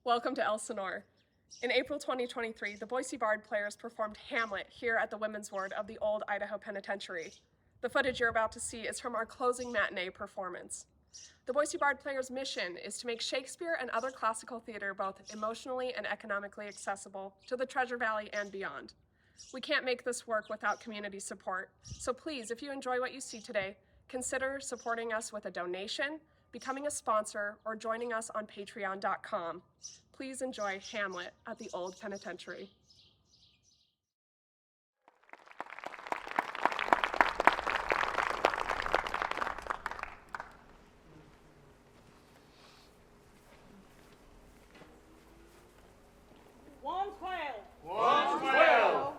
Welcome to Elsinore. In April 2023, the Boise Bard Players performed Hamlet here at the women's ward of the old Idaho Penitentiary. The footage you're about to see is from our closing matinee performance. The Boise Bard Players' mission is to make Shakespeare and other classical theater both emotionally and economically accessible to the Treasure Valley and beyond. We can't make this work without community support, so please, if you enjoy what you see today, consider supporting us with a donation, becoming a sponsor, or joining us on patreon.com. Please enjoy Hamlet at the Old Penitentiary. One quail. One quail.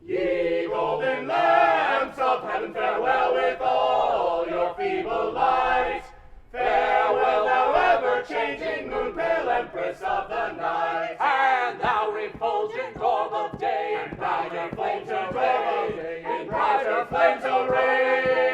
Ye golden lamps of heaven, farewell with all your feeble light. Farewell, thou ever-changing moon, pale empress of the night. And thou refulgent orb of day, In brighter flames array, in brighter flames array.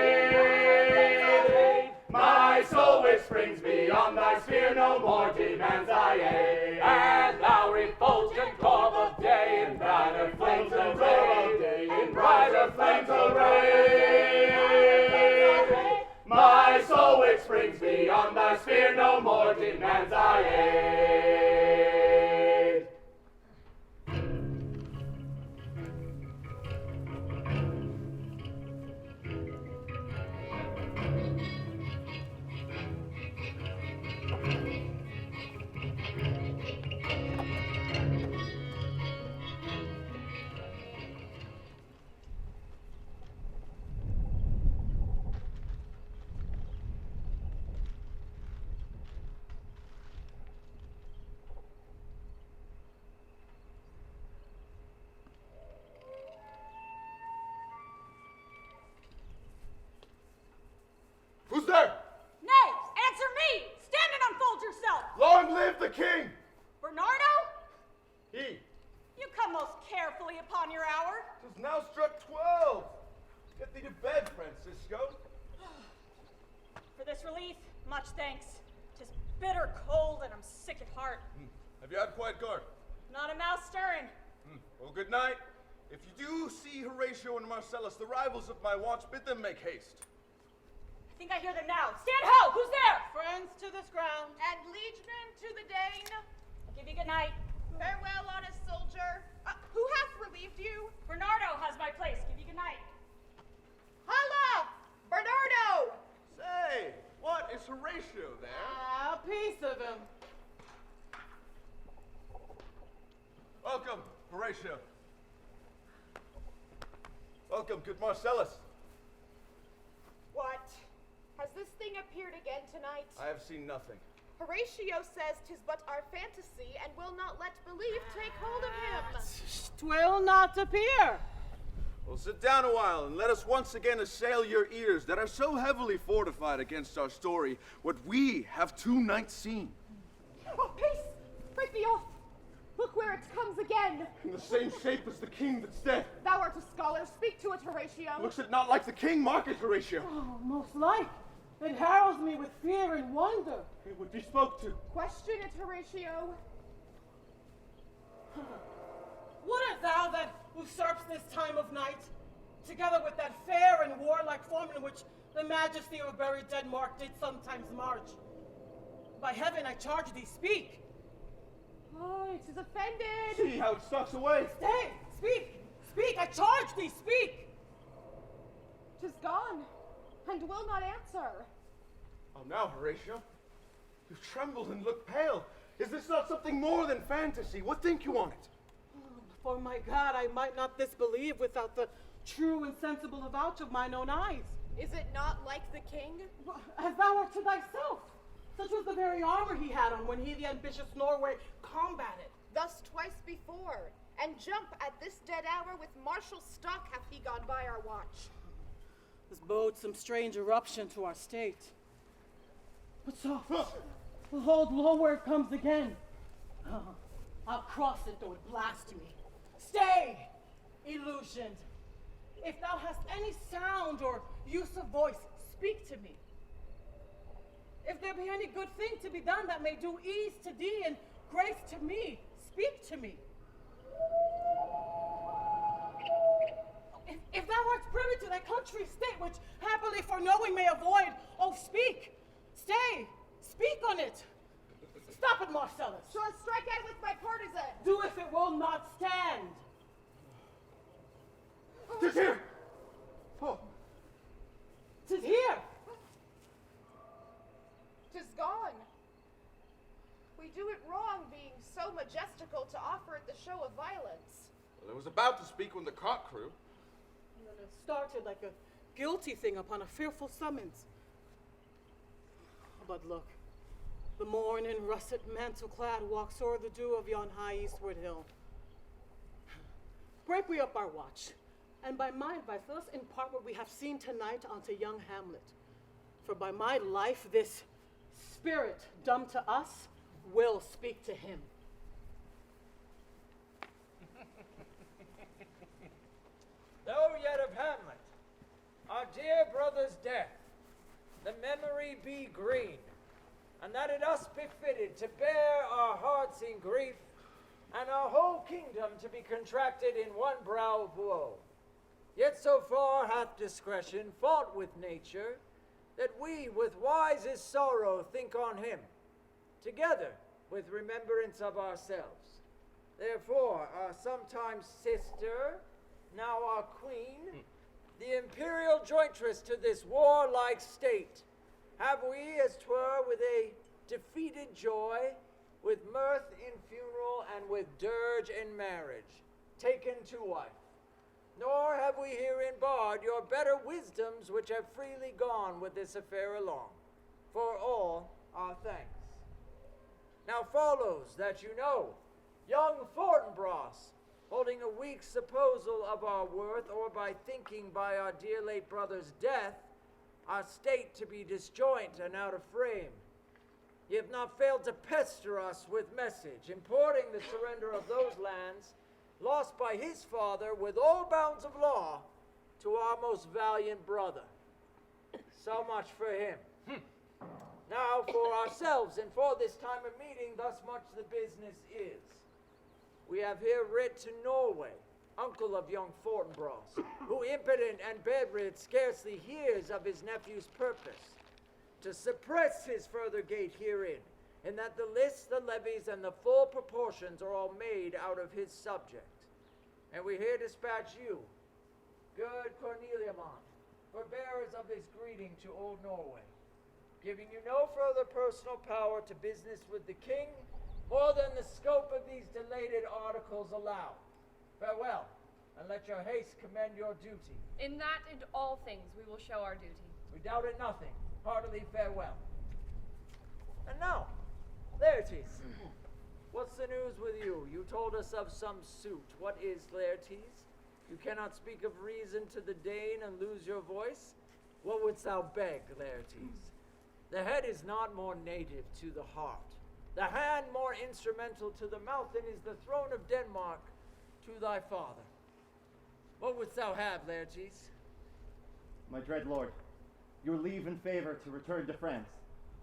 My soul which springs beyond thy sphere no more demands thy aid. and thou refulgent orb of day, In brighter flames array, in brighter flames array. My soul which springs beyond thy sphere no more demands thy aid. Who's there? Nay, answer me! Stand and unfold yourself! Long live the king! Bernardo, He. you come most carefully upon your hour. 'Tis now struck 12. Get thee to bed, Francisco. For this relief, much thanks. 'Tis bitter cold and I'm sick at heart. Have you had quiet guard? Not a mouse stirring. Well, good night. If you do see Horatio and Marcellus, the rivals of my watch, bid them make haste. I think I hear them now. Stand ho! Who's there? Friends to this ground. And liegemen to the Dane. I'll give you good night. Farewell, honest soldier. Who hath relieved you? Bernardo has my place. Give you good night. Holla! Bernardo! Say, what is Horatio there? A piece of him. Welcome, Horatio. Welcome, good Marcellus. What? Has this thing appeared again tonight? I have seen nothing. Horatio says 'tis but our fantasy and will not let belief take hold of him. Twill not appear. Well, sit down a while and let us once again assail your ears that are so heavily fortified against our story, what we have 2 nights seen. Oh, peace! Break thee off! Look where it comes again! In the same shape as the king that's dead. Thou art a scholar, speak to it, Horatio. Looks it not like the king? Mark it, Horatio. Oh, most like. It heralds me with fear and wonder. It would be spoke to. Question it, Horatio. What art thou that usurps this time of night, together with that fair and warlike form in which the majesty of buried Denmark did sometimes march? By heaven, I charge thee, speak. Oh, it is offended. See how it stalks away. Stay, speak, speak, I charge thee, speak. 'Tis gone. and will not answer. Oh, now, Horatio, you tremble and look pale. Is this not something more than fantasy? What think you on it? For my God, I might not disbelieve without the true and sensible avouch of mine own eyes. Is it not like the king? As thou art to thyself. Such was the very armor he had on when he the ambitious Norway combated. Thus twice before, and jump at this dead hour with martial stock hath he gone by our watch. This bodes some strange eruption to our state. But soft, behold, lo, where it comes again. I'll cross it, though it blast me. Stay, illusioned. If thou hast any sound or use of voice, speak to me. If there be any good thing to be done that may do ease to thee and grace to me, speak to me. If thou art privy to thy country's state, which happily for knowing may avoid, oh, speak. Stay, speak on it. Stop it, Marcellus. Shall I strike at it with my partisan? Do if it will not stand. Tis here! Oh, 'Tis here. 'Tis gone. We do it wrong, being so majestical to offer it the show of violence. well, I was about to speak when the cock crew. And then it started like a guilty thing upon a fearful summons. But look, the morn in russet mantle-clad walks o'er the dew of yon high eastward hill. Break we up our watch, and by my advice, let us impart what we have seen tonight unto young Hamlet. For by my life, this spirit, dumb to us, will speak to him. Though yet of Hamlet, our dear brother's death, the memory be green, and that it us befitted to bear our hearts in grief, and our whole kingdom to be contracted in one brow of woe. Yet so far hath discretion fought with nature, that we with wisest sorrow think on him, together with remembrance of ourselves. Therefore our sometime sister, now our queen, the imperial jointress to this warlike state, have we, as 'twere with a defeated joy, with mirth in funeral and with dirge in marriage, taken to wife. Nor have we herein barred your better wisdoms which have freely gone with this affair along. For all our thanks. Now follows that you know, young Fortinbras, holding a weak supposal of our worth, or by thinking by our dear late brother's death, our state to be disjoint and out of frame, ye have not failed to pester us with message, importing the surrender of those lands, lost by his father with all bounds of law, to our most valiant brother. So much for him. Now for ourselves, and for this time of meeting, thus much the business is. We have here writ to Norway, uncle of young Fortinbras, who impotent and bedrid scarcely hears of his nephew's purpose, to suppress his further gate herein, in that the lists, the levies, and the full proportions are all made out of his subject. And we here dispatch you, good Corneliamon, for bearers of this greeting to old Norway, giving you no further personal power to business with the king, more than the scope of these delated articles allow. Farewell, and let your haste commend your duty. In that and all things we will show our duty. We doubt it nothing. Heartily farewell. And now, Laertes, what's the news with you? You told us of some suit. What is, Laertes? You cannot speak of reason to the Dane and lose your voice? What wouldst thou beg, Laertes? The head is not more native to the heart, the hand more instrumental to the mouth than is the throne of Denmark to thy father. What wouldst thou have, Laertes? My dread lord, your leave and favor to return to France,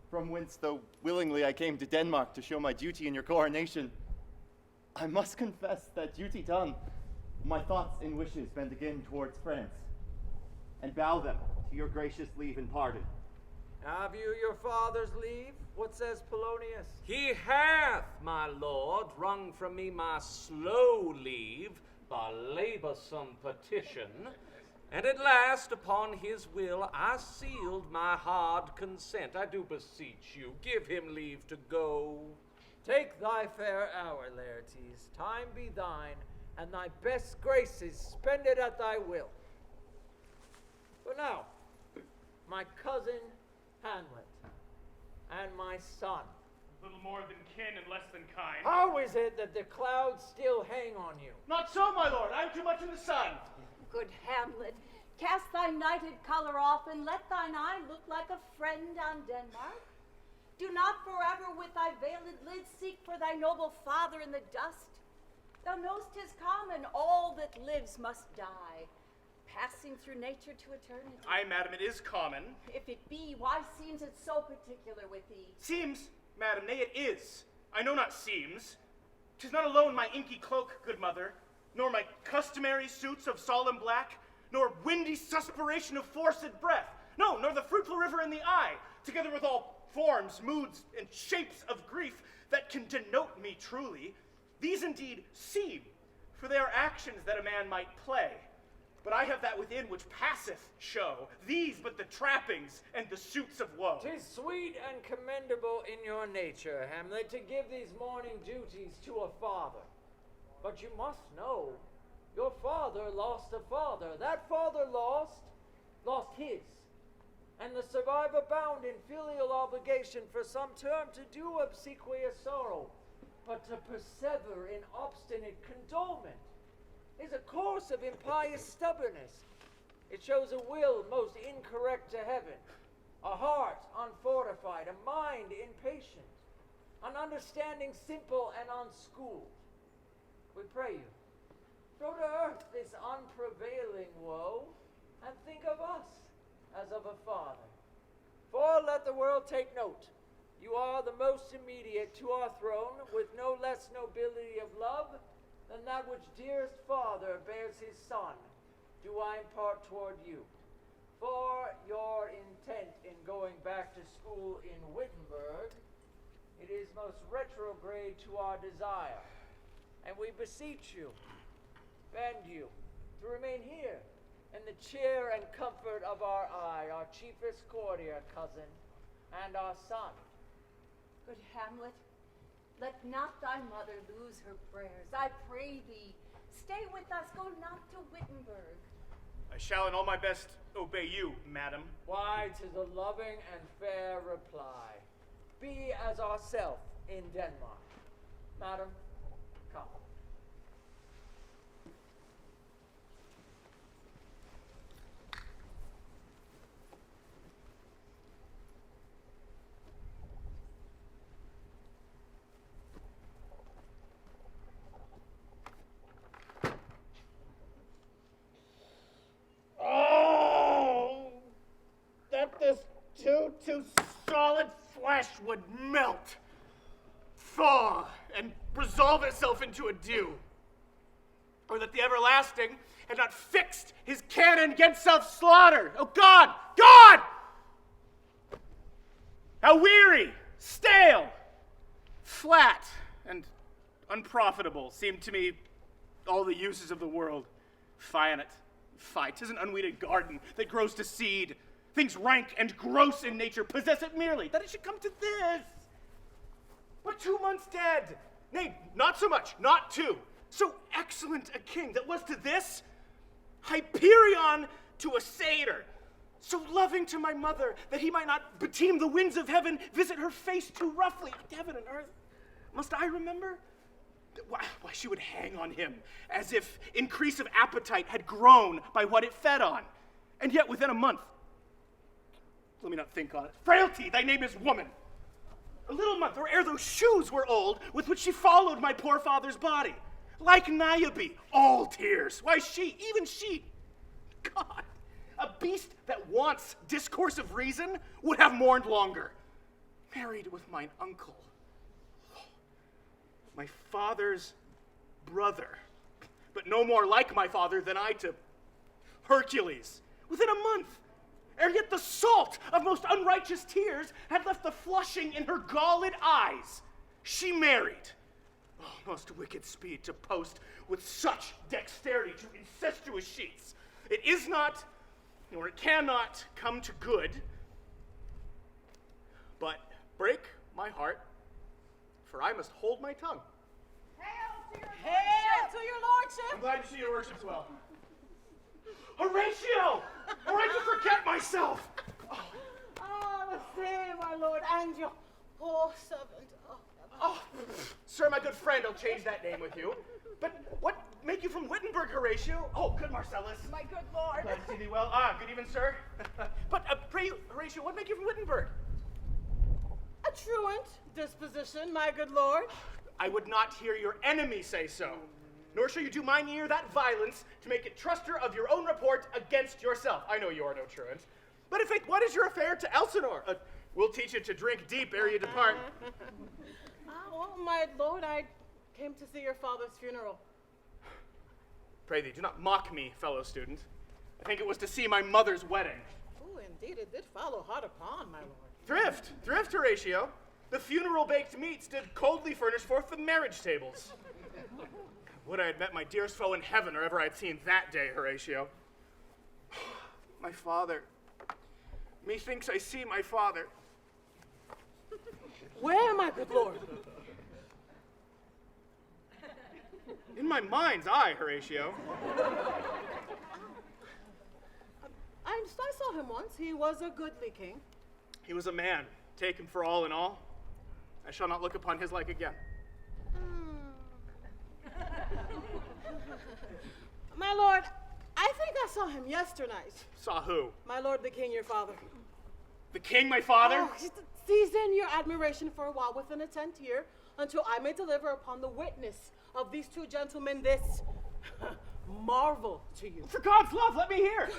from whence, though willingly I came to Denmark to show my duty in your coronation, I must confess that duty done, my thoughts and wishes bend again towards France, and bow them to your gracious leave and pardon. Have you your father's leave? What says Polonius? He hath, my lord, wrung from me my slow leave by laborsome petition, And at last, upon his will, I sealed my hard consent. I do beseech you, give him leave to go. Take thy fair hour, Laertes. Time be thine, and thy best graces spend it at thy will. For now, my cousin Hamlet, and my son. Little more than kin and less than kind. How is it that the clouds still hang on you? Not so, my lord. I am too much in the sun. Good Hamlet, cast thy nighted color off, and let thine eye look like a friend on Denmark. Do not forever with thy veiled lids seek for thy noble father in the dust. Thou know'st 'tis common, all that lives must die, passing through nature to eternity. Aye, madam, it is common. If it be, why seems it so particular with thee? Seems, madam, nay, it is. I know not seems. 'Tis not alone my inky cloak, good mother, nor my customary suits of solemn black, nor windy suspiration of forced breath, no, nor the fruitful river in the eye, together with all forms, moods, and shapes of grief that can denote me truly. These indeed seem, for they are actions that a man might play. But I have that within which passeth show, these but the trappings and the suits of woe. 'Tis sweet and commendable in your nature, Hamlet, to give these morning duties to a father. But you must know, your father lost a father. That father lost his. And the survivor bound in filial obligation for some term to do obsequious sorrow, but to persever in obstinate condolement is a course of impious stubbornness. It shows a will most incorrect to heaven, a heart unfortified, a mind impatient, an understanding simple and unschooled. We pray you, throw to earth this unprevailing woe, and think of us as of a father. For let the world take note, you are the most immediate to our throne, with no less nobility of love than that which dearest father bears his son, do I impart toward you. For your intent in going back to school in Wittenberg, it is most retrograde to our desire, and we beseech you, bend you, to remain here, in the cheer and comfort of our eye, our chiefest courtier cousin, and our son. Good Hamlet, let not thy mother lose her prayers. I pray thee, stay with us, go not to Wittenberg. I shall in all my best obey you, madam. Why, 'tis a loving and fair reply. Be as ourself in Denmark. Madam, come. Too solid flesh would melt, thaw, and resolve itself into a dew. Or that the everlasting had not fixed his cannon against self-slaughter. Oh God, God! How weary, stale, flat, and unprofitable seemed to me all the uses of the world. Fie on it. Fie, 'tis an unweeded garden that grows to seed. Things rank and gross in nature possess it merely, that it should come to this. But 2 months dead, nay, not so much, not 2. So excellent a king that was to this, Hyperion to a satyr, so loving to my mother that he might not beteem the winds of heaven, visit her face too roughly. Heaven and earth, must I remember? Why, she would hang on him, as if increase of appetite had grown by what it fed on. And yet within a month, let me not think on it. Frailty, thy name is woman. A little month, or ere those shoes were old, with which she followed my poor father's body. Like Niobe, all tears. Why she, even she, God, a beast that wants discourse of reason, would have mourned longer. Married with mine uncle, my father's brother, but no more like my father than I to Hercules, within a month. Ere yet the salt of most unrighteous tears had left the flushing in her galled eyes. She married. Oh, most wicked speed to post with such dexterity to incestuous sheets. It is not, nor it cannot come to good, but break my heart, for I must hold my tongue. Hail to your lordship! I'm glad to see your worship as well. Horatio! Or I could forget myself! Ah, the same, my lord, and your poor servant. Oh, sir, my good friend, I'll change that name with you. But what make you from Wittenberg, Horatio? Oh, good Marcellus. My good lord. Glad to see thee well. Good evening, sir. But pray, Horatio, what make you from Wittenberg? A truant disposition, my good lord. I would not hear your enemy say so. Nor shall you do mine ear that violence to make it truster of your own report against yourself. I know you are no truant. But in faith, what is your affair to Elsinore? We'll teach you to drink deep ere you depart. Well, my lord, I came to see your father's funeral. Pray thee, do not mock me, fellow student. I think it was to see my mother's wedding. Oh, indeed, it did follow hard upon, my lord. Thrift, Horatio. The funeral baked meats did coldly furnish forth the marriage tables. Would I had met my dearest foe in heaven, or ever I had seen that day, Horatio. My father. Methinks I see my father. Where, my good lord? In my mind's eye, Horatio. I saw him once. He was a goodly king. He was a man, taken for all in all. I shall not look upon his like again. My lord, I think I saw him yesternight. Saw who? My lord, the king, your father. The king, my father? Oh, season your admiration for a while within a tent here, until I may deliver upon the witness of these two gentlemen this marvel to you. For God's love, let me hear.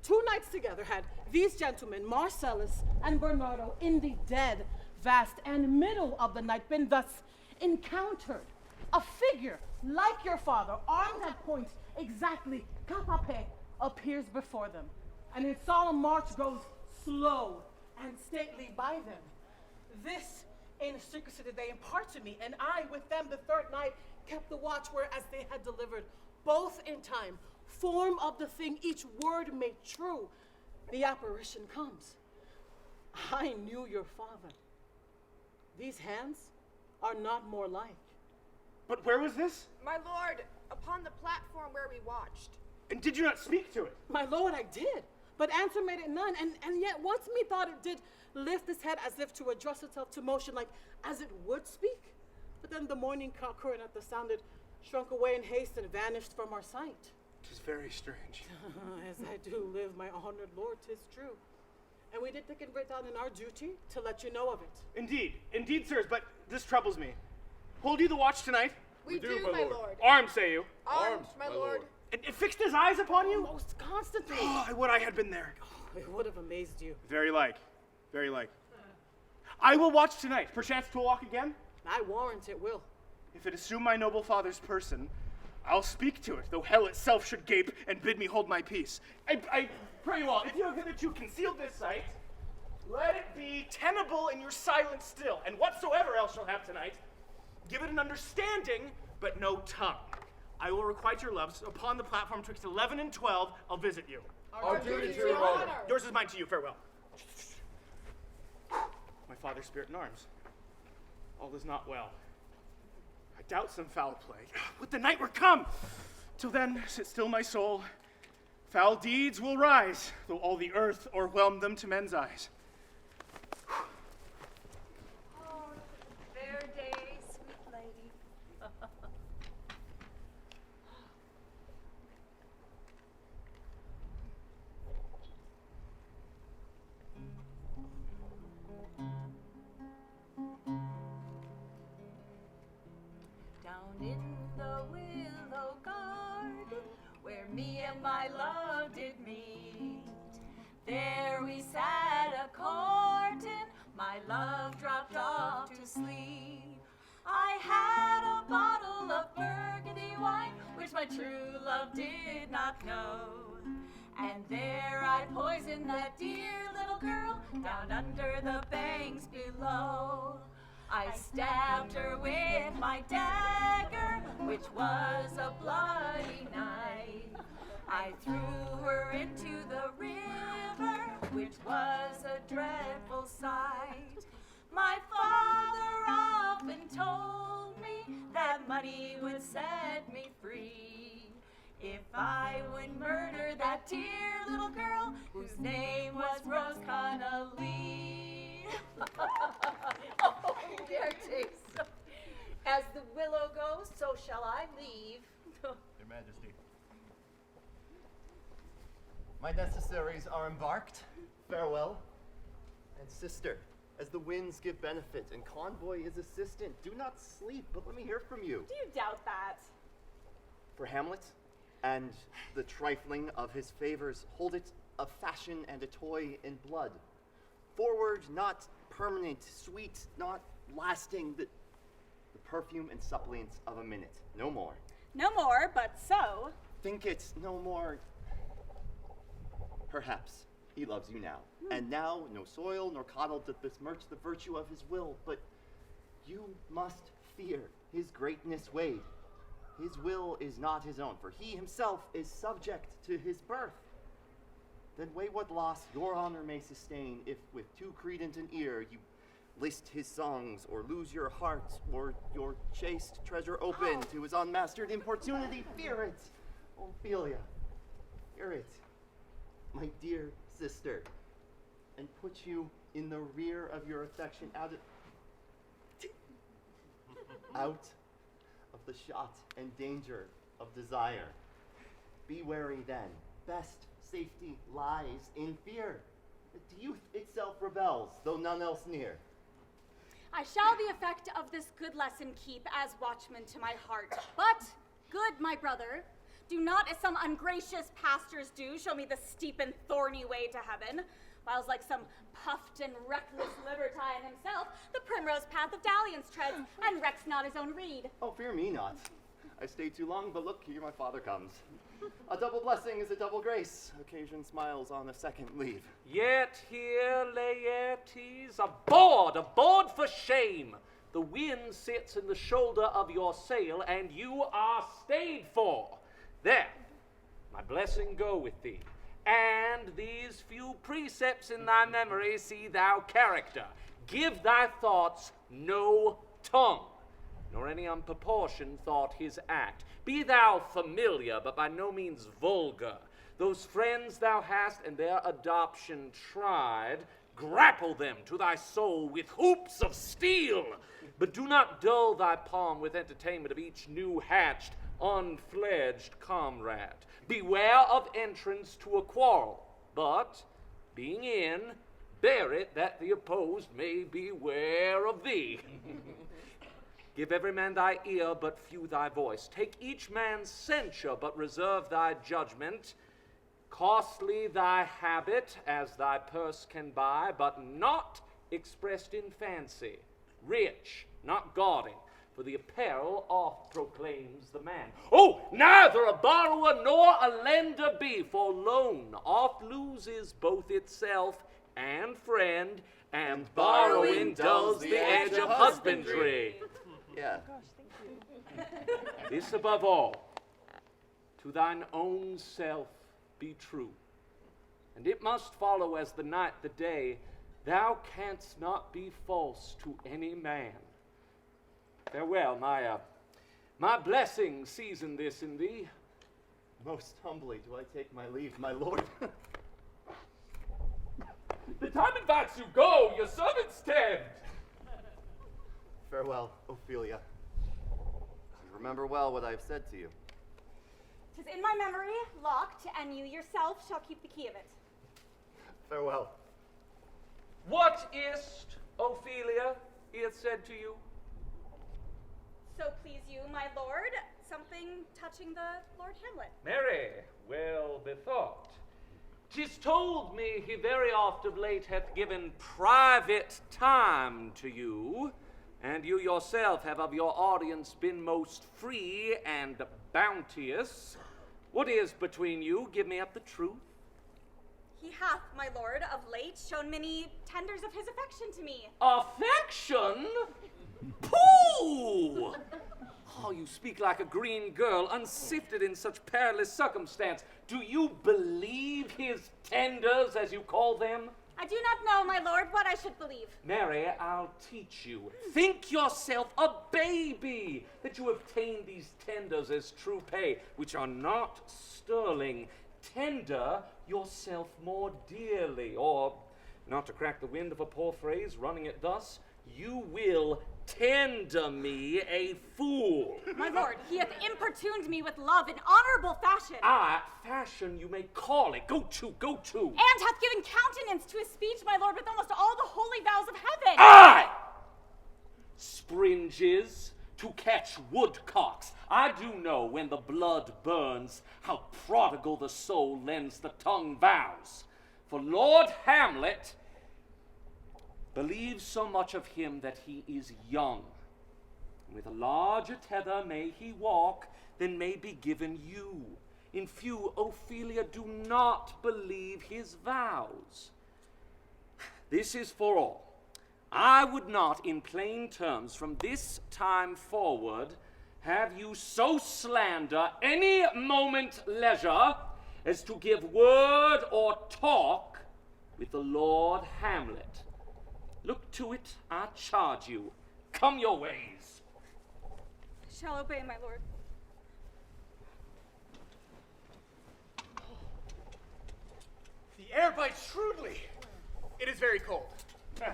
2 nights together had these gentlemen, Marcellus and Bernardo, in the dead, vast, and middle of the night, been thus encountered. A figure like your father, armed at point, exactly, capapé, appears before them, and in solemn march goes slow and stately by them. This in secrecy did they impart to me, and I with them the 3rd night kept the watch, whereas they had delivered both in time, form of the thing, each word made true. The apparition comes. I knew your father. These hands are not more like. But where was this? My lord, upon the platform where we watched. And did you not speak to it? My lord, I did, but answer made it none, and yet once methought it did lift its head as if to address itself to motion, like as it would speak. But then the morning cock crowing at the sound, it shrunk away in haste and vanished from our sight. 'Tis very strange. As I do live, my honored lord, 'tis true. And we did think it writ down in our duty to let you know of it. Indeed, sirs, but this troubles me. Hold you the watch tonight? We do, my lord. Armed, say you? Armed, my lord. It fixed his eyes upon you? Most constantly. Oh, I would I had been there. It would have amazed you. Very like. I will watch tonight. Perchance 'twill walk again? I warrant it will. If it assume my noble father's person, I'll speak to it, though hell itself should gape and bid me hold my peace. I pray you all, if you have hitherto concealed this sight, let it be tenable in your silence still, and whatsoever else shall have tonight, give it an understanding, but no tongue. I will requite your loves. Upon the platform twixt 11 and 12, I'll visit you. Our duty to your honor. Yours is mine to you. Farewell. My father's spirit in arms. All is not well. I doubt some foul play. Would the night were come! Till then, sit still my soul. Foul deeds will rise, though all the earth o'erwhelm them to men's eyes. Oh, fair day, sweet lady. Down in the willow garden, where me and my love did meet, there we sat a-courting, my love dropped off to sleep. I had a bottle of burgundy wine, which my true love did not know, and there I poisoned that dear little girl down under the banks below. I stabbed her with my dagger, which was a bloody knife. I threw her into the river, which was a dreadful sight. My father often told me that money would set me free if I would murder that dear little girl whose name was Rose Connolly. Oh, Laertes. As the willow goes, so shall I leave. Your Majesty. My necessaries are embarked. Farewell. And sister, as the winds give benefit and convoy is assistant, do not sleep, but let me hear from you. Do you doubt that? For Hamlet and the trifling of his favors, hold it a fashion and a toy in blood. Forward, not permanent, sweet, not lasting, the perfume and suppliance of a minute, no more. No more, but so. Think it no more. Perhaps he loves you now, and now no soil nor coddle doth besmirch the virtue of his will, but you must fear his greatness weighed. His will is not his own, for he himself is subject to his birth. Then weigh what loss your honor may sustain if with too credent an ear you list his songs, or lose your heart, or your chaste treasure open to his unmastered importunity. Fear it, Ophelia, fear it, my dear sister, and put you in the rear of your affection out of the shot and danger of desire. Be wary then, best safety lies in fear. The youth itself rebels, though none else near. I shall the effect of this good lesson keep as watchman to my heart. But, good my brother, do not as some ungracious pastors do show me the steep and thorny way to heaven, whiles like some puffed and reckless libertine himself, the primrose path of dalliance treads, and recks not his own reed. Oh, fear me not. I stayed too long, but look, here my father comes. A double blessing is a double grace. Occasion smiles on a second leave. Yet here, Laertes, aboard for shame. The wind sits in the shoulder of your sail, and you are stayed for. There, my blessing go with thee. And these few precepts in thy memory see thou character. Give thy thoughts no tongue, nor any unproportioned thought his act. Be thou familiar, but by no means vulgar. Those friends thou hast and their adoption tried, grapple them to thy soul with hoops of steel. But do not dull thy palm with entertainment of each new hatched, unfledged comrade. Beware of entrance to a quarrel, but, being in, bear it that the opposed may beware of thee. Give every man thy ear, but few thy voice. Take each man's censure, but reserve thy judgment. Costly thy habit, as thy purse can buy, but not expressed in fancy. Rich, not gauding, for the apparel oft proclaims the man. Oh, neither a borrower nor a lender be, for loan oft loses both itself and friend, and borrowing dulls the edge of husbandry. Yeah. This above all, to thine own self be true. And it must follow as the night the day, thou canst not be false to any man. Farewell, my blessing season this in thee. Most humbly do I take my leave, my lord. The time invites you go, your servants stand. Farewell, Ophelia. Remember well what I have said to you. 'Tis in my memory, locked, and you yourself shall keep the key of it. Farewell. What is't, Ophelia, he hath said to you? So please you, my lord, something touching the Lord Hamlet. Marry, well bethought. 'Tis told me he very oft of late hath given private time to you, and you yourself have of your audience been most free and bounteous. What is between you? Give me up the truth. He hath, my lord, of late shown many tenders of his affection to me. Affection? Pooh! Oh, you speak like a green girl, unsifted in such perilous circumstance. Do you believe his tenders, as you call them? I do not know, my lord, what I should believe. Mary, I'll teach you. Think yourself a baby, that you obtain these tenders as true pay, which are not sterling. Tender yourself more dearly, or, not to crack the wind of a poor phrase, running it thus, you will tender me a fool. My lord, he hath importuned me with love in honorable fashion. Ah, fashion you may call it. Go to. And hath given countenance to his speech, my lord, with almost all the holy vows of heaven. Aye! Springes to catch woodcocks. I do know when the blood burns how prodigal the soul lends the tongue vows. For Lord Hamlet believes so much of him that he is young. With a larger tether may he walk than may be given you. In few, Ophelia, do not believe his vows. This is for all. I would not, in plain terms, from this time forward, have you so slander any moment leisure as to give word or talk with the Lord Hamlet. Look to it, I charge you. Come your ways. Shall obey, my lord. The air bites shrewdly. It is very cold. 'Tis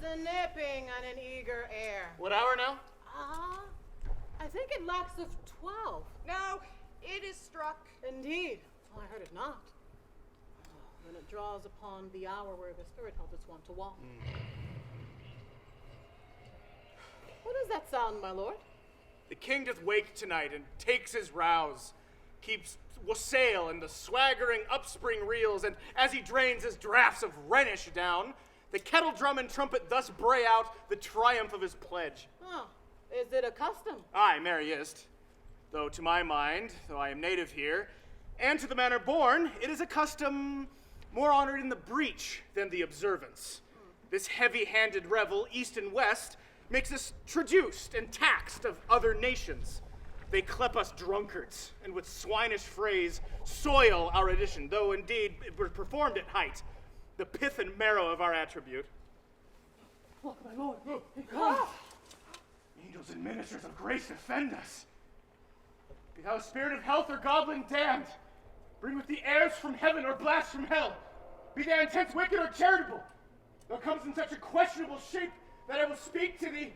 a nipping on an eager air. What hour now? I think it lacks of 12. No, it is struck. Indeed. Oh, I heard it not. Then it draws upon the hour where the spirit held its wont to walk. What is that sound, my lord? The king doth wake tonight and takes his rouse, keeps wassail and the swaggering upspring reels, and as he drains his draughts of Rhenish down, the kettle drum and trumpet thus bray out the triumph of his pledge. Oh, is it a custom? Aye, merry is't. Though to my mind, though I am native here, and to the manner born, it is a custom more honored in the breach than the observance. This heavy-handed revel, east and west, makes us traduced and taxed of other nations. They clep us drunkards, and with swinish phrase soil our edition, though indeed it were performed at height, the pith and marrow of our attribute. Look, my lord, he comes. Angels and ministers of grace defend us. Be thou spirit of health or goblin damned, bring with the airs from heaven or blast from hell. Be thy intents wicked or charitable, thou comes in such a questionable shape that I will speak to thee.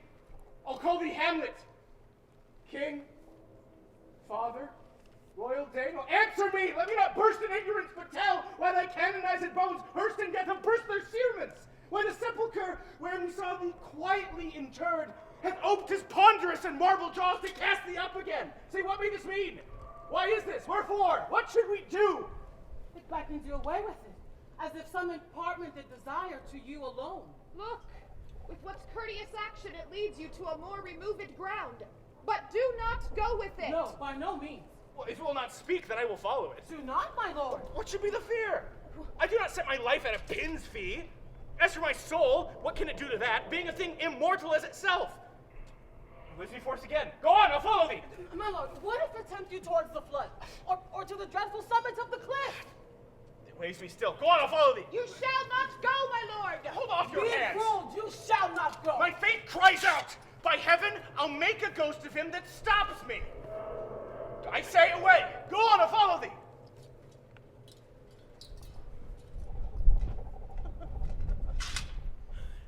I'll call thee Hamlet. King, father, royal dame, answer me! Let me not burst in ignorance, but tell why thy canonized bones hearst in death have burst their cerements, why the sepulchre wherein we saw thee quietly interred hath oped his ponderous and marble jaws to cast thee up again. Say, what may this mean? Why is this? Wherefore? What should we do? It beckons you away with it, as if some impartment did desire to you alone. Look, with what courteous action it leads you to a more removed ground. But do not go with it. No, by no means. Well, if it will not speak, then I will follow it. Do not, my lord. What should be the fear? I do not set my life at a pin's fee. As for my soul, what can it do to that, being a thing immortal as itself? Let me force again. Go on, I'll follow thee. My lord, what if it tempt you towards the flood, or to the dreadful summits of the cliff? It weighs me still. Go on, I'll follow thee. You shall not go, my lord. Hold off your hands. Be ruled, you shall not go. My fate cries out. By heaven, I'll make a ghost of him that stops me. I say away. Go on, I'll follow thee.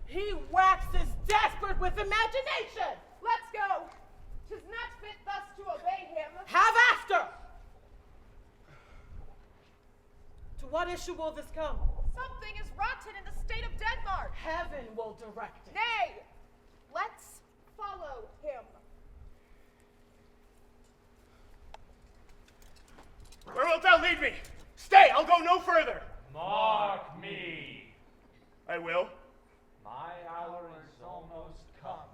He waxes desperate with imagination. Let's go. 'Tis not fit thus to obey him. Have after. To what issue will this come? Something is rotten in the state of Denmark. Heaven will direct it. Nay, let's follow him. Where wilt thou lead me? Stay, I'll go no further. Mark me. I will. My hour is almost come,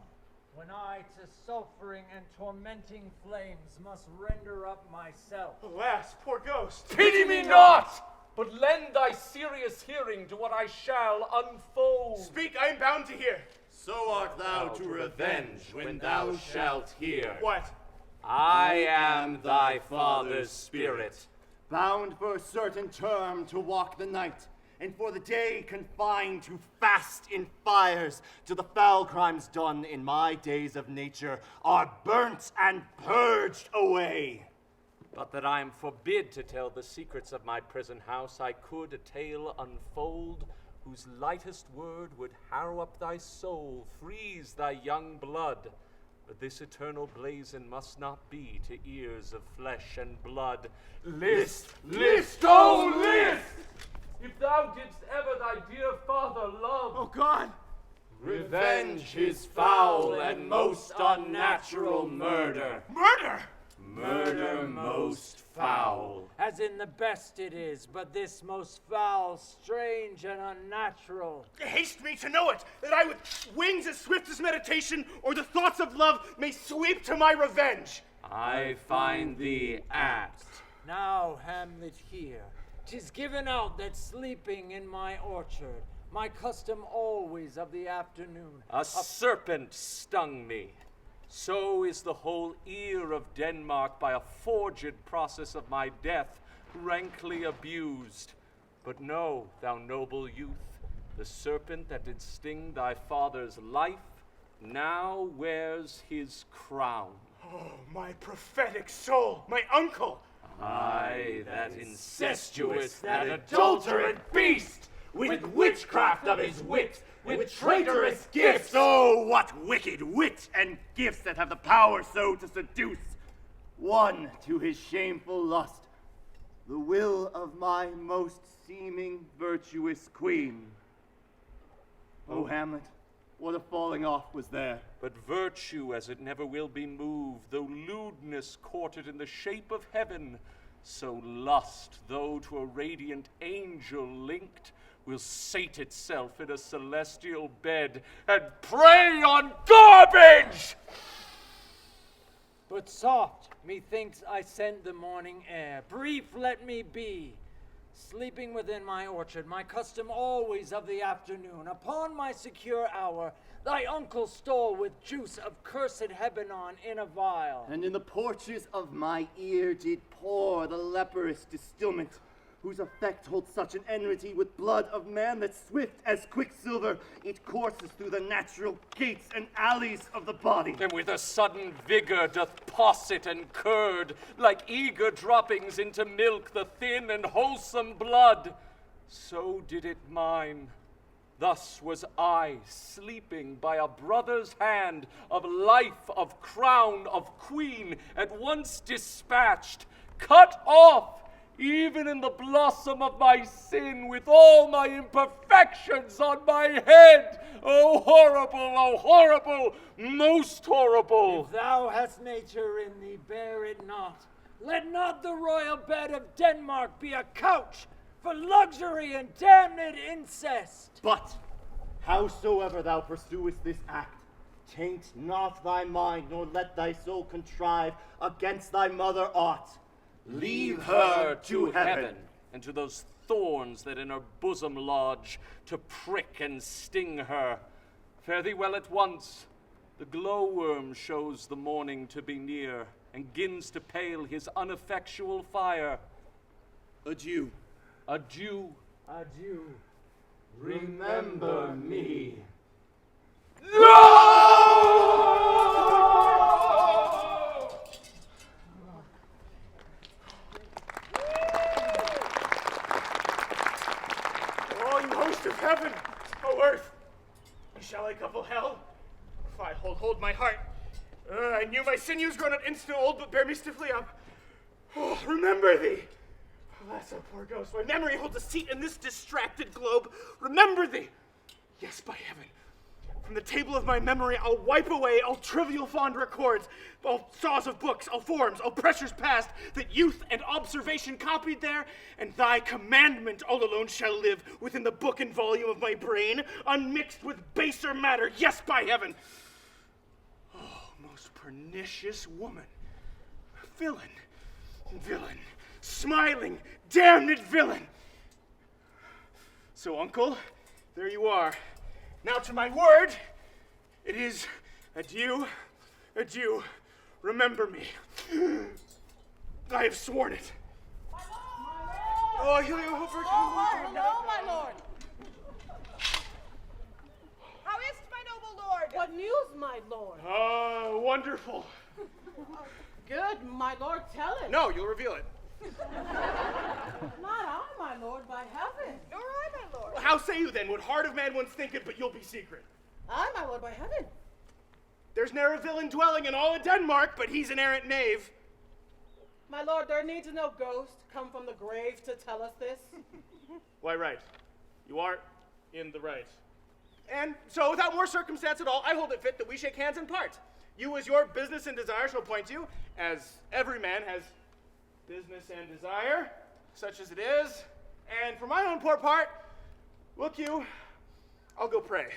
when I to suffering and tormenting flames must render up myself. Alas, poor ghost. Pity me not, but lend thy serious hearing to what I shall unfold. Speak, I am bound to hear. So art thou to revenge when thou shalt hear. What? I am thy father's spirit. Bound for a certain term to walk the night, and for the day confined to fast in fires, till the foul crimes done in my days of nature are burnt and purged away. But that I am forbid to tell the secrets of my prison house, I could a tale unfold, whose lightest word would harrow up thy soul, freeze thy young blood. But this eternal blazon must not be to ears of flesh and blood. List, list, oh list! If thou didst ever thy dear father love, Oh God! Revenge his foul and most unnatural murder. Murder! Murder most foul. As in the best it is, but this most foul, strange, and unnatural. Haste me to know it, that I with wings as swift as meditation or the thoughts of love may sweep to my revenge. I find thee apt. Now, Hamlet, hear. 'Tis given out that sleeping in my orchard, my custom always of the afternoon, A serpent stung me. So is the whole ear of Denmark by a forged process of my death rankly abused. But know, thou noble youth, the serpent that did sting thy father's life now wears his crown. Oh, my prophetic soul, my uncle! Aye, that incestuous, that adulterate beast, with witchcraft of his wit, with traitorous gifts. Oh, what wicked wit and gifts that have the power so to seduce one to his shameful lust, the will of my most seeming virtuous queen. O Hamlet, what a falling off was there! But virtue as it never will be moved, though lewdness courted in the shape of heaven, so lust, though to a radiant angel linked, will sate itself in a celestial bed and prey on garbage! But soft, methinks I scent the morning air. Brief let me be. Sleeping within my orchard, my custom always of the afternoon, upon my secure hour, thy uncle stole with juice of cursed Hebanon in a vial. And in the porches of my ear did pour the leprous distilment, whose effect holds such an enmity with blood of man that swift as quicksilver it courses through the natural gates and alleys of the body. And with a sudden vigor doth posset and curd, like eager droppings into milk, the thin and wholesome blood. So did it mine. Thus was I sleeping by a brother's hand, of life, of crown, of queen, at once dispatched, cut off, even in the blossom of my sin, with all my imperfections on my head. Oh, horrible, most horrible. If thou hast nature in thee, bear it not. Let not the royal bed of Denmark be a couch for luxury and damned incest. But, howsoever thou pursuest this act, taint not thy mind, nor let thy soul contrive against thy mother aught. Leave her to heaven, and to those thorns that in her bosom lodge, to prick and sting her. Fare thee well at once. The glowworm shows the morning to be near, and gins to pale his uneffectual fire. Adieu. Adieu. Adieu. Remember me. Oh, you host of heaven! O earth! Shall I couple hell? Fie, hold my heart. I knew my sinews grown not instant old, but bear me stiffly up. Oh, remember thee! Alas, oh poor ghost, my memory holds a seat in this distracted globe. Remember thee! Yes, by heaven. From the table of my memory, I'll wipe away all trivial fond records, all saws of books, all forms, all pressures past, that youth and observation copied there, and thy commandment all alone shall live within the book and volume of my brain, unmixed with baser matter. Yes, by heaven! Oh, most pernicious woman. Villain, smiling, damned villain. So, uncle, there you are. Now to my word, It is adieu, adieu. Remember me. I have sworn it. Oh, Heliohofer, Hello, my lord. How is't, my noble lord? What news, my lord? Oh, wonderful. Good, my lord, tell it. No, you'll reveal it. Not I, my lord, by heaven. Nor I, my lord. How say you then? What heart of man once thinketh, but you'll be secret? I, my lord, by heaven. There's ne'er a villain dwelling in all of Denmark, but he's an errant knave. My lord, there needs no ghost come from the grave to tell us this. Why, right. You are in the right. And so, without more circumstance at all, I hold it fit that we shake hands and part. You, as your business and desire shall point you, as every man has business and desire, such as it is. And for my own poor part, look you, I'll go pray.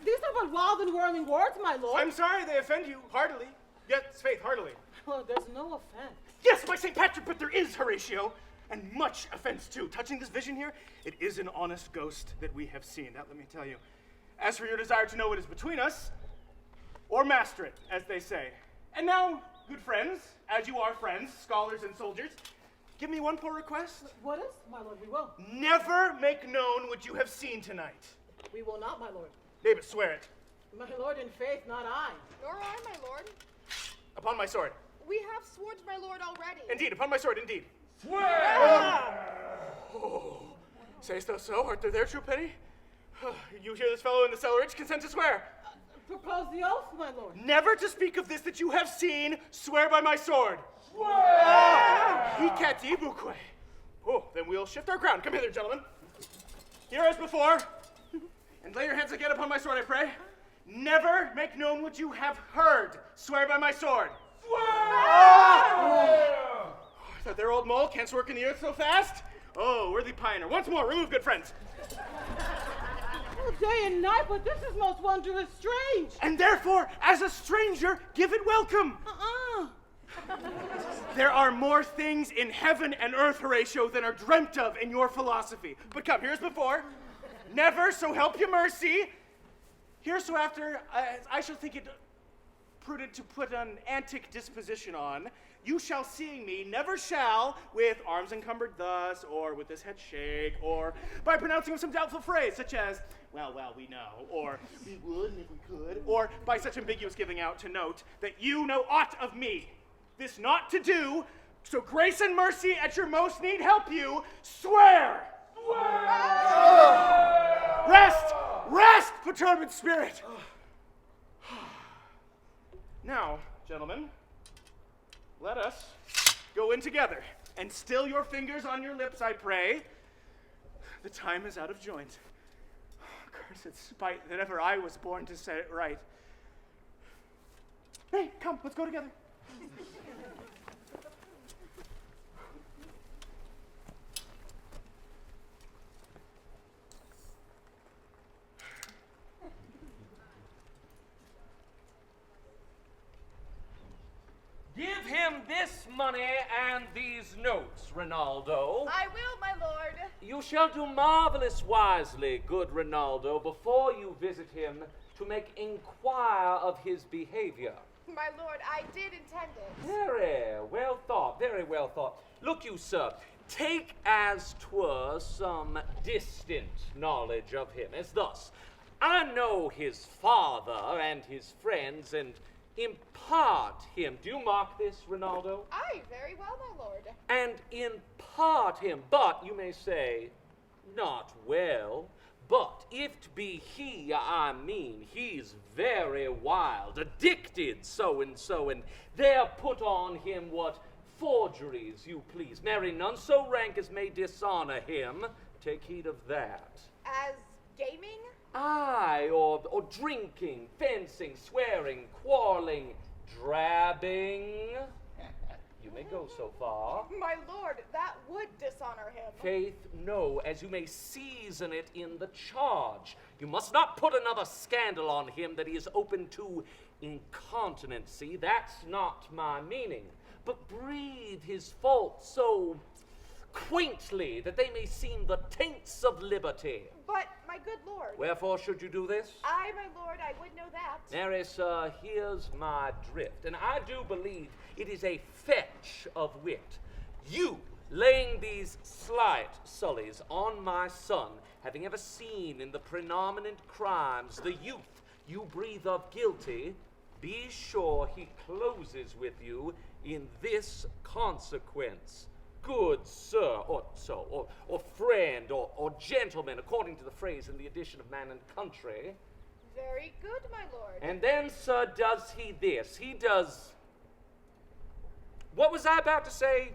These are but wild and whirling words, my lord. I'm sorry they offend you, heartily. Yes, faith, heartily. Well, there's no offense. Yes, by St. Patrick, but there is, Horatio, and much offense too. Touching this vision here, it is an honest ghost that we have seen, that let me tell you. As for your desire to know what is between us, or master it, as they say. And now, good friends, as you are friends, scholars and soldiers, give me one poor request. What is, my lord? We will. Never make known what you have seen tonight. We will not, my lord. Nay, but swear it. My lord, in faith, not I. Nor I, my lord. Upon my sword. We have sworn to my lord already. Indeed, upon my sword, indeed. Oh, sayest thou so? Art thou there, true Penny? You hear this fellow in the cellarage consent to swear. Propose the oath, my lord. Never to speak of this that you have seen, swear by my sword. Swear! Hicat ibuque. Oh, then we'll shift our ground. Come hither, gentlemen. Here as before, and lay your hands again upon my sword, I pray. Never make known what you have heard. Swear by my sword. Swear! Oh, that there old mole canst work in the earth so fast? Oh, worthy pioneer. Once more, remove, good friends. Day and night, but this is most wondrous strange. And therefore, as a stranger, give it welcome. There are more things in heaven and earth, Horatio, than are dreamt of in your philosophy. But come, here's before. Never, so help you mercy. Heresoafter, I shall think it prudent to put an antic disposition on. You shall, seeing me, never shall, with arms encumbered thus, or with this head shake, or by pronouncing of some doubtful phrase, such as, well, we know, or we would if we could, or by such ambiguous giving out to note that you know aught of me. This not to do, so grace and mercy at your most need help you, swear! Swear! Rest, perturbed spirit! Now, gentlemen, let us go in together, and still your fingers on your lips, I pray. The time is out of joint. Cursed spite that ever I was born to set it right. Hey, come, let's go together. Give him this money and these notes, Rinaldo. I will, my lord. You shall do marvelous wisely, good Rinaldo, before you visit him to make inquire of his behavior. My lord, I did intend it. Very well thought, very well thought. Look you, sir, take as 'twere some distant knowledge of him, as thus. I know his father and his friends, and impart him. Do you mark this, Rinaldo? Aye, very well, my lord. And impart him, but you may say, not well. But if 't be he I mean, he's very wild, addicted so and so, and there put on him what forgeries you please. Marry none so rank as may dishonor him. Take heed of that. As gaming? Aye, or drinking, fencing, swearing, quarreling, drabbing. You may go so far. My lord, that would dishonor him. Faith, no, as you may season it in the charge. You must not put another scandal on him that he is open to incontinency. That's not my meaning. But breathe his fault so quaintly, that they may seem the taints of liberty. But, my good lord. Wherefore should you do this? I, my lord, I would know that. Marry, sir, here's my drift, and I do believe it is a fetch of wit. You, laying these slight sullies on my son, having ever seen in the predominant crimes the youth you breathe of guilty, be sure he closes with you in this consequence. Good sir, or friend, or gentleman, according to the phrase in the edition of Man and Country. Very good, my lord. And then, sir, does he this. He does... What was I about to say?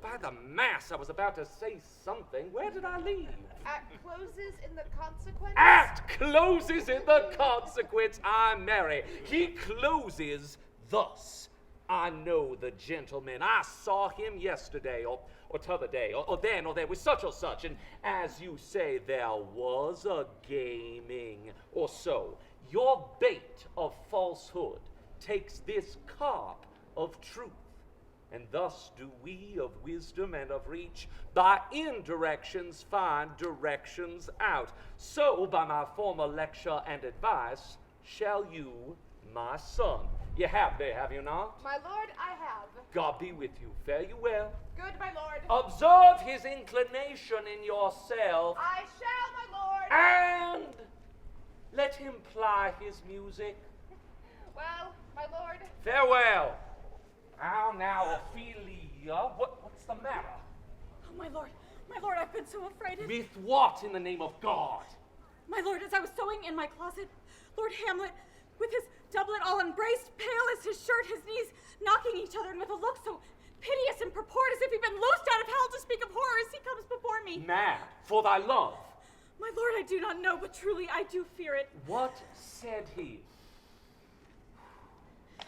By the mass, I was about to say something. Where did I leave? At closes in the consequence? At closes in the consequence, I marry. He closes thus. I know the gentleman. I saw him yesterday, or t'other day, or then, or there with such or such, and as you say, there was a gaming, or so. Your bait of falsehood takes this carp of truth. And thus do we of wisdom and of reach by indirections find directions out. So by my former lecture and advice shall you, my son. You have there, have you not? My lord, I have. God be with you. Fare you well. Good, my lord. Observe his inclination in yourself. I shall, my lord. And let him ply his music. Well, my lord. Farewell. Now, Ophelia, what's the matter? Oh, my lord, I've been so afraid. With what in the name of God? My lord, as I was sewing in my closet, Lord Hamlet, with his doublet all embraced, pale as his shirt, his knees knocking each other, and with a look so piteous and purport as if he'd been loosed out of hell to speak of horrors, he comes before me. Mad for thy love. My lord, I do not know, but truly I do fear it. What said he?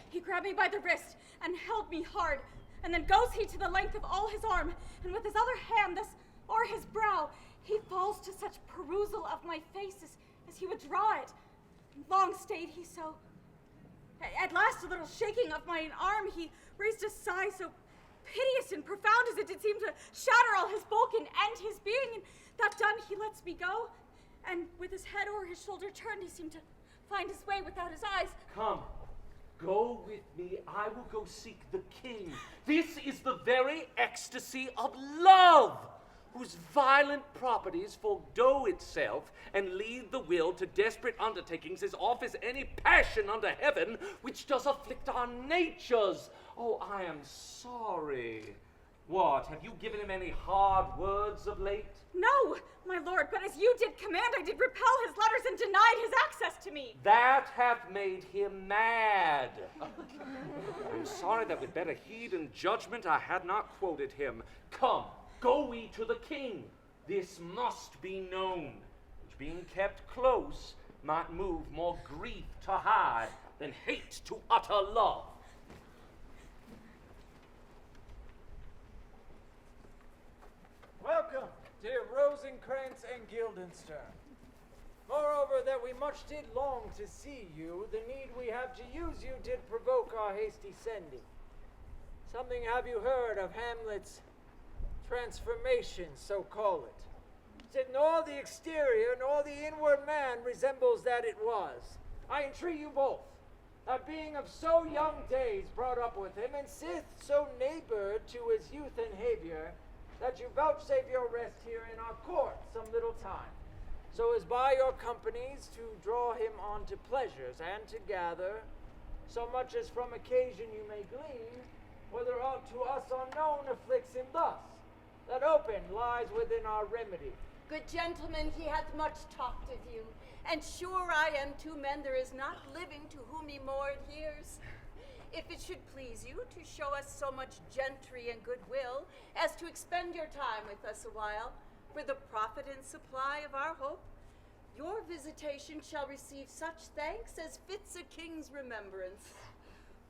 He grabbed me by the wrist and held me hard, and then goes he to the length of all his arm, and with his other hand thus o'er his brow, he falls to such perusal of my face as he would draw it. Long stayed he so. At last, a little shaking of mine arm, he raised a sigh so piteous and profound as it did seem to shatter all his bulk and end his being, and that done, he lets me go, and with his head o'er his shoulder turned, he seemed to find his way without his eyes. Come. Go with me, I will go seek the king. This is the very ecstasy of love, whose violent properties forego itself and lead the will to desperate undertakings as oft as any passion under heaven which does afflict our natures. Oh, I am sorry. What, have you given him any hard words of late? No, my lord, but as you did command, I did repel his letters and denied his access to me. That hath made him mad. I'm sorry that with better heed and judgment I had not quoted him. Come, go we to the king. This must be known, which being kept close might move more grief to hide than hate to utter love. Welcome, dear Rosencrantz and Guildenstern. Moreover, that we much did long to see you, the need we have to use you did provoke our hasty sending. Something have you heard of Hamlet's transformation, so call it? That nor the exterior nor the inward man resembles that it was. I entreat you both, that being of so young days brought up with him, and sith so neighbored to his youth and havior, that you vouchsafe your rest here in our court some little time, so as by your companies to draw him on to pleasures, and to gather so much as from occasion you may glean, whether aught to us unknown afflicts him thus, that open lies within our remedy. Good gentlemen, he hath much talked of you, and sure I am two men there is not living to whom he more adheres. If it should please you to show us so much gentry and goodwill as to expend your time with us a while for the profit and supply of our hope, your visitation shall receive such thanks as fits a king's remembrance.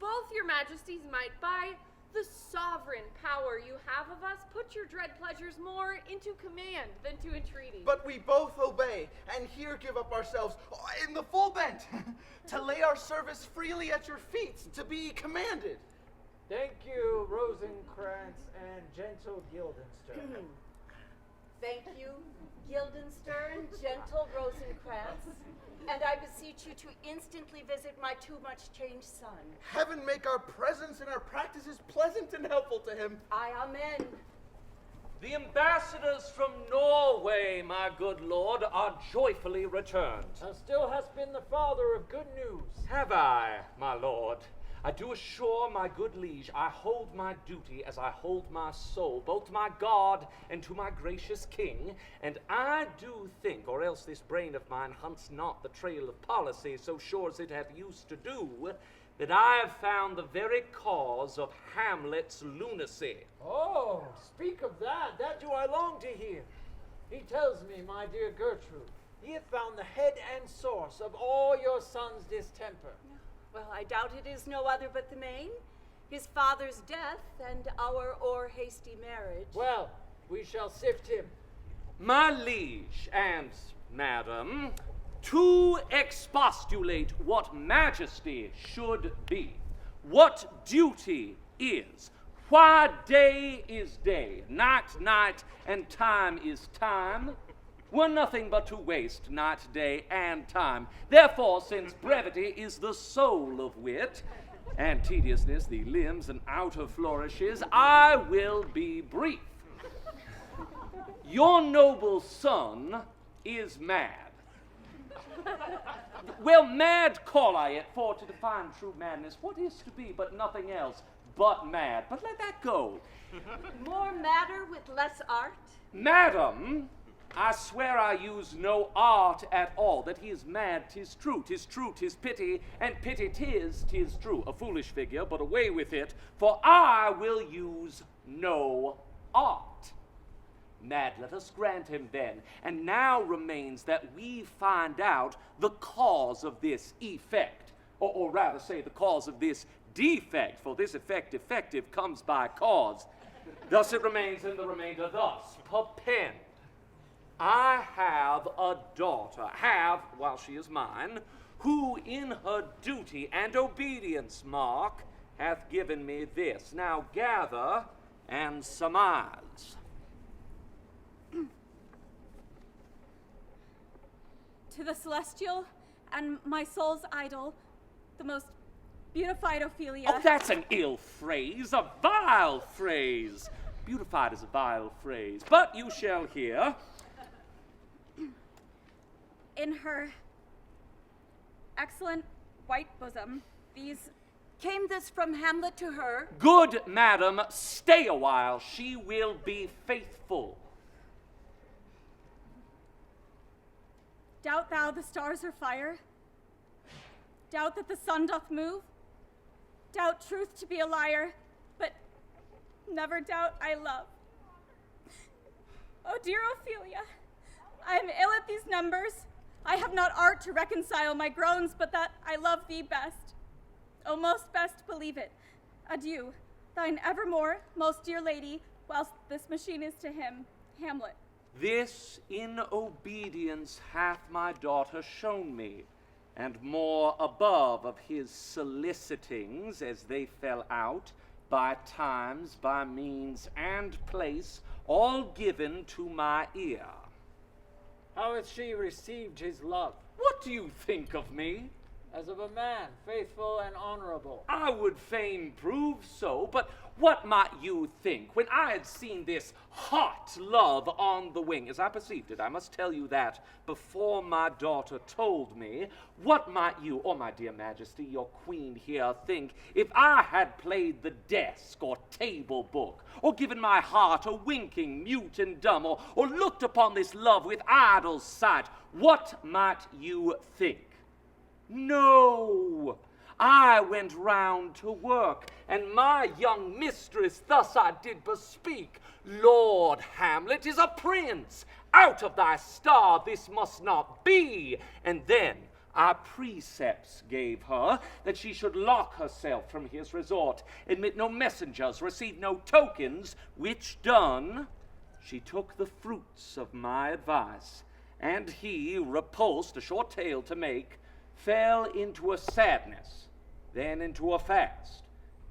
Both your majesties might, by the sovereign power you have of us, put your dread pleasures more into command than to entreaty. But we both obey, and here give up ourselves in the full bent, to lay our service freely at your feet, to be commanded. Thank you, Rosencrantz and gentle Guildenstern. Thank you, Guildenstern, gentle Rosencrantz, and I beseech you to instantly visit my too much changed son. Heaven make our presence and our practices pleasant and helpful to him. Aye, amen. The ambassadors from Norway, my good lord, are joyfully returned. Thou still hast been the father of good news. Have I, my lord? I do assure my good liege, I hold my duty as I hold my soul, both to my God and to my gracious king, and I do think, or else this brain of mine hunts not the trail of policy so sure as it hath used to do, that I have found the very cause of Hamlet's lunacy. Oh, speak of that do I long to hear. He tells me, my dear Gertrude, he hath found the head and source of all your son's distemper. Well, I doubt it is no other but the main, his father's death and our o'er-hasty marriage. Well, we shall sift him. My liege and madam, to expostulate what majesty should be, what duty is, why day is day, night, and time is time, were nothing but to waste night, day, and time. Therefore, since brevity is the soul of wit, and tediousness the limbs and outer flourishes, I will be brief. Your noble son is mad. Well, mad call I it, for to define true madness, what is to be but nothing else but mad? But let that go. More matter with less art? Madam, I swear I use no art at all. That he is mad, 'tis true, 'tis pity, and pity 'tis true. A foolish figure, but away with it, for I will use no art. Mad, let us grant him then, and now remains that we find out the cause of this effect, or rather say the cause of this defect, for this effect effective comes by cause. Thus it remains in the remainder thus, perpend. I have a daughter, while she is mine, who in her duty and obedience, mark, hath given me this. Now gather and surmise. To the celestial and my soul's idol, the most beautified Ophelia. Oh, that's an ill phrase, a vile phrase. Beautified is a vile phrase, but you shall hear. In her excellent white bosom, these... Came this from Hamlet to her? Good madam, stay a while. She will be faithful. Doubt thou the stars are fire? Doubt that the sun doth move? Doubt truth to be a liar, but never doubt I love. Oh, dear Ophelia, I am ill at these numbers. I have not art to reconcile my groans, but that I love thee best. O most best believe it. Adieu, thine evermore, most dear lady, whilst this machine is to him, Hamlet. This in obedience hath my daughter shown me, and more above of his solicitings as they fell out, by times, by means, and place, all given to my ear. How hath she received his love? What do you think of me? As of a man, faithful and honorable. I would fain prove so, but what might you think when I had seen this hot love on the wing? As I perceived it, I must tell you that before my daughter told me, what might you, or my dear majesty, your queen here, think if I had played the desk or table book, or given my heart a winking, mute and dumb, or looked upon this love with idle sight? What might you think? No, I went round to work, and my young mistress thus I did bespeak. Lord Hamlet is a prince. Out of thy star this must not be. And then I precepts gave her that she should lock herself from his resort, admit no messengers, receive no tokens, which done, she took the fruits of my advice, and he, repulsed, a short tale to make, fell into a sadness, then into a fast,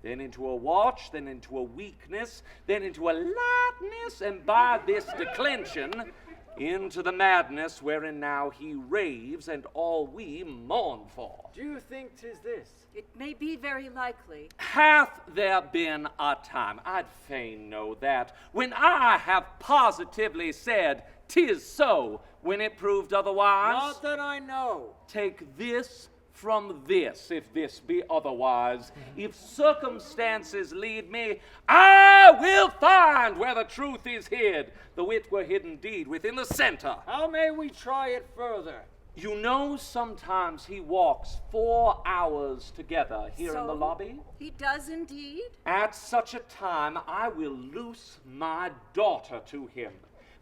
then into a watch, then into a weakness, then into a lightness, and by this declension, into the madness wherein now he raves, and all we mourn for. Do you think 'tis this? It may be very likely. Hath there been a time, I'd fain know that, when I have positively said 'tis so, when it proved otherwise? Not that I know. Take this from this, if this be otherwise. If circumstances lead me, I will find where the truth is hid, though it were hid indeed within the center. How may we try it further? You know, sometimes he walks 4 hours together here in the lobby. He does indeed. At such a time, I will loose my daughter to him.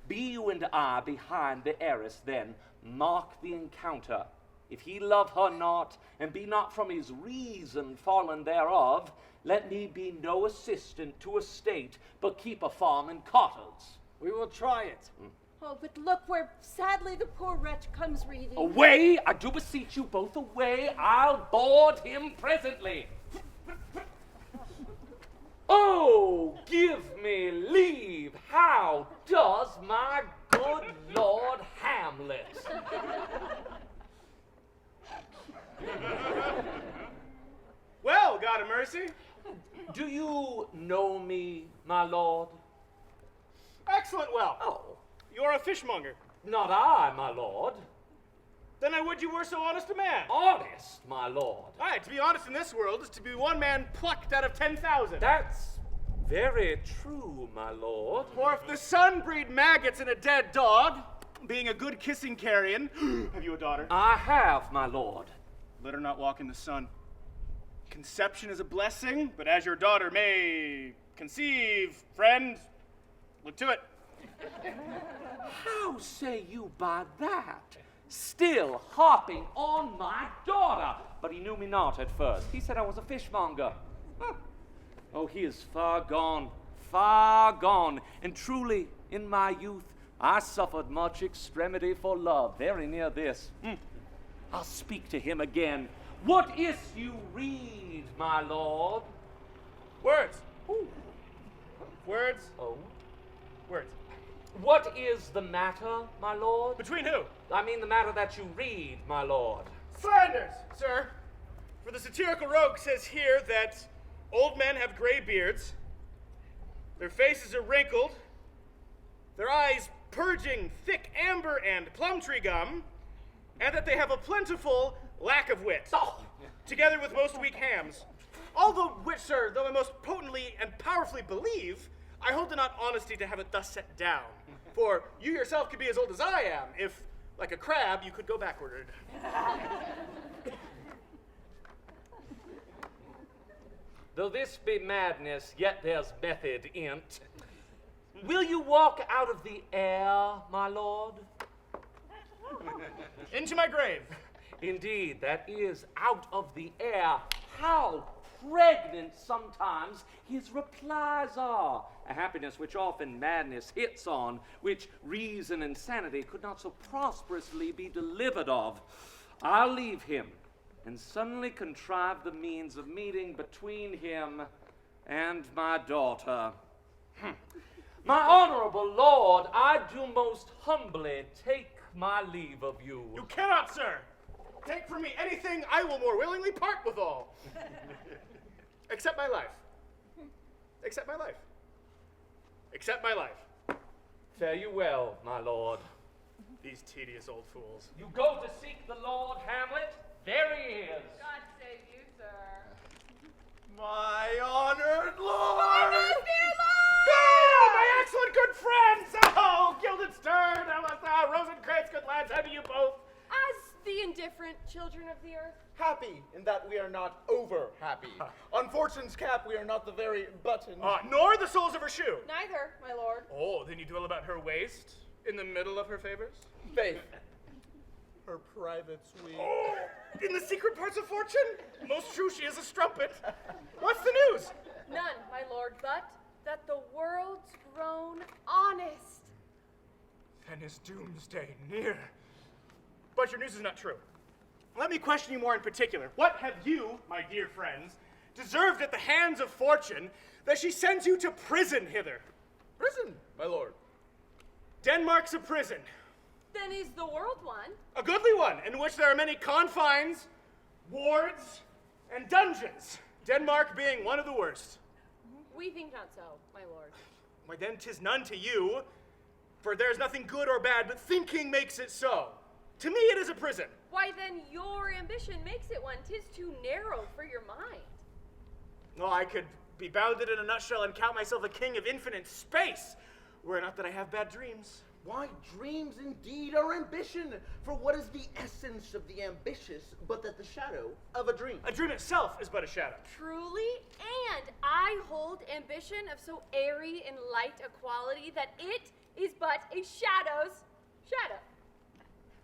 Be you and I behind the arras, then mark the encounter. If he love her not, and be not from his reason fallen thereof, let me be no assistant to a state, but keep a farm and cottons. We will try it. Oh, but look where sadly the poor wretch comes reading. Away, I do beseech you both away. I'll board him presently. Oh, give me leave. How does my good Lord Hamlet? Well, God of mercy. Do you know me, my lord? Excellent well. Oh. You're a fishmonger. Not I, my lord. Then I would you were so honest a man. Honest, my lord. Aye, to be honest in this world is to be one man plucked out of 10,000. That's very true, my lord. For if the sun breed maggots in a dead dog, being a good kissing carrion, have you a daughter? I have, my lord. Let her not walk in the sun. Conception is a blessing, but as your daughter may conceive, friend, look to it. How say you by that? Still harping on my daughter. But he knew me not at first. He said I was a fishmonger. Huh. Oh, he is far gone, far gone. And truly, in my youth, I suffered much extremity for love, very near this. I'll speak to him again. What is you read, my lord? Words. Ooh. Words. Oh. Words. What is the matter, my lord? Between who? I mean the matter that you read, my lord. Slanders, sir. For the satirical rogue says here that old men have gray beards, their faces are wrinkled, their eyes purging thick amber and plum tree gum, and that they have a plentiful lack of wit, together with most weak hams. All the which, sir, though I most potently and powerfully believe, I hold it not honesty to have it thus set down. For you yourself could be as old as I am, if, like a crab, you could go backward. Though this be madness, yet there's method in't. Will you walk out of the air, my lord? Into my grave. Indeed, that is out of the air. How pregnant sometimes his replies are. A happiness which often madness hits on, which reason and sanity could not so prosperously be delivered of. I'll leave him, and suddenly contrive the means of meeting between him and my daughter. My honorable lord, I do most humbly take my leave of you. You cannot, sir. Take from me anything, I will more willingly part withal. Except my life. Except my life. Except my life. Fare you well, my lord. These tedious old fools. You go to seek the Lord Hamlet? There he is. God save you, sir. My honored lord! Oh, my excellent good friends! Oh, gilded stern, Rosencrantz, good lads, how do you both? As the indifferent children of the earth. Happy in that we are not over happy. On fortune's cap, we are not the very button. Nor the soles of her shoe. Neither, my lord. Oh, then you dwell about her waist, in the middle of her favors? Faith. Her private suite. Oh, in the secret parts of fortune? Most true she is a strumpet. What's the news? None, my lord, but that the world's grown honest. Then is doomsday near. But your news is not true. Let me question you more in particular. What have you, my dear friends, deserved at the hands of fortune, that she sends you to prison hither. Prison, my lord. Denmark's a prison. Then is the world one? A goodly one, in which there are many confines, wards, and dungeons, Denmark being one of the worst. We think not so, my lord. Why then 'tis none to you, for there's nothing good or bad, but thinking makes it so. To me it is a prison. Why then your ambition makes it one. 'Tis too narrow for your mind. Oh, I could be bounded in a nutshell and count myself a king of infinite space, were it not that I have bad dreams. Why, dreams indeed are ambition, for what is the essence of the ambitious but that the shadow of a dream? A dream itself is but a shadow. Truly, and I hold ambition of so airy and light a quality that it is but a shadow's shadow.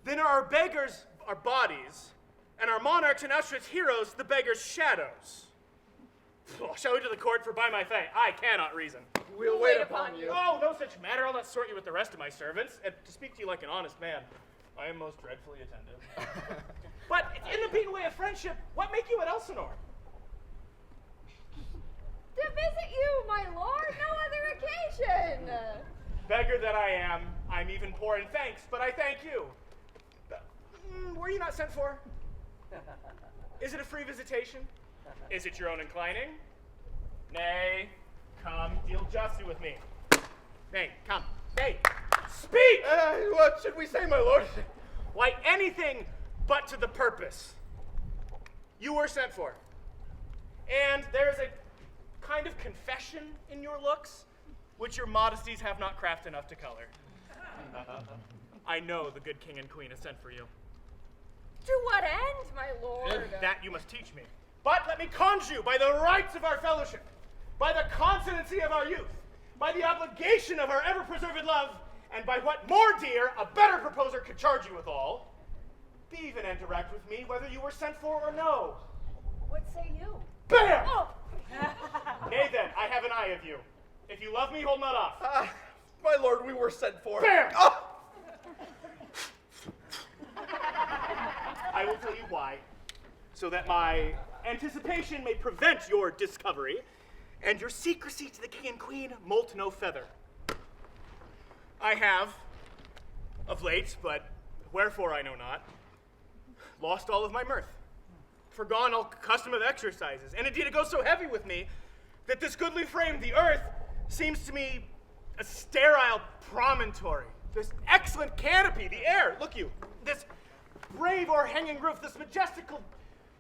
Then our beggars are bodies, and our monarchs and illustrious heroes the beggars' shadows. Shall we to the court, for by my faith, I cannot reason. We'll wait upon you. Oh, no such matter. I'll not sort you with the rest of my servants. And to speak to you like an honest man, I am most dreadfully attentive. But in the beaten way of friendship, what make you at Elsinore? To visit you, my lord, no other occasion. Beggar that I am, I'm even poor in thanks, but I thank you. Were you not sent for? Is it a free visitation? Is it your own inclining? Nay, come, deal justly with me. Nay, come, nay, speak! What should we say, my lord? Why, anything but to the purpose. You were sent for. And there is a kind of confession in your looks, which your modesties have not craft enough to color. I know the good king and queen has sent for you. To what end, my lord? That you must teach me. But let me conjure you by the rights of our fellowship, by the constancy of our youth, by the obligation of our ever-preserved love, and by what more dear a better proposer could charge you withal, be even and direct with me whether you were sent for or no. What say you? Bam! Oh. Nay then, I have an eye of you. If you love me, hold not off. My lord, we were sent for. Bam! Oh! I will tell you why, so that my anticipation may prevent your discovery, and your secrecy to the king and queen moult no feather. I have, of late, but wherefore I know not, lost all of my mirth, forgone all custom of exercises, and indeed it goes so heavy with me that this goodly frame, the earth, seems to me a sterile promontory. This excellent canopy, the air, look you, this brave o'erhanging roof, this majestical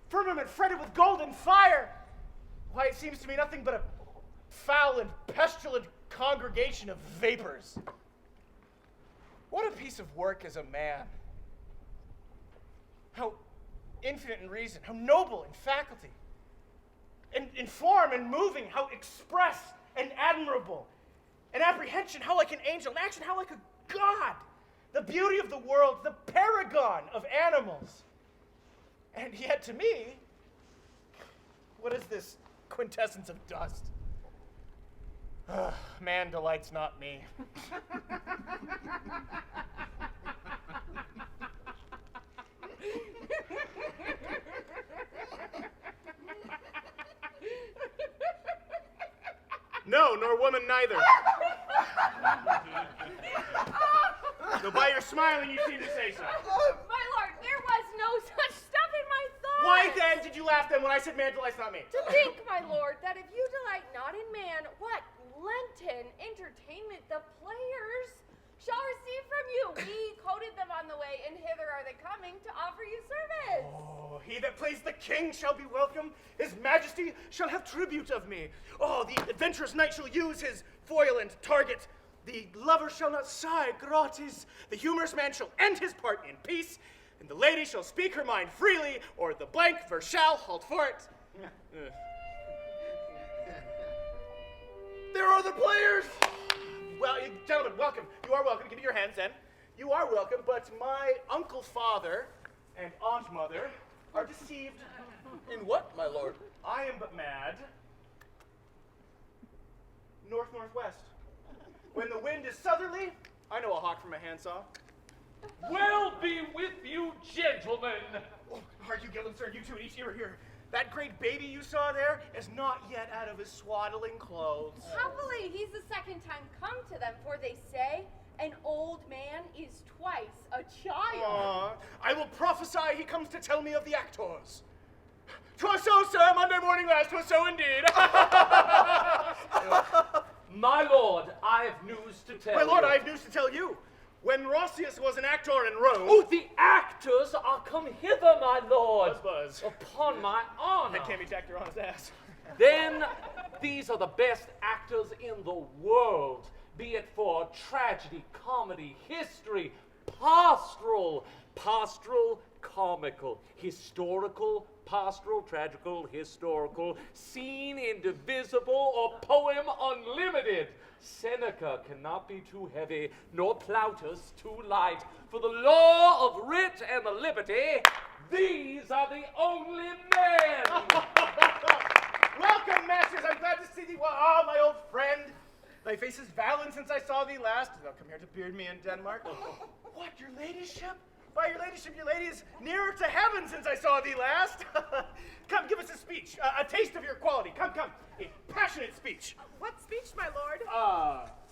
firmament fretted with golden fire. Why, it seems to me nothing but a foul and pestilent congregation of vapors. What a piece of work is a man. How infinite in reason, how noble in faculty, in form and moving, how express and admirable. In apprehension, how like an angel. In action, how like a god. The beauty of the world, the paragon of animals. And yet to me, what is this quintessence of dust? Man delights not me. No, nor woman neither. Though by your smiling you seem to say so. My lord, there was no such stuff in my thoughts. Why then did you laugh then when I said man delights not me? To think, my lord, that if you delight not in man, what Lenten entertainment the players shall receive from you. We quoted them on the way, and hither are they coming to offer you service. Oh, he that plays the king shall be welcome. His majesty shall have tribute of me. Oh, the adventurous knight shall use his foil and target. The lover shall not sigh gratis. The humorous man shall end his part in peace. And the lady shall speak her mind freely, or the blank verse shall halt for it. There are the players! Well, gentlemen, welcome. You are welcome. Give me your hands then. You are welcome, but my uncle father and aunt mother are deceived. In what, my lord? I am but mad. North-northwest. When the wind is southerly, I know a hawk from a handsaw. Well be with you, gentlemen. Oh, are you Gillen, sir? You two, and each ear here. That great baby you saw there is not yet out of his swaddling clothes. Happily, he's the second time come to them, for they say an old man is twice a child. I will prophesy he comes to tell me of the actors. 'Twas so, sir, Monday morning last, 'twas so indeed. My lord, I have news to tell you. My lord, I have news to tell you. When Rossius was an actor in Rome... Oh, the actors are come hither, my lord. Buzz. Upon my honor. That can't be tacked on his ass. Then these are the best actors in the world, be it for tragedy, comedy, history, pastoral, comical, historical, pastoral, tragical, historical, scene indivisible, or poem unlimited. Seneca cannot be too heavy, nor Plautus too light. For the law of writ and the liberty, these are the only men. Welcome, masters. I'm glad to see thee. Ah, my old friend. Thy face is valen since I saw thee last. Thou come here to beard me in Denmark. What, your ladyship? Why, your ladyship, your lady is nearer to heaven since I saw thee last. Come, give us a speech, a taste of your quality. Come, a passionate speech. What speech, my lord?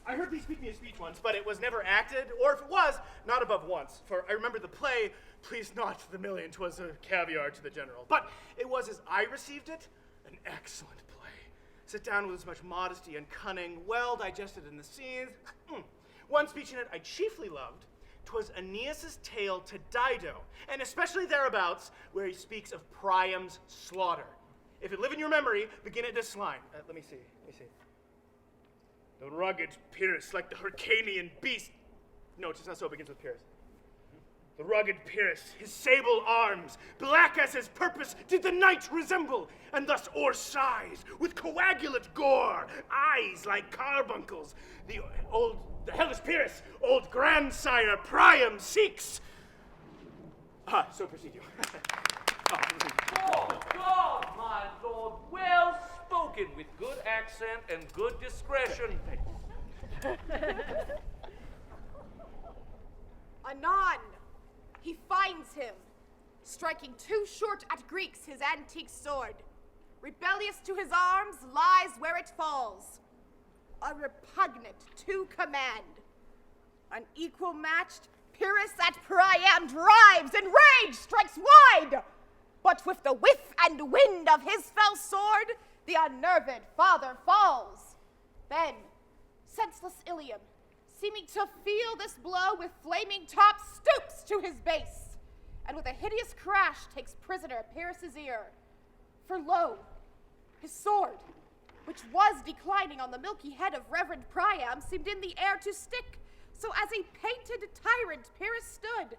I heard thee speak me a speech once, but it was never acted, or if it was, not above once. For I remember the play, pleased not the million, 'twas a caviar to the general. But it was, as I received it, an excellent play. Set down with as much modesty and cunning, well digested in the scenes. One speech in it I chiefly loved. 'Twas Aeneas's tale to Dido, and especially thereabouts, where he speaks of Priam's slaughter. If it live in your memory, begin at this line. Let me see. The rugged Pyrrhus, like the Hyrcanian beast. No, it's not so. It begins with Pyrrhus. The rugged Pyrrhus, his sable arms, black as his purpose, did the knight resemble, and thus o'ersize with coagulate gore, eyes like carbuncles. The hellish Pyrrhus, old grandsire Priam seeks. So proceed you. Oh, God, my lord, well spoken, with good accent and good discretion. Anon, he finds him, striking too short at Greeks his antique sword. Rebellious to his arms, lies where it falls. A repugnant to command. Unequal matched, Pyrrhus at Priam drives, and rage strikes wide. But with the whiff and wind of his fell sword, the unnerved father falls. Then, senseless Ilium, seeming to feel this blow with flaming top, stoops to his base, and with a hideous crash takes prisoner Pyrrhus' ear. For lo, his sword, which was declining on the milky head of Reverend Priam, seemed in the air to stick, so as a painted tyrant Pyrrhus stood,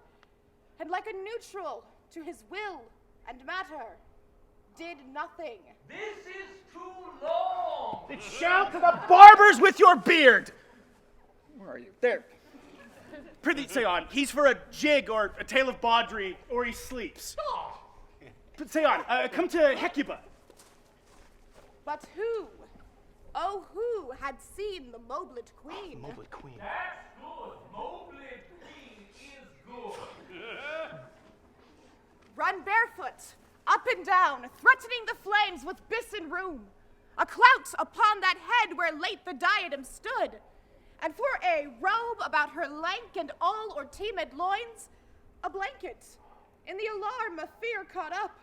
and like a neutral to his will and matter, did nothing. This is too long. Then shout to the barbers with your beard. Where are you? There. Prithee, say on. He's for a jig or a tale of Baudry, or he sleeps. Oh. But say on. Come to Hecuba. But who, oh who had seen the Moblet Queen? Moblet Queen. That's good. Moblet Queen is good. Run barefoot, up and down, threatening the flames with bison room, a clout upon that head where late the diadem stood, and for a robe about her lank and all ortemed loins, a blanket, in the alarm of fear caught up.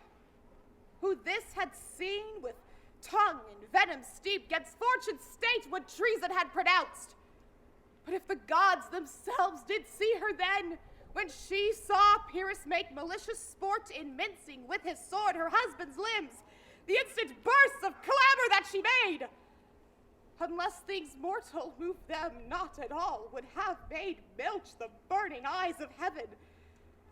Who this had seen with tongue and venom steeped, 'gainst fortune's state what treason had pronounced. But if the gods themselves did see her then, when she saw Pyrrhus make malicious sport in mincing with his sword her husband's limbs, the instant bursts of clamor that she made, unless things mortal moved them not at all, would have made belch the burning eyes of heaven,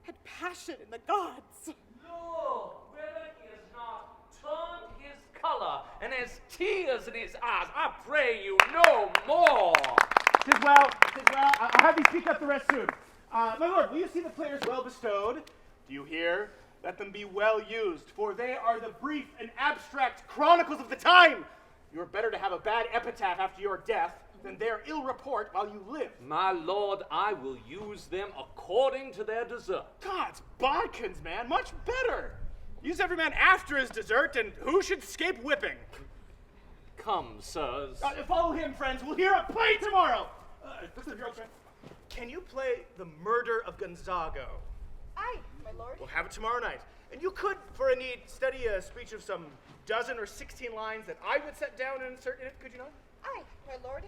had passion in the gods. Lord, whether he has not turned his color and has tears in his eyes, I pray you no more. 'Tis well. I'll have thee speak up the rest soon. My lord, will you see the players well bestowed? Do you hear? Let them be well used, for they are the brief and abstract chronicles of the time. You are better to have a bad epitaph after your death than their ill report while you live. My lord, I will use them according to their desert. God's bodkins, man, much better. Use every man after his dessert, and who should scape whipping? Come, sirs. Follow him, friends. We'll hear a play tomorrow. Listen, your old friend. Can you play The Murder of Gonzago? Aye, my lord. We'll have it tomorrow night. And you could, for a need, study a speech of some 12 or 16 lines that I would set down and insert in it, could you not? Aye, my lord.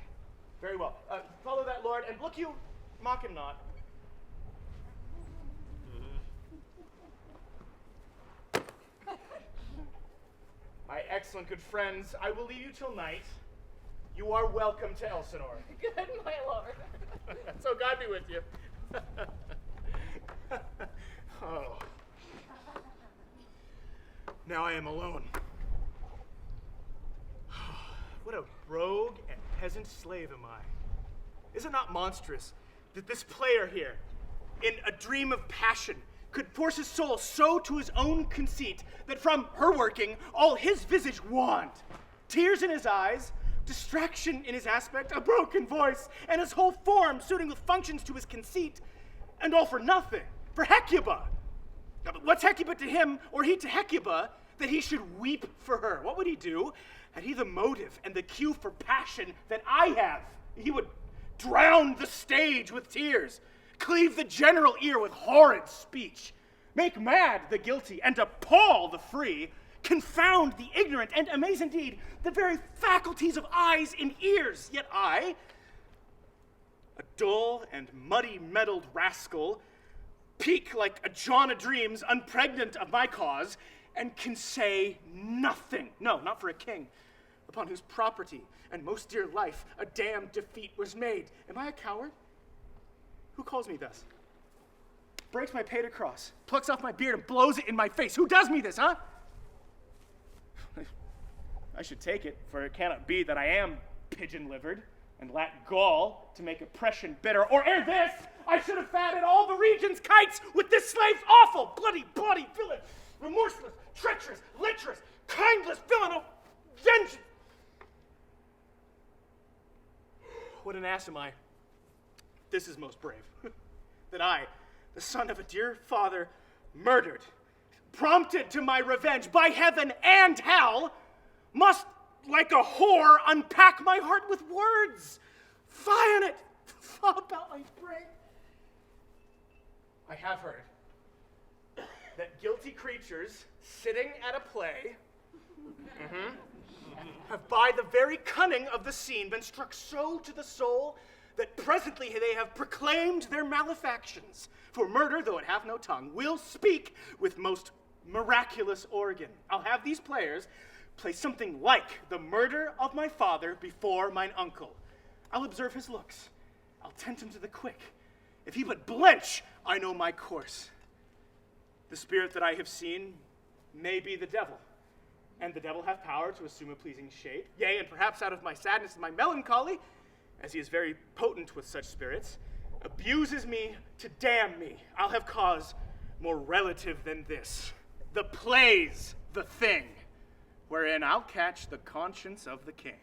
Very well. Follow that, Lord, and look you, mock him not. My excellent good friends, I will leave you till night. You are welcome to Elsinore. Good, my lord. So God be with you. Oh. Now I am alone. What a rogue and peasant slave am I. Is it not monstrous that this player here, in a dream of passion, could force his soul so to his own conceit that from her working all his visage wanned, tears in his eyes, distraction in his aspect, a broken voice, and his whole form suiting with functions to his conceit, and all for nothing, for Hecuba. What's Hecuba to him, or he to Hecuba, that he should weep for her? What would he do? Had he the motive and the cue for passion that I have, he would drown the stage with tears, cleave the general ear with horrid speech, make mad the guilty and appall the free, confound the ignorant, and amaze indeed the very faculties of eyes and ears. Yet I, a dull and muddy-meddled rascal, peak like a John o' Dreams, unpregnant of my cause, and can say nothing, no, not for a king, upon whose property and most dear life a damned defeat was made. Am I a coward? Who calls me thus? Breaks my pated cross, plucks off my beard, and blows it in my face. Who does me this, huh? I should take it, for it cannot be that I am pigeon-livered and lack gall to make oppression bitter. Or ere this, I should have fatted all the region's kites with this slave's awful, bloody villain, remorseless, treacherous, lecherous, kindless villain of vengeance. What an ass am I. This is most brave. That I, the son of a dear father, murdered, prompted to my revenge by heaven and hell, must, like a whore, unpack my heart with words. Fie on it! Fall about my brain. I have heard that guilty creatures sitting at a play have by the very cunning of the scene been struck so to the soul that presently they have proclaimed their malefactions. For murder, though it have no tongue, will speak with most miraculous organ. I'll have these players play something like the murder of my father before mine uncle. I'll observe his looks. I'll tempt him to the quick. If he but blench, I know my course. The spirit that I have seen may be the devil, and the devil hath power to assume a pleasing shape. Yea, and perhaps out of my sadness and my melancholy, as he is very potent with such spirits, abuses me to damn me. I'll have cause more relative than this. The play's the thing, wherein I'll catch the conscience of the king.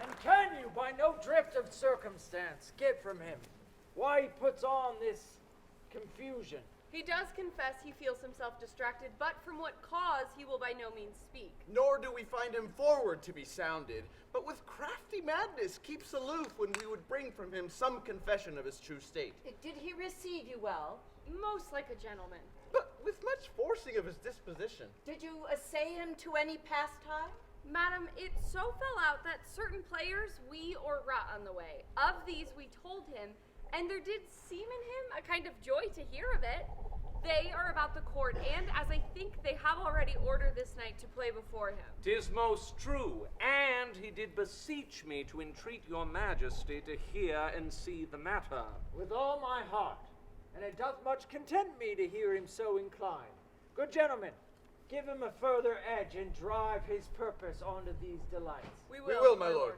And can you, by no drift of circumstance, get from him why he puts on this confusion? He does confess he feels himself distracted, but from what cause he will by no means speak. Nor do we find him forward to be sounded, but with crafty madness keeps aloof when we would bring from him some confession of his true state. Did he receive you well? Most like a gentleman. But with much forcing of his disposition. Did you assay him to any pastime? Madam, it so fell out that certain players we or rot on the way. Of these we told him, and there did seem in him a kind of joy to hear of it. They are about the court, and as I think they have already ordered this night to play before him. 'Tis most true, and he did beseech me to entreat your majesty to hear and see the matter. With all my heart, and it doth much content me to hear him so inclined. Good gentlemen, give him a further edge and drive his purpose onto these delights. We We will, will, my lord.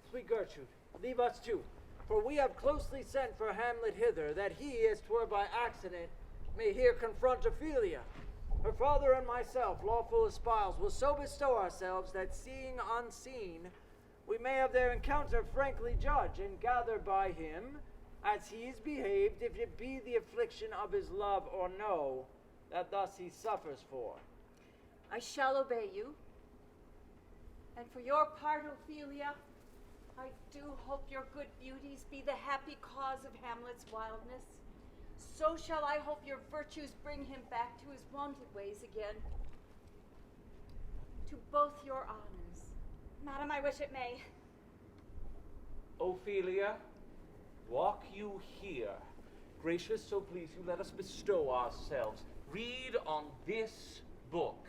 Sweet Gertrude, leave us too, for we have closely sent for Hamlet hither, that he, as 'twere by accident, may here confront Ophelia. Her father and myself, lawful espiles, will so bestow ourselves that seeing unseen, we may have their encounter frankly judge, and gather by him, as he is behaved, if it be the affliction of his love or no, that thus he suffers for. I shall obey you. And for your part, Ophelia, I do hope your good beauties be the happy cause of Hamlet's wildness. So shall I hope your virtues bring him back to his wonted ways again. To both your honors. Madam, I wish it may. Ophelia, walk you here. Gracious, so please you, let us bestow ourselves. Read on this book.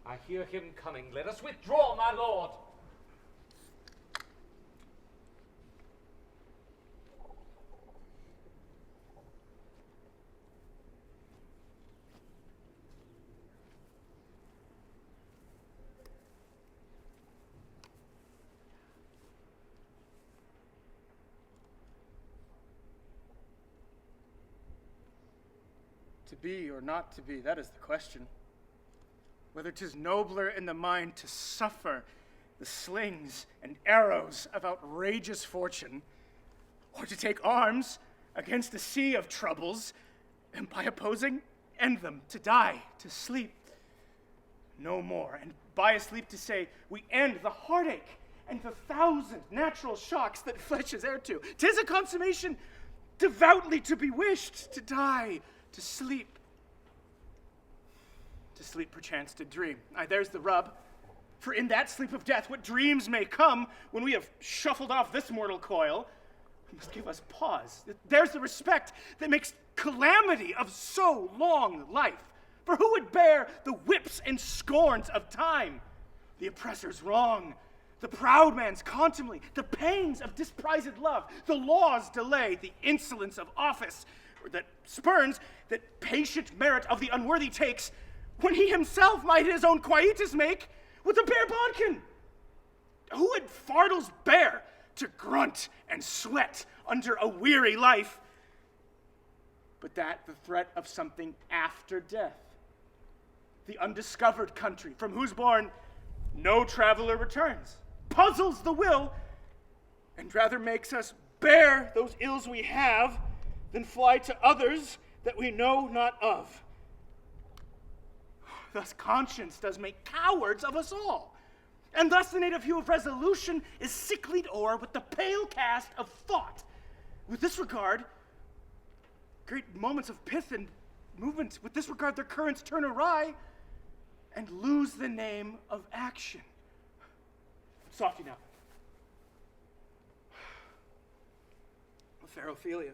I hear him coming. Let us withdraw, my lord. To be or not to be, that is the question. Whether 'tis nobler in the mind to suffer the slings and arrows of outrageous fortune, or to take arms against a sea of troubles, and by opposing, end them, to die, to sleep no more, and by a sleep to say, we end the heartache and the thousand natural shocks that flesh is heir to. 'Tis a consummation devoutly to be wished, to die, to sleep perchance to dream. Aye, there's the rub. For in that sleep of death, what dreams may come when we have shuffled off this mortal coil, must give us pause. There's the respect that makes calamity of so long life. For who would bear the whips and scorns of time? The oppressor's wrong, the proud man's contumely, the pains of disprized love, the law's delay, the insolence of office, that spurns, that patient merit of the unworthy takes, when he himself might his own quietus make with a bare bodkin. Who would fardels bear to grunt and sweat under a weary life, but that the threat of something after death, the undiscovered country from whose bourne no traveler returns, puzzles the will, and rather makes us bear those ills we have than fly to others that we know not of. Thus conscience does make cowards of us all, and thus the native hue of resolution is sicklied o'er with the pale cast of thought. With this regard, great moments of pith and movement, with this regard their currents turn awry, and lose the name of action. Softy now. Fair Ophelia.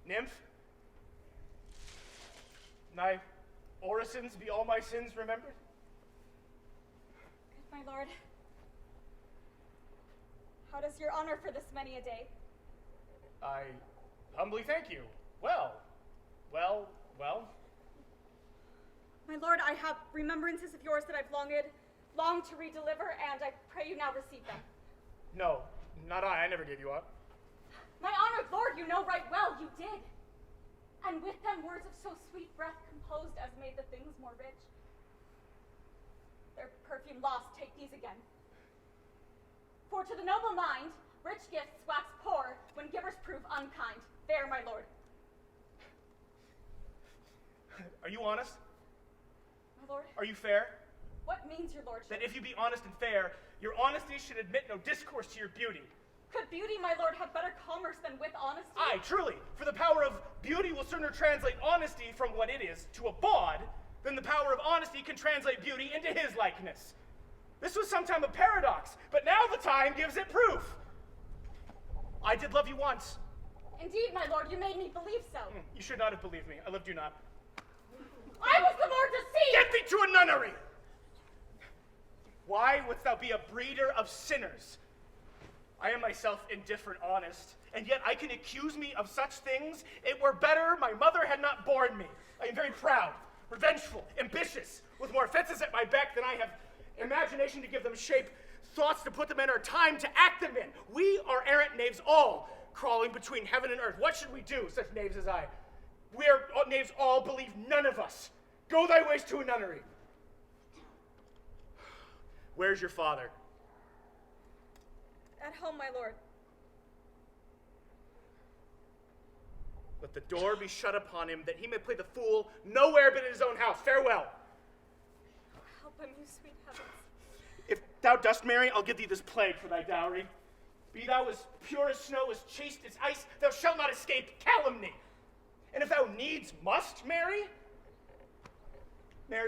Nymph, thy orisons be all my sins remembered? Good my lord. How does your honor for this many a day? I humbly thank you. Well. My lord, I have remembrances of yours that I've longed to redeliver, and I pray you now receive them. No, not I. I never gave you up. My honored lord, you know right well you did. And with them words of so sweet breath composed as made the things more rich. Their perfume lost, take these again. For to the noble mind, rich gifts wax poor when givers prove unkind. There, my lord. Are you honest? My lord? Are you fair? What means your lordship? That if you be honest and fair, your honesty should admit no discourse to your beauty. Could beauty, my lord, have better commerce than with honesty? Aye, truly, for the power of beauty will sooner translate honesty from what it is to a bawd than the power of honesty can translate beauty into his likeness. This was sometime a paradox, but now the time gives it proof. I did love you once. Indeed, my lord, you made me believe so. You should not have believed me. I loved you not. I was the more deceived! Get thee to a nunnery! Why wouldst thou be a breeder of sinners? I am myself indifferent honest, and yet I can accuse me of such things. It were better my mother had not borne me. I am very proud, revengeful, ambitious, with more offenses at my beck than I have imagination to give them shape, thoughts to put them in, or time to act them in. We are errant knaves all, crawling between heaven and earth. What should we do, such knaves as I? We are knaves all, believe none of us. Go thy ways to a nunnery. Where's your father? At home, my lord. Let the door be shut upon him, that he may play the fool nowhere but in his own house. Farewell. Help him, you sweet heavens. If thou dost marry, I'll give thee this plague for thy dowry. Be thou as pure as snow, as chaste as ice, thou shalt not escape calumny. And if thou needs must marry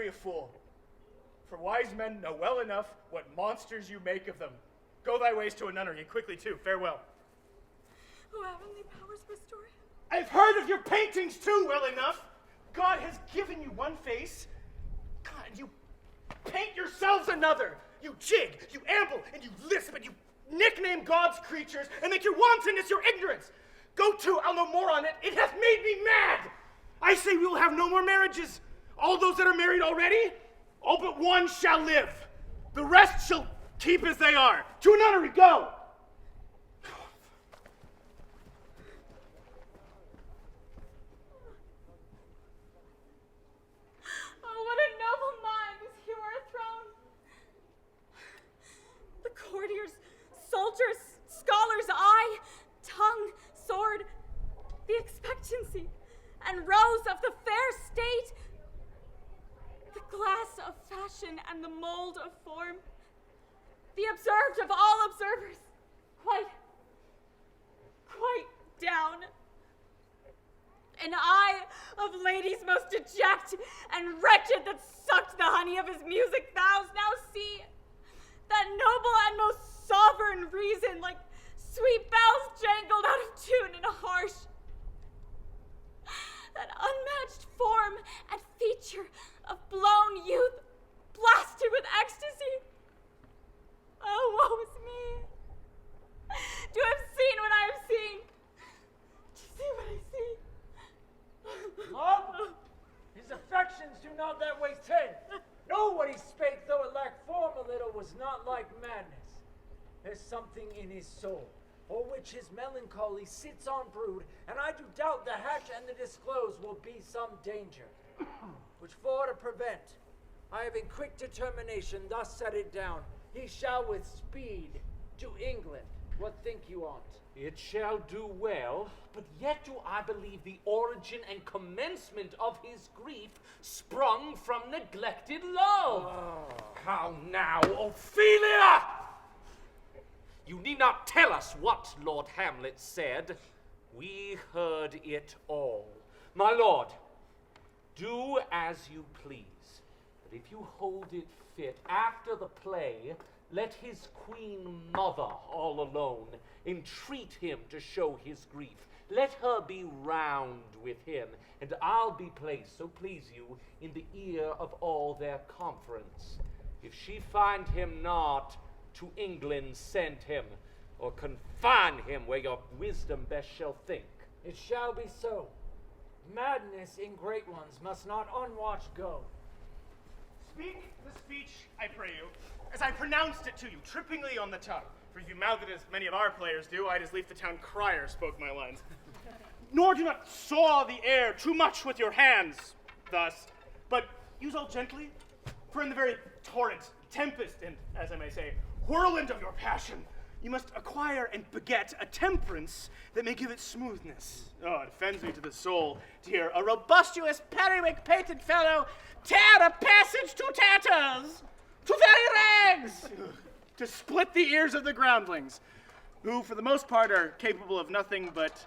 a fool. For wise men know well enough what monsters you make of them. Go thy ways to a nunnery, and quickly too. Farewell. Oh, heavenly powers, restore him. I've heard of your paintings too well enough. God has given you one face. God, and you paint yourselves another. You jig, you amble, and you lisp, and you nickname God's creatures, and make your wantonness your ignorance. Go to, I'll know more on it. It hath made me mad. I say we will have no more marriages. All those that are married already, all but one shall live. The rest shall keep as they are. To a nunnery, go! Oh, what a noble mind is here our throne. The courtiers, soldiers, scholars' eye, tongue, sword, the expectancy and rose of the fair state, the glass of fashion and the mold of form, the observed of all observers, quite down. An eye of ladies most deject and wretched that sucked the honey of his music, thou now see that noble and most sovereign reason, like sweet bells jangled out of tune in a harsh, that unmatched form and feature of blown youth, blasted with ecstasy. Oh, woe is me! To have seen what I have seen, to see what I see. Love, his affections do not that way tend. Know what he spake, though it lacked form a little, was not like madness. There's something in his soul, for which his melancholy sits on brood, and I do doubt the hatch and the disclose will be some danger, which for to prevent, I have in quick determination thus set it down. He shall with speed to England. What think you on't? It shall do well, but yet do I believe the origin and commencement of his grief sprung from neglected love. Oh. How now, Ophelia? You need not tell us what Lord Hamlet said. We heard it all. My lord, do as you please. But if you hold it fit, after the play, let his queen mother, all alone, entreat him to show his grief. Let her be round with him, and I'll be placed, so please you, in the ear of all their conference. If she find him not, to England send him, or confine him where your wisdom best shall think. It shall be so. Madness in great ones must not unwatched go. Speak the speech, I pray you, as I pronounced it to you, trippingly on the tongue. For if you mouthed it as many of our players do, I'd as lief the town crier spoke my lines. Nor do not saw the air too much with your hands thus, but use all gently, for in the very torrent, tempest, and, as I may say, whirlwind of your passion, you must acquire and beget a temperance that may give it smoothness. Oh, it offends me to the soul to hear a robustious, periwig-pated fellow tear a passage to tatters, to very rags, to split the ears of the groundlings, who, for the most part, are capable of nothing but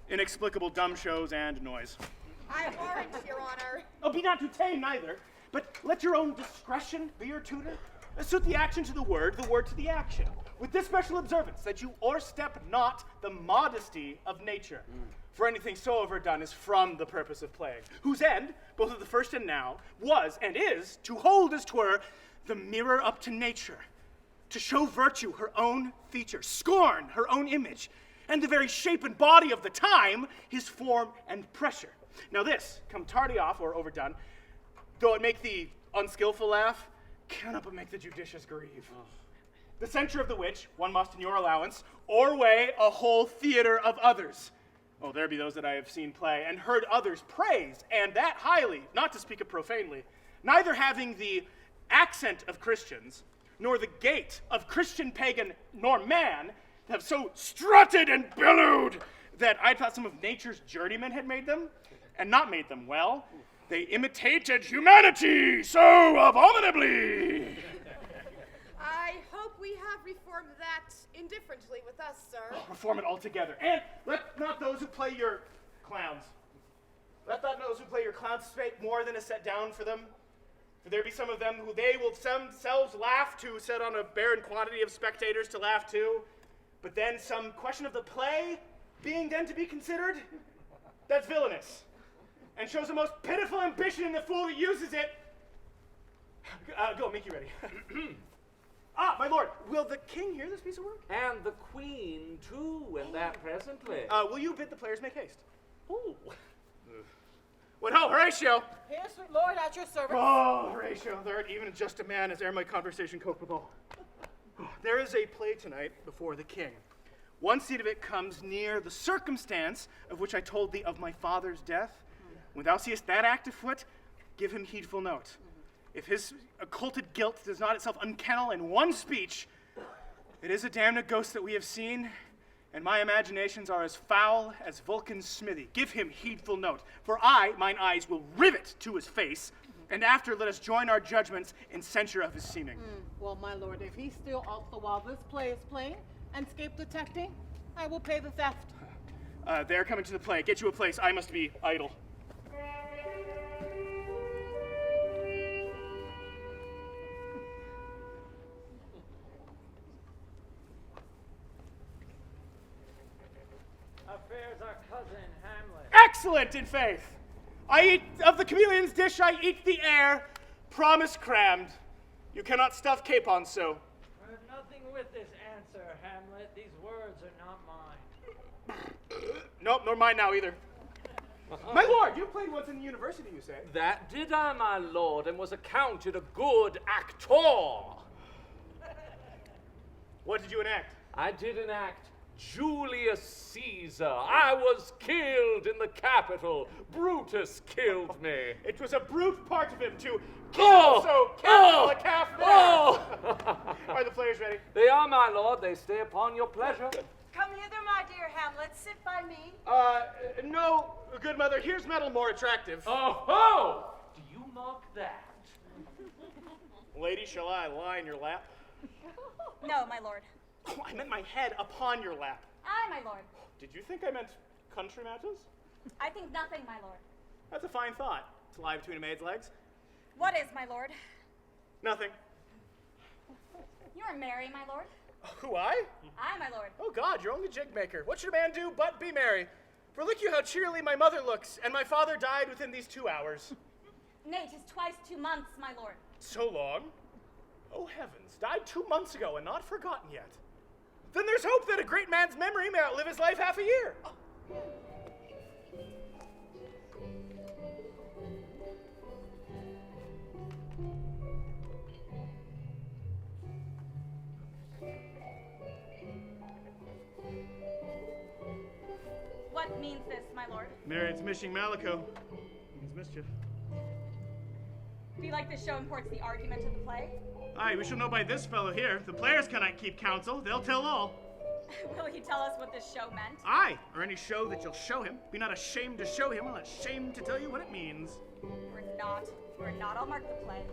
inexplicable dumb shows and noise. I warrant, Your Honor. Oh, be not too tame neither, but let your own discretion be your tutor. Suit the action to the word to the action, with this special observance, that you o'erstep not the modesty of nature. For anything so overdone is from the purpose of playing, whose end, both of the first and now, was and is to hold, as 'twere, the mirror up to nature, to show virtue her own feature, scorn her own image, and the very shape and body of the time, his form and pressure. Now this, come tardy off or overdone, though it make the unskillful laugh, cannot but make the judicious grieve. The censure of the which, one must in your allowance, o'erweigh a whole theater of others. Oh, there be those that I have seen play and heard others praise, and that highly, not to speak it profanely, neither having the accent of Christians, nor the gait of Christian pagan nor man, have so strutted and bellowed that I thought some of nature's journeymen had made them, and not made them well. They imitated humanity so abominably. I hope we have reformed that indifferently with us, sir. Reform it altogether. And let not those who play your clowns, let not those who play your clowns spake more than is set down for them. For there be some of them who they will themselves laugh to, set on a barren quantity of spectators to laugh to. But then some question of the play being then to be considered, that's villainous, and shows the most pitiful ambition in the fool that uses it. Go, make you ready. My lord, will the king hear this piece of work? And the queen, too, and that presently. Will you bid the players make haste? Ooh. What ho, Horatio! Here, sweet lord, at your service. Oh, Horatio, thou art even just a man as ere my conversation cope withal. There is a play tonight before the king. One seed of it comes near the circumstance of which I told thee of my father's death. When thou seest that act afoot, give him heedful note. If his occulted guilt does not itself unkennel in one speech, it is a damned ghost that we have seen, and my imaginations are as foul as Vulcan's smithy. Give him heedful note, for mine eyes will rivet to his face, and after let us join our judgments in censure of his seeming. Well, my lord, if he still ought the while this play is playing and escape detecting, I will pay the theft. They're coming to the play. Get you a place. I must be idle. Affairs our cousin Hamlet. Excellent in faith. I eat of the chameleon's dish, I eat the air, promise crammed. You cannot stuff capons so. Nothing with this answer, Hamlet. These words are not mine. Nope, nor mine now either. My lord, you played once in the university, you say? That did I, my lord, and was accounted a good actor. What did you enact? I did enact Julius Caesar. I was killed in the Capitol. Brutus killed me. It was a brute part of him to kill so capital a calf there. Are the players ready? They are, my lord. They stay upon your pleasure. Come hither, my dear Hamlet. Sit by me. No, good mother. Here's metal more attractive. Oh ho! Do you mark that? Lady, shall I lie in your lap? No, my lord. Oh, I meant my head upon your lap. Aye, my lord. Did you think I meant country matches? I think nothing, my lord. That's a fine thought, to lie between a maid's legs. What is, my lord? Nothing. You are merry, my lord. Who, I? Aye, my lord. Oh, God, you're only jig maker. What should a man do but be merry? For look you how cheerily my mother looks, and my father died within these 2 hours. Nay, 'tis twice 2 months, my lord. So long? Oh, heavens, died 2 months ago and not forgotten yet. Then there's hope that a great man's memory may outlive his life half a year. What means this, my lord? Married's missing Malico. Means mischief. Do you like this show imports the argument of the play? Aye, we shall know by this fellow here. The players cannot keep counsel. They'll tell all. Will he tell us what this show meant? Aye, or any show that you'll show him. Be not ashamed to show him, not ashamed to tell you what it means. Or not. Or not, I'll mark the play.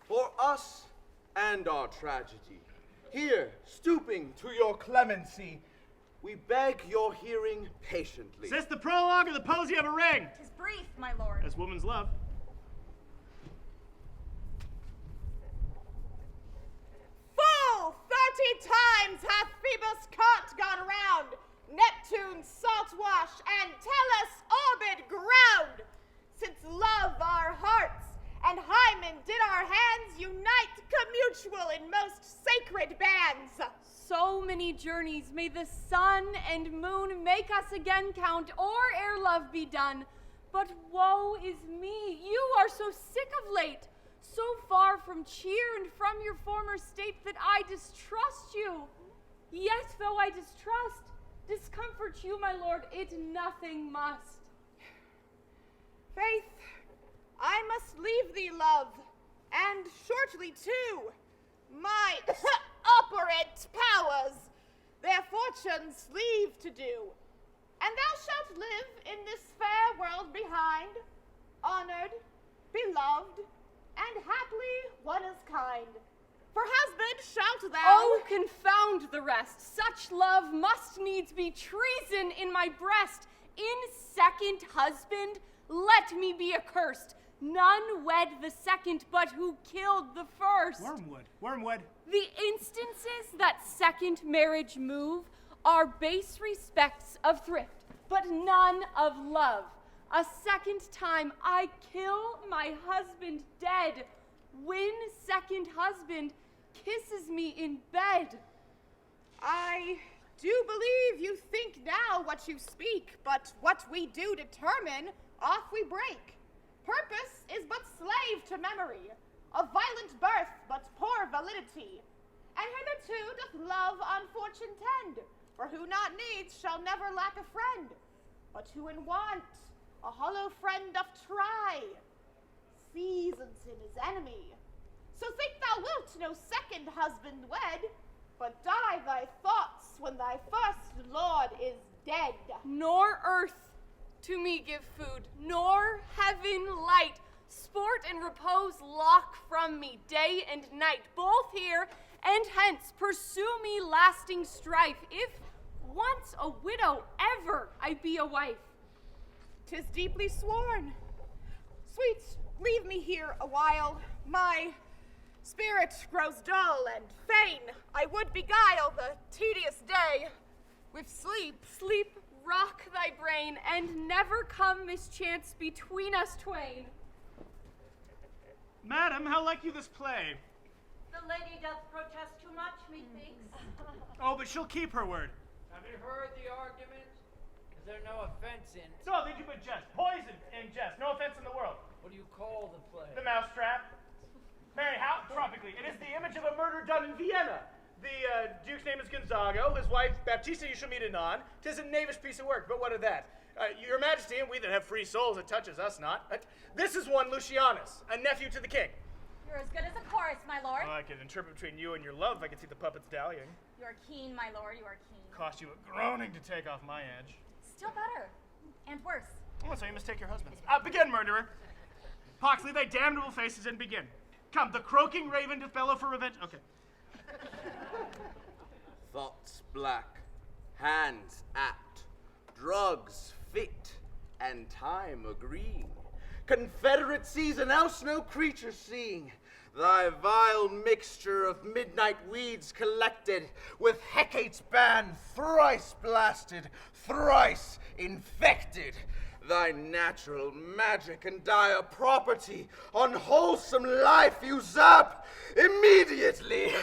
For us and our tragedy, here, stooping to your clemency, we beg your hearing patiently. Is this the prologue or the posy of a ring? 'Tis brief, my lord. As woman's love. Full 30 times hath Phoebus' cart gone round, Neptune's salt wash, and Tellus' orbed ground, since love our hearts, and Hymen did our hands unite, commune mutual and most sacred bands. So many journeys may the sun and moon make us again count, or ere love be done. But woe is me, you are so sick of late, so far from cheer and from your former state that I distrust you. Yet though I distrust, discomfort you, my lord, it nothing must. Faith, I must leave thee, love, and shortly too. My operant powers their fortunes leave to do, and thou shalt live in this fair world behind, honored, beloved, and haply one is kind. For husband shalt thou— Oh, confound the rest! Such love must needs be treason in my breast. In second husband, let me be accursed. None wed the second, but who killed the first. Wormwood. The instances that second marriage move are base respects of thrift, but none of love. A second time I kill my husband dead, when second husband kisses me in bed. I do believe you think now what you speak, but what we do determine, off we break. Purpose is but slave to memory, of violent birth but poor validity. And hitherto doth love on fortune tend, for who not needs shall never lack a friend, but who in want a hollow friend doth try, seasons him his enemy. So think thou wilt no second husband wed, but die thy thoughts when thy first lord is dead. Nor earth to me give food, nor heaven light. Sport and repose lock from me day and night. Both here and hence pursue me lasting strife. If once a widow, ever I be a wife. 'Tis deeply sworn. Sweet, leave me here a while. My spirit grows dull, and fain I would beguile the tedious day with sleep. Sleep, rock thy brain, and never come mischance between us twain. Madam, how like you this play? The lady doth protest too much, methinks. Oh, but she'll keep her word. Have you heard the argument? Is there no offense in it? So they do but jest. Poison and jest. No offense in the world. What do you call the play? The Mousetrap. Mary, how? Tropically. It is the image of a murder done in Vienna. The Duke's name is Gonzago. His wife, Baptista, you shall meet anon. 'Tis a knavish piece of work, but what of that? Your Majesty, and we that have free souls, it touches us not. This is one Lucianus, a nephew to the king. You're as good as a chorus, my lord. Oh, I could interpret between you and your love if I could see the puppets dallying. You are keen, my lord, you are keen. Cost you a groaning to take off my edge. Still better. And worse. Oh, so you mistake your husbands. Begin, murderer. Poxley, thy damnable faces, and begin. Come, the croaking raven doth bellow for revenge. Okay. Thoughts black, hands apt, drugs fit, and time agreeing. Confederacies and else no creature seeing. Thy vile mixture of midnight weeds collected, with Hecate's ban thrice blasted, thrice infected. Thy natural magic and dire property, unwholesome life usurp immediately.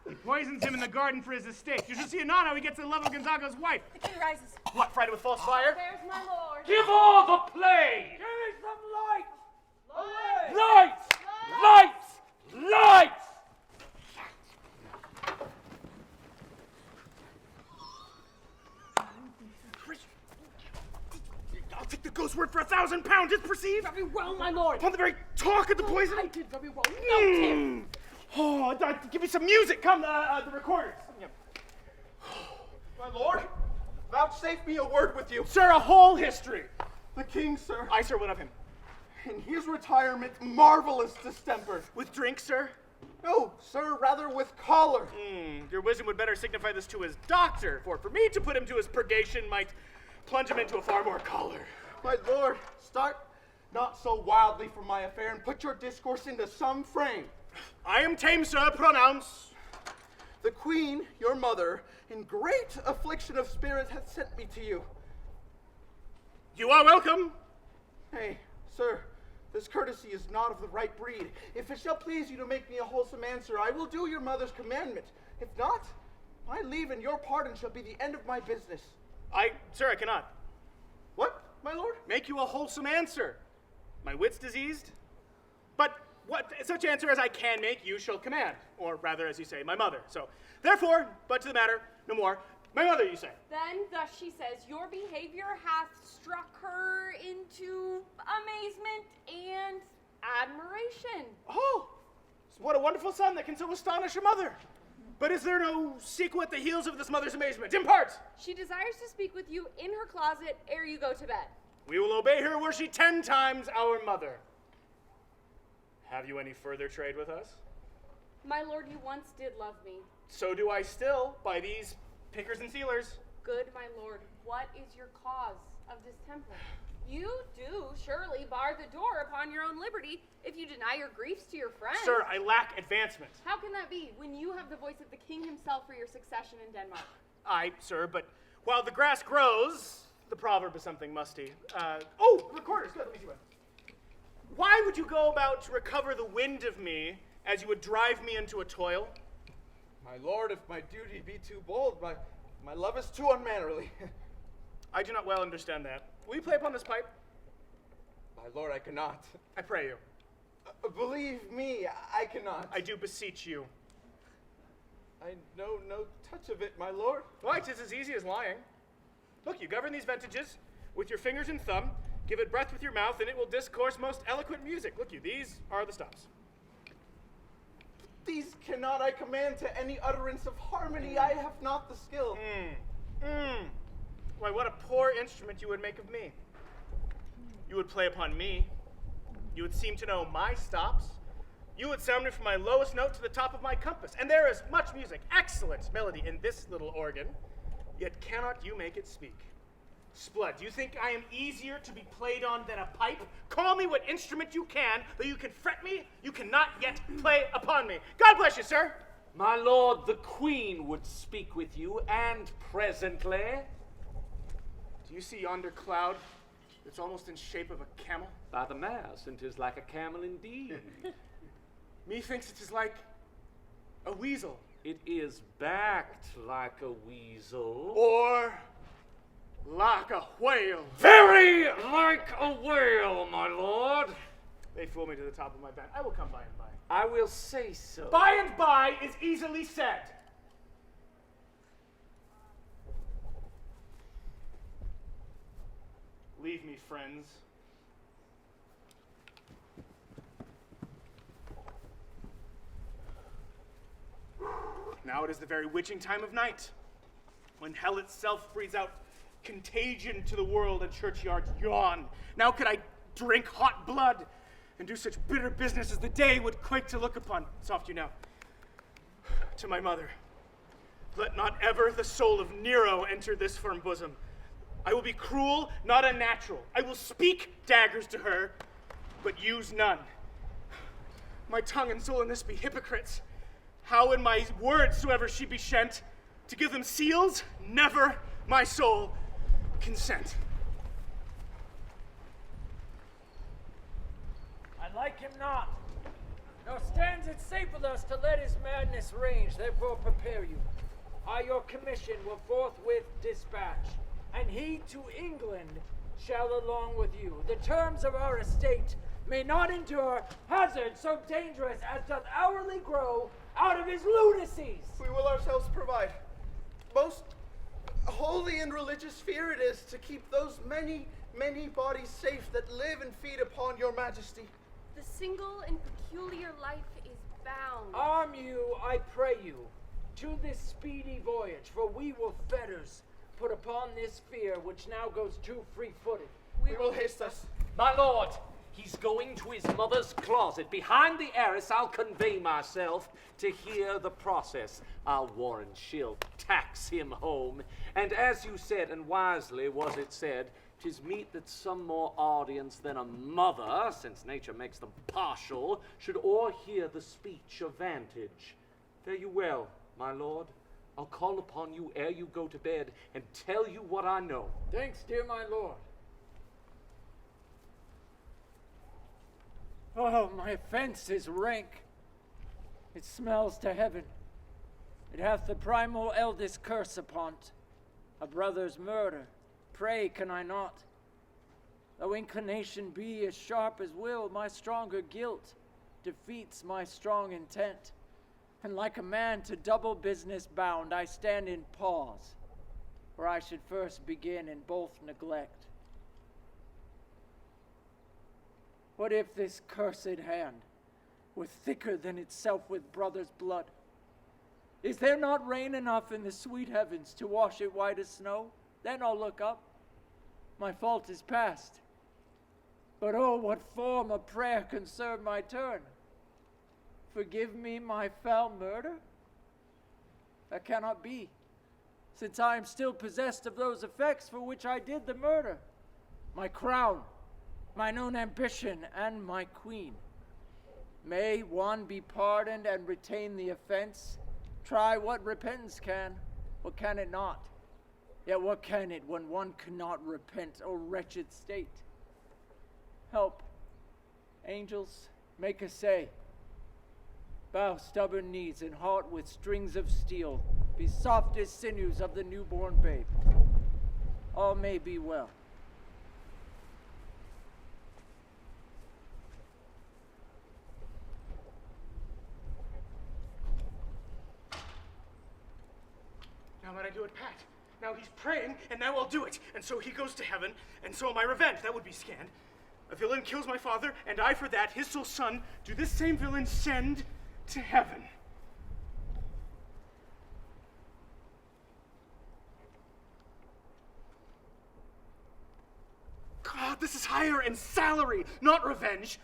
He poisons him in the garden for his estate. You should see anon how he gets the love of Gonzago's wife. The king rises. What, frighted with false fire? There's my lord. Give all the play! Give me some light! Away! Lights! Lights! Lights! I'll take the ghost word for 1,000 pounds, it's perceived. Very well, my lord. Upon the very talk of the poison. I did very well. Note him. Oh, give me some music. Come, the recorders. My lord, vouchsafe me a word with you. Sir, a whole history. The king, sir. I, sir, what of him? In his retirement, marvelous distemper. With drink, sir? No, sir, rather with choler. Your wisdom would better signify this to his doctor, for me to put him to his purgation might plunge him into a far more choler. My lord, start not so wildly from my affair, and put your discourse into some frame. I am tame, sir, pronounce. The queen, your mother, in great affliction of spirit, hath sent me to you. You are welcome. Hey, sir, This courtesy is not of the right breed. If it shall please you to make me a wholesome answer, I will do your mother's commandment. If not, my leave and your pardon shall be the end of my business. Sir, I cannot. What, my lord? Make you a wholesome answer. My wit's diseased. But what such answer as I can make you shall command, or rather, as you say, my mother. So, therefore, but to the matter, no more. My mother, you say. Then thus she says, your behavior hath struck her into amazement and admiration. Oh, what a wonderful son that can so astonish a mother. But is there no sequel at the heels of this mother's amazement? Impart! She desires to speak with you in her closet ere you go to bed. We will obey her were she 10 times our mother. Have you any further trade with us? My lord, you once did love me. So do I still, by these pickers and sealers. Good, my lord, what is your cause of distemper? You do surely bar the door upon your own liberty if you deny your griefs to your friends. Sir, I lack advancement. How can that be when you have the voice of the king himself for your succession in Denmark? Aye, sir, but while the grass grows, the proverb is something musty. Recorders, good, let me see one. Why would you go about to recover the wind of me as you would drive me into a toil? My lord, if my duty be too bold, my love is too unmannerly. I do not well understand that. Will you play upon this pipe? My lord, I cannot. I pray you. Believe me, I cannot. I do beseech you. I know no touch of it, my lord. Why, 'tis as easy as lying. Look, you govern these ventages with your fingers and thumb, give it breath with your mouth, and it will discourse most eloquent music. Look you, these are the stops. These cannot I command to any utterance of harmony. I have not the skill. Why, what a poor instrument you would make of me. You would play upon me. You would seem to know my stops. You would sound me from my lowest note to the top of my compass. And there is much music, excellent melody in this little organ, yet cannot you make it speak. Splud, do you think I am easier to be played on than a pipe? Call me what instrument you can, though you can fret me, you cannot yet play upon me. God bless you, sir. My lord, the queen would speak with you, and presently. Do you see yonder cloud? It's almost in shape of a camel. By the mass, and 'tis like a camel indeed. Methinks it is like a weasel. It is backed like a weasel. Or like a whale. Very like a whale, my lord. They fool me to the top of my bed. I will come by and by. I will say so. By and by is easily said. Leave me, friends. Now it is the very witching time of night, when hell itself breathes out contagion to the world and churchyards yawn. Now could I drink hot blood and do such bitter business as the day would quake to look upon. Soft you now. To my mother, let not ever the soul of Nero enter this firm bosom. I will be cruel, not unnatural. I will speak daggers to her, but use none. My tongue and soul in this be hypocrites. How in my words soever she be shent, to give them seals, never my soul consent. I like him not. Nor stands it safe with us to let his madness range, therefore prepare you. I your commission will forthwith dispatch, and he to England shall along with you. The terms of our estate may not endure hazard so dangerous as doth hourly grow out of his lunacies. We will ourselves provide. Most holy and religious fear it is to keep those many, many bodies safe that live and feed upon your majesty. The single and peculiar life is bound. Arm you, I pray you, to this speedy voyage, for we will fetters put upon this fear which now goes too free-footed. We will haste us. My lord, he's going to his mother's closet. Behind the arras, I'll convey myself to hear the process. I'll warrant she'll tax him home. And as you said, and wisely was it said, 'tis meet that some more audience than a mother, since nature makes them partial, should o'erhear the speech of vantage. Fare you well, my lord. I'll call upon you ere you go to bed and tell you what I know. Thanks, dear my lord. Oh, my offense is rank. It smells to heaven. It hath the primal eldest curse upon't, a brother's murder. Pray can I not? Though inclination be as sharp as will, my stronger guilt defeats my strong intent. And like a man to double business bound, I stand in pause, where I should first begin in both neglect. What if this cursed hand were thicker than itself with brother's blood? Is there not rain enough in the sweet heavens to wash it white as snow? Then I'll look up. My fault is past. But oh, what form of prayer can serve my turn? Forgive me my foul murder? That cannot be, since I am still possessed of those effects for which I did the murder. My crown, mine own ambition, and my queen. May one be pardoned and retain the offense? Try what repentance can, what can it not? Yet what can it when one cannot repent, O wretched state? Help, angels, make essay. Bow stubborn knees and heart with strings of steel, be soft as sinews of the newborn babe. All may be well. Now might I do it, Pat? Now he's praying, and now I'll do it. And so he goes to heaven, and so am I revenged. That would be scanned. A villain kills my father, and I for that, his sole son, do this same villain send to heaven. God, this is hire and salary, not revenge.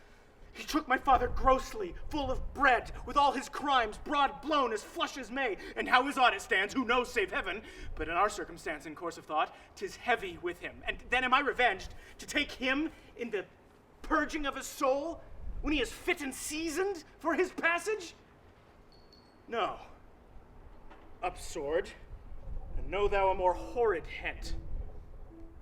He took my father grossly, full of bread, with all his crimes, broad blown as flush as May. And how his audit stands, who knows save heaven? But in our circumstance and course of thought, 'tis heavy with him. And then am I revenged to take him in the purging of his soul, when he is fit and seasoned for his passage? No. Up sword, and know thou a more horrid hint.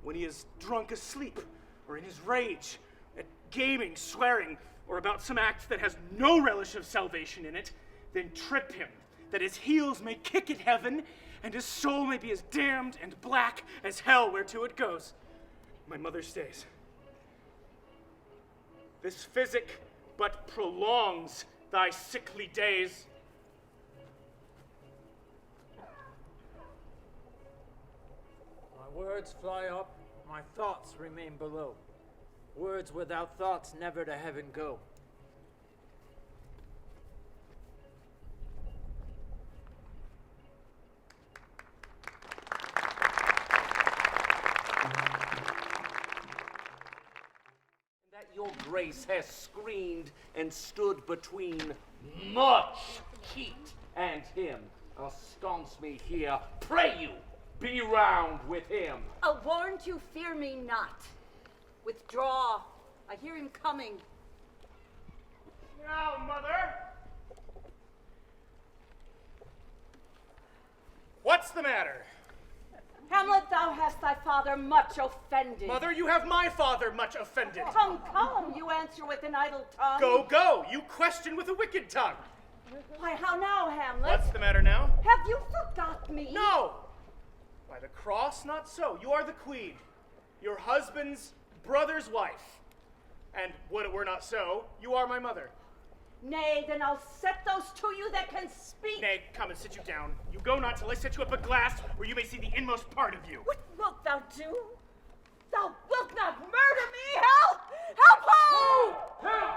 When he is drunk asleep, or in his rage, at gaming, swearing, or about some act that has no relish of salvation in it, then trip him, that his heels may kick at heaven, and his soul may be as damned and black as hell whereto it goes. My mother stays. This physic but prolongs thy sickly days. My words fly up, my thoughts remain below. Words without thoughts never to heaven go. That your grace has screened and stood between much heat and him. Ensconce me here, pray you, be round with him. I'll warrant you, fear me not. Withdraw. I hear him coming. Now, mother. What's the matter? Hamlet, thou hast thy father much offended. Mother, you have my father much offended. Come, you answer with an idle tongue. Go, you question with a wicked tongue. Why, how now, Hamlet? What's the matter now? Have you forgot me? No! By the cross, not so. You are the queen, your husband's brother's wife. And would it were not so, you are my mother. Nay, then I'll set those to you that can speak. Nay, come and sit you down. You go not till I set you up a glass where you may see the inmost part of you. What wilt thou do? Thou wilt not murder me! Help! Help, ho! Help!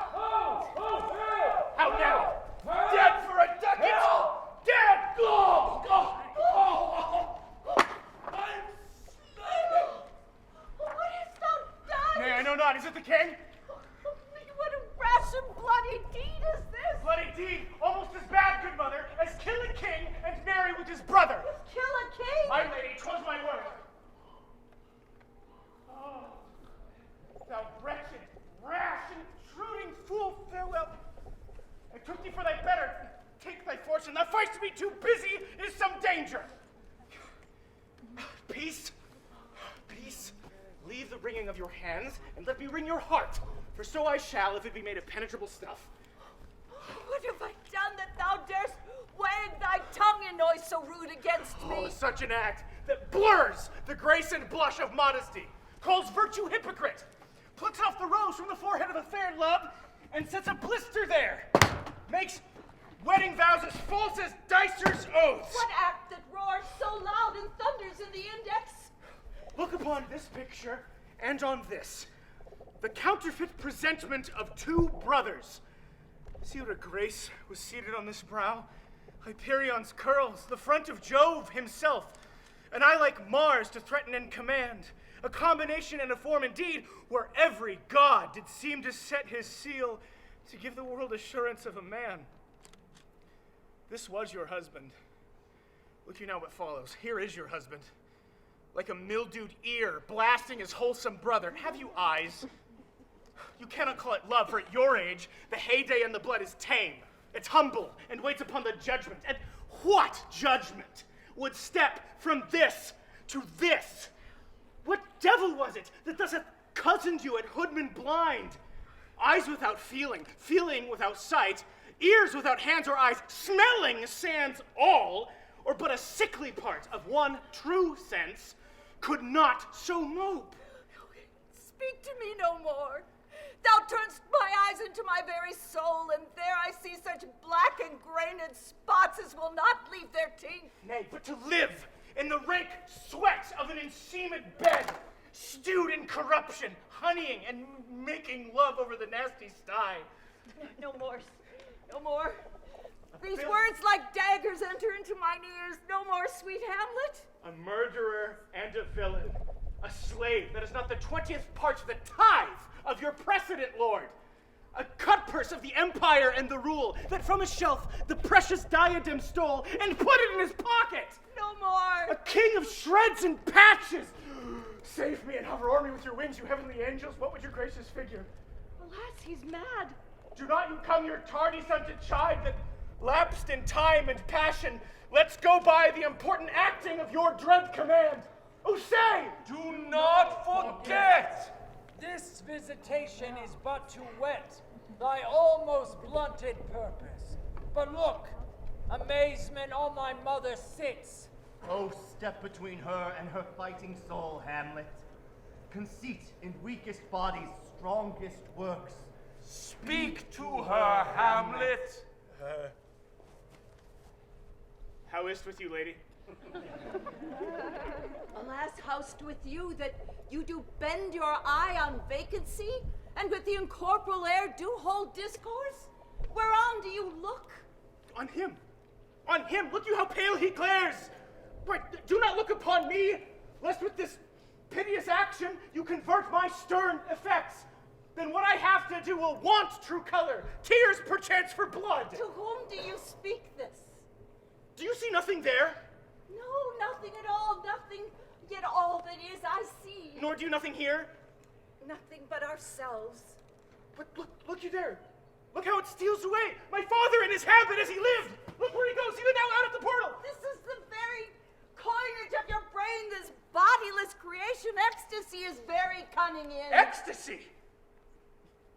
How now? Dead for a ducat! Dead! Go! I'm slain! What hast thou done? Nay, I know not. Is it the king? What a rash and bloody deed is this? Bloody deed, almost as bad, good mother, as kill a king and marry with his brother. Kill a king? My lady, 'twas my word. Oh, thou wretched, rash, intruding fool, farewell. I took thee for thy better. Take thy fortune. Thou fight'st me too busy. Is some danger. Peace. Peace. Leave the wringing of your hands and let me wring your heart. for so I shall if it be made of penetrable stuff. What have I done that thou darest wag thy tongue in noise so rude against me? Oh, such an act that blurs the grace and blush of modesty, calls virtue hypocrite, plucks off the rose from the forehead of a fair love, and sets a blister there, makes wedding vows as false as dicers' oaths. What act that roars so loud and thunders in the index? Look upon this picture and on this, the counterfeit presentment of two brothers. See what a grace was seated on this brow? Hyperion's curls, the front of Jove himself, an eye like Mars to threaten and command, a combination and a form indeed, where every god did seem to set his seal to give the world assurance of a man. This was your husband. Look you now what follows. Here is your husband, like a mildewed ear blasting his wholesome brother. Have you eyes? You cannot call it love, for at your age, the heyday and the blood is tame. It's humble and waits upon the judgment. And what judgment would step from this to this? What devil was it that thus hath cozened you at hoodman blind? Eyes without feeling, feeling without sight, ears without hands or eyes, smelling sans all, or but a sickly part of one true sense, could not so mope. Speak to me no more. Thou turnst my eyes into my very soul, and there I see such black and grained spots as will not leave their teeth. Nay, but to live in the rank sweat of an enseamed bed, stewed in corruption, honeying and making love over the nasty sty. No more. No more. These words like daggers enter into mine ears. No more, sweet Hamlet. A murderer and a villain, a slave that is not the 20th part of the tithe of your precedent, Lord, a cutpurse of the empire and the rule, that from his shelf the precious diadem stole and put it in his pocket. No more. A king of shreds and patches. Save me and hover o'er me with your wings, you heavenly angels. What would your gracious figure? Alas, he's mad. Do not you come your tardy son to chide that lapsed in time and passion. Let's go by the important acting of your dread command. Oh, say! Do not forget! This visitation is but to whet thy almost blunted purpose. But look, amazement on thy mother sits. Oh, step between her and her fighting soul, Hamlet. Conceit in weakest bodies, strongest works. Speak to her, Hamlet. How is't with you, lady? Alas, how's with you that you do bend your eye on vacancy, and with the incorporeal air do hold discourse? Whereon do you look? On him. On him. Look you how pale he glares. But do not look upon me, lest with this piteous action you convert my stern effects. Then what I have to do will want true color, tears perchance for blood. To whom do you speak this? Do you see nothing there? No, nothing at all, nothing, yet all that is I see. Nor do you nothing here? Nothing but ourselves. But look you there. Look how it steals away. My father in his habit as he lived. Look where he goes, even now out at the portal. This is the very coinage of your brain, this bodiless creation. Ecstasy is very cunning in. Ecstasy?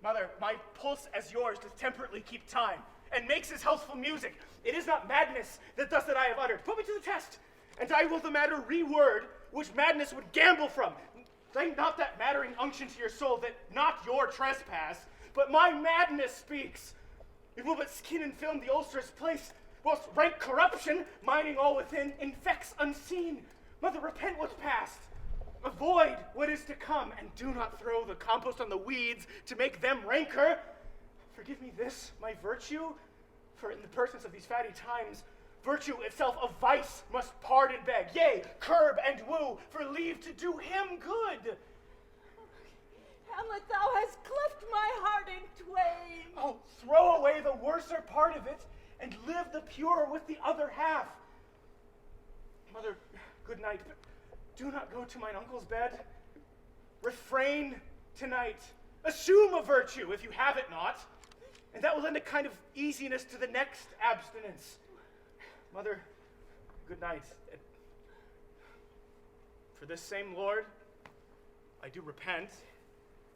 Mother, my pulse as yours doth temperately keep time, and makes his healthful music. It is not madness that thus that I have uttered. Put me to the test, and I will the matter reword, which madness would gamble from. Thank not that mattering unction to your soul, that not your trespass, but my madness speaks. It will but skin and film the ulcerous place, whilst rank corruption, mining all within, infects unseen. Mother, repent what's past. Avoid what is to come, and do not throw the compost on the weeds to make them rancor. Forgive me this, my virtue, for in the persons of these fatty times, virtue itself of vice must pardon beg, yea, curb and woo, for leave to do him good. Hamlet, thou hast cleft my heart in twain. Oh, throw away the worser part of it, and live the purer with the other half. Mother, good night, but do not go to mine uncle's bed. Refrain tonight. Assume a virtue if you have it not, and that will lend a kind of easiness to the next abstinence. Mother, good night. For this same Lord, I do repent,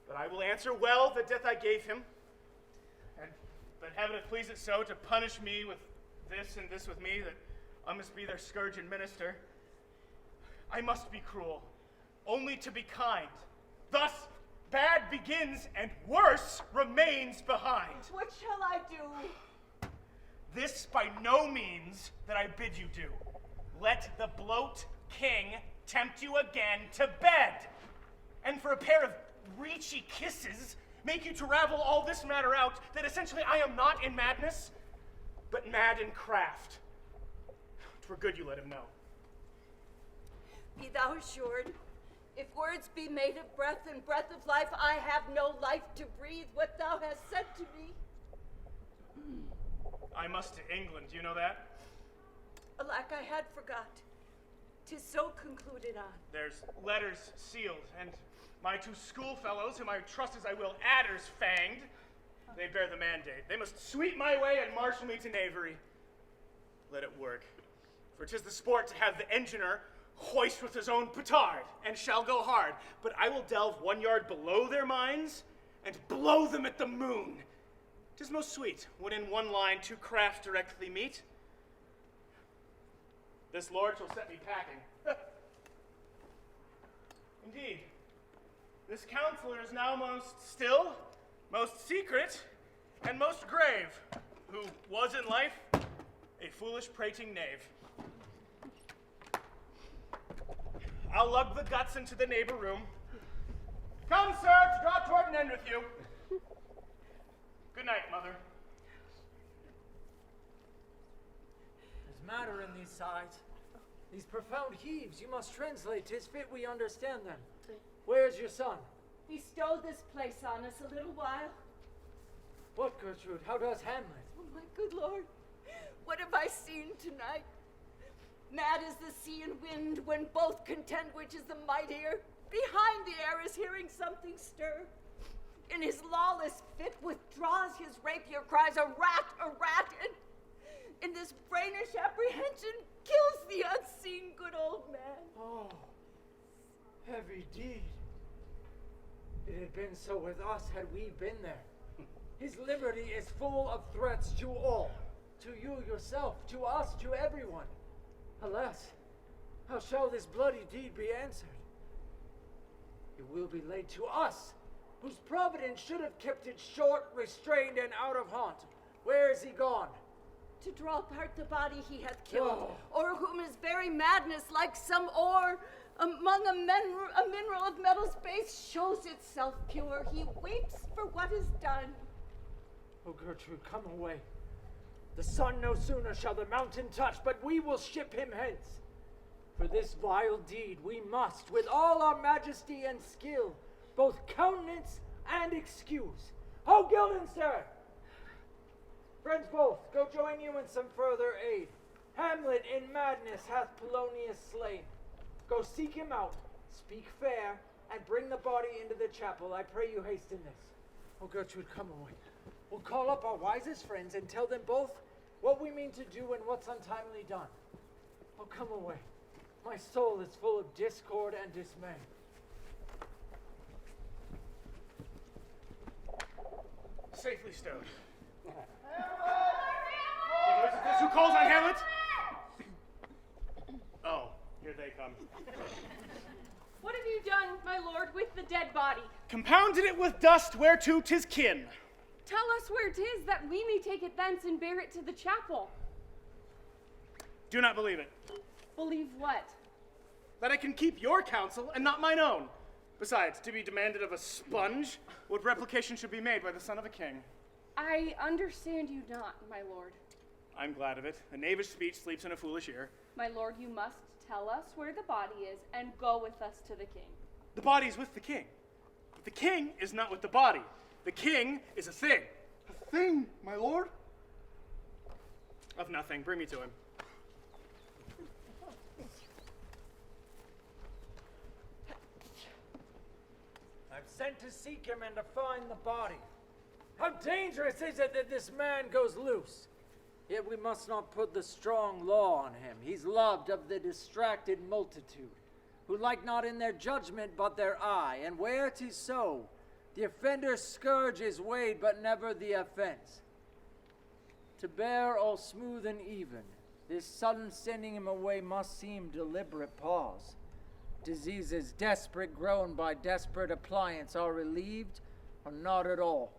But I will answer well the death I gave him, and that heaven hath pleased it so to punish me with this and this with me, that I must be their scourge and minister. I must be cruel, only to be kind. Thus, bad begins and worse remains behind. What shall I do? This by no means that I bid you do. Let the bloat king tempt you again to bed, and for a pair of reachy kisses make you to ravel all this matter out, that essentially I am not in madness, but mad in craft. 'Twere good you let him know. Be thou assured, if words be made of breath and breath of life, I have no life to breathe what thou hast said to me. I must to England, you know that? Alack, I had forgot. 'Tis so concluded on. There's letters sealed, and my two schoolfellows, whom I trust as I will adders fanged, they bear the mandate. They must sweep my way and marshal me to knavery. Let it work, for 'tis the sport to have the engineer hoist with his own petard, and shall go hard. But I will delve 1 yard below their minds, and blow them at the moon. 'Tis most sweet, when in one line two crafts directly meet. This lord shall set me packing. Indeed, this counselor is now most still, most secret, and most grave, who was in life a foolish prating knave. I'll lug the guts into the neighbor room. Come, sir, to draw toward an end with you. Good night, mother. There's matter in these sighs. These profound heaves, you must translate. 'Tis fit we understand them. Where's your son? He stole this place on us a little while. What, Gertrude? How does Hamlet? Oh, my good Lord, what have I seen tonight? Mad as the sea and wind, when both contend which is the mightier. Behind the air is hearing something stir. In his lawless fit withdraws his rapier, cries, a rat, and in this brainish apprehension kills the unseen good old man. Oh, heavy deed. It had been so with us had we been there. His liberty is full of threats to all, to you yourself, to us, to everyone. Alas, how shall this bloody deed be answered? It will be laid to us, whose providence should have kept it short, restrained, and out of haunt. Where is he gone? To draw apart the body he hath killed, or whom his very madness, like some ore among a mineral of metal's base, shows itself pure. He weeps for what is done. Oh, Gertrude, come away. The sun no sooner shall the mountain touch, but we will ship him hence. For this vile deed we must, with all our majesty and skill, both countenance and excuse. Ho, Guildenstern! Friends both, go join you in some further aid. Hamlet in madness hath Polonius slain. Go seek him out, speak fair, and bring the body into the chapel. I pray you hasten this. Oh, Gertrude, come away. We'll call up our wisest friends and tell them both what we mean to do and what's untimely done. Oh, come away. My soul is full of discord and dismay. Safely stowed. Is this who calls on Hamlet? Oh, here they come. What have you done, my lord, with the dead body? Compounded it with dust whereto 'tis kin. Tell us where 'tis, that we may take it thence and bear it to the chapel. Do not believe it. Believe what? That I can keep your counsel and not mine own. Besides, to be demanded of a sponge, what replication should be made by the son of a king? I understand you not, my lord. I'm glad of it. A knavish speech sleeps in a foolish ear. My lord, you must tell us where the body is and go with us to the king. The body's with the king. But the king is not with the body. The king is a thing. A thing, my lord? Of nothing. Bring me to him. I've sent to seek him and to find the body. How dangerous is it that this man goes loose? Yet we must not put the strong law on him. He's loved of the distracted multitude, who like not in their judgment but their eye. And where 'tis so, The offender's scourge is weighed, but never the offense. To bear all smooth and even, this sudden sending him away must seem deliberate pause. Diseases desperate grown by desperate appliance are relieved or not at all.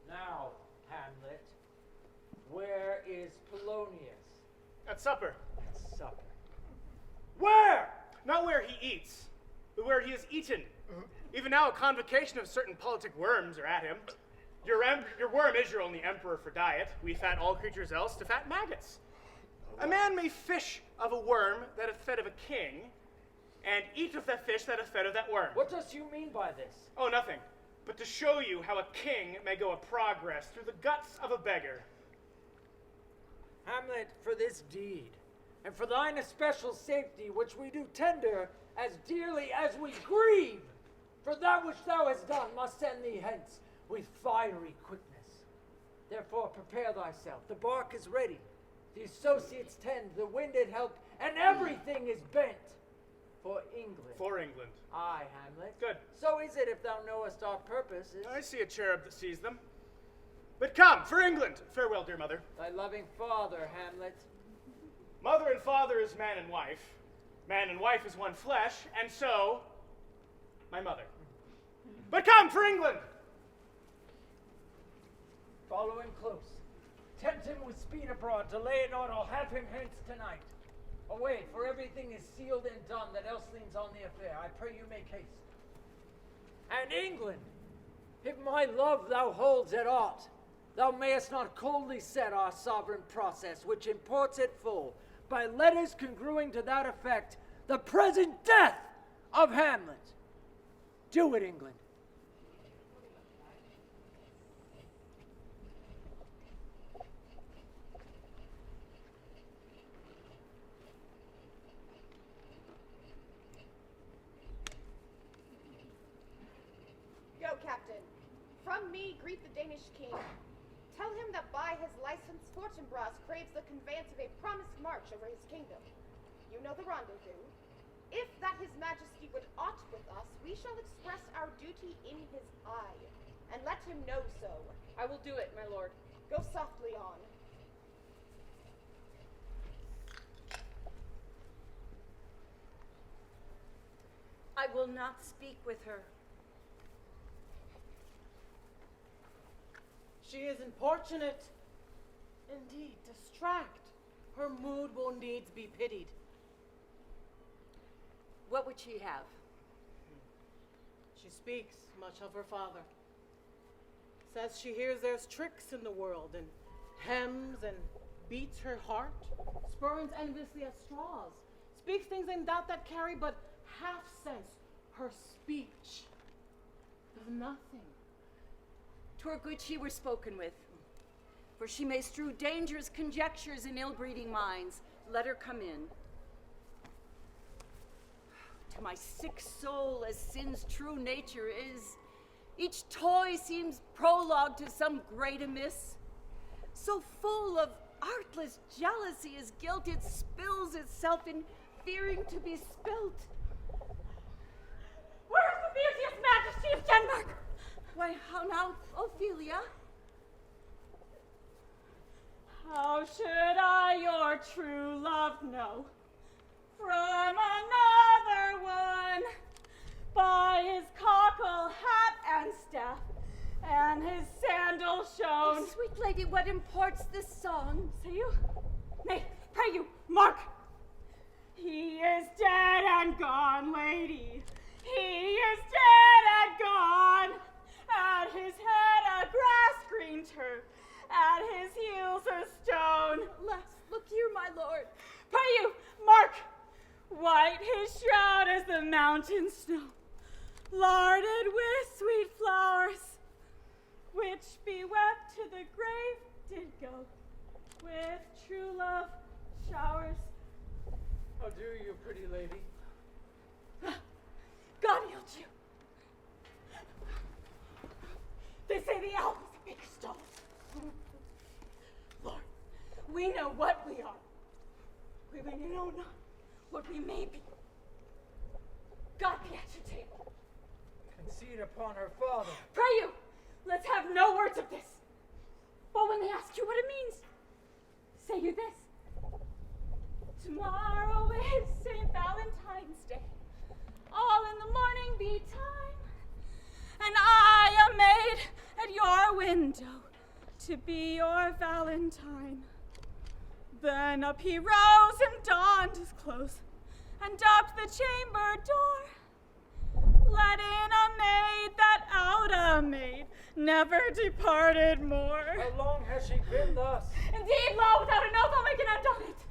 Now, Hamlet, where is Polonius? At supper. At supper. Where? Not where he eats, but where he is eaten. Even now, a convocation of certain politic worms are at him. Your worm is your only emperor for diet. We fat all creatures else to fat maggots. A man may fish of a worm that hath fed of a king, and eat of that fish that hath fed of that worm. What does you mean by this? Oh, nothing, but to show you how a king may go a progress through the guts of a beggar. Hamlet, for this deed, and for thine especial safety, which we do tender as dearly as we grieve, for that which thou hast done must send thee hence with fiery quickness. Therefore prepare thyself. The bark is ready, the associates tend, the winded help, and everything is bent for England. For England. Aye, Hamlet. Good. So is it if thou knowest our purposes. I see a cherub that sees them. But come, for England! Farewell, dear mother. Thy loving father, Hamlet. Mother and father is man and wife. Man and wife is one flesh, and so, my mother. But come, for England! Follow him close. Tempt him with speed abroad. Delay it not, I'll have him hence tonight. Away, for everything is sealed and done that else leans on the affair. I pray you make haste. And England, if my love thou holds at aught, thou mayest not coldly set our sovereign process, which imports at full, by letters congruing to that effect, the present death of Hamlet. Do it, England. Go, Captain. From me, greet the Danish king. Tell him that by his license, Fortinbras craves the conveyance of a promised march over his kingdom. You know the rendezvous. If that his majesty would aught with us, we shall express our duty in his eye, and let him know so. I will do it, my lord. Go softly on. I will not speak with her. She is importunate. Indeed, distract. Her mood will needs be pitied. What would she have? She speaks much of her father. Says she hears there's tricks in the world, and hems and beats her heart, spurns enviously at straws, speaks things in doubt that carry but half sense. Her speech is nothing. 'Twere good she were spoken with, for she may strew dangerous conjectures in ill-breeding minds. Let her come in. To my sick soul, as sin's true nature is, each toy seems prologue to some great amiss. So full of artless jealousy as guilt, it spills itself in fearing to be spilt. Where is the beauteous majesty of Denmark? Why, how now, Ophelia? How should I your true love know from another one? By his cockle hat and staff, and his sandal shown. Oh, sweet lady, what imports this song? Say you? Nay, pray you, mark. He is dead and gone, lady. He is dead and gone. At his head a grass green turf, at his heels a stone. Alas, look here, my lord. Pray you, mark. White his shroud as the mountain snow, larded with sweet flowers, which bewept to the grave did go, with true love showers. How do you, pretty lady? God healed you. They say the elf is a big stone. Lord, we know what we are. We know not what we may be. God be at your table. Concede upon her father. Pray you, let's have no words of this. But when they ask you what it means, say you this. Tomorrow is St. Valentine's Day. All in the morning be time. And I am made at your window to be your Valentine. Then up he rose and donned his clothes and docked the chamber door. Let in a maid that out a maid never departed more. How long has she been thus? Indeed, law without an oath I'll make an end on it.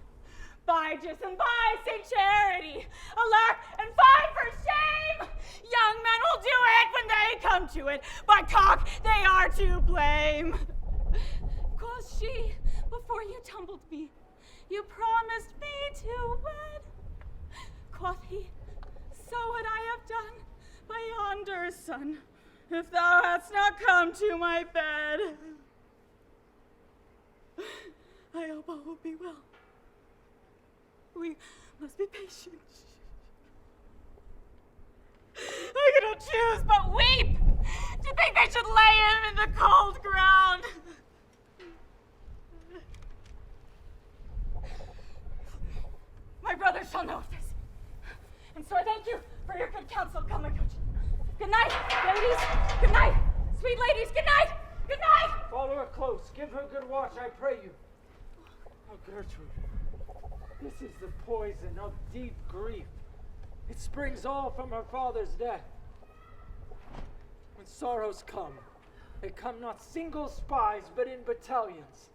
By Jus and by St. Charity, alack and fie for shame! Young men will do it when they come to it, but cock, they are to blame. Quoth she, before you tumbled me, you promised me to wed. Quoth he, so would I have done by yonder sun, if thou hadst not come to my bed. I hope all will be well. We must be patient. I cannot choose but weep to think they should lay him in the cold ground. My brothers shall know of this. And so I thank you for your good counsel. Come, my coach. Good night, ladies. Good night. Sweet ladies, good night. Good night. Follow her close. Give her good watch, I pray you. Oh, Gertrude. This is the poison of deep grief. It springs all from her father's death. When sorrows come, they come not single spies, but in battalions.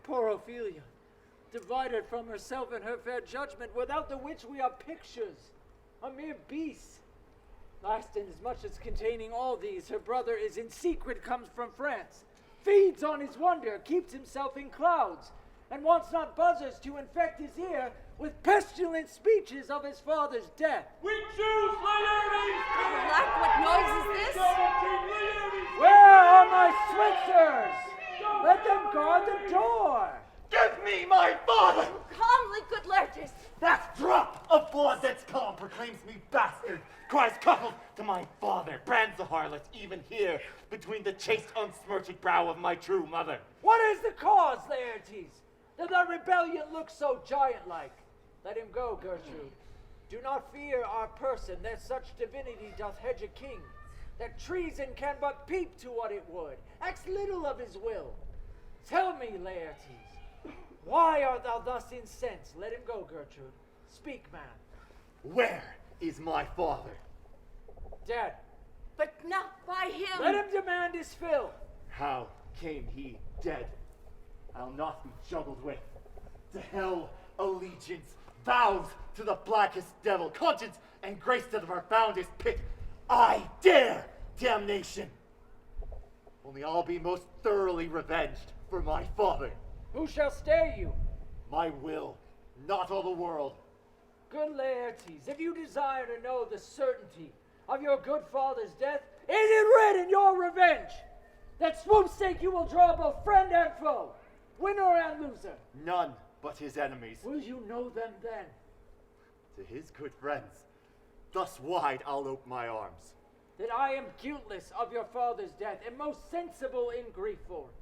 Poor Ophelia, divided from herself and her fair judgment, without the which we are pictures, a mere beast. Last, inasmuch as containing all these, her brother is in secret, comes from France, feeds on his wonder, keeps himself in clouds, and wants not buzzers to infect his ear with pestilent speeches of his father's death. We choose Laertes! Alack, what noise is this? Where are my Switzers? Let them guard the door. Give me my father! Calmly, good Laertes. That drop of blood that's calm proclaims me bastard, cries coupled to my father, brands the harlot even here, between the chaste unsmirched brow of my true mother. What is the cause, Laertes, that the rebellion looks so giant-like? Let him go, Gertrude. Do not fear our person, that such divinity doth hedge a king, that treason can but peep to what it would, acts little of his will. Tell me, Laertes, why art thou thus incensed? Let him go, Gertrude. Speak, man. Where is my father? Dead. But not by him. Let him demand his fill. How came he dead? I'll not be juggled with. To hell, allegiance, vows to the blackest devil, conscience and grace to the profoundest pit. I dare damnation. Only I'll be most thoroughly revenged for my father. Who shall stay you? My will, not all the world. Good Laertes, if you desire to know the certainty of your good father's death, is it read in your revenge that swoop's sake you will draw both friend and foe, winner and loser? None but his enemies. Will you know them then? To his good friends, thus wide I'll ope my arms. That I am guiltless of your father's death, and most sensible in grief for it.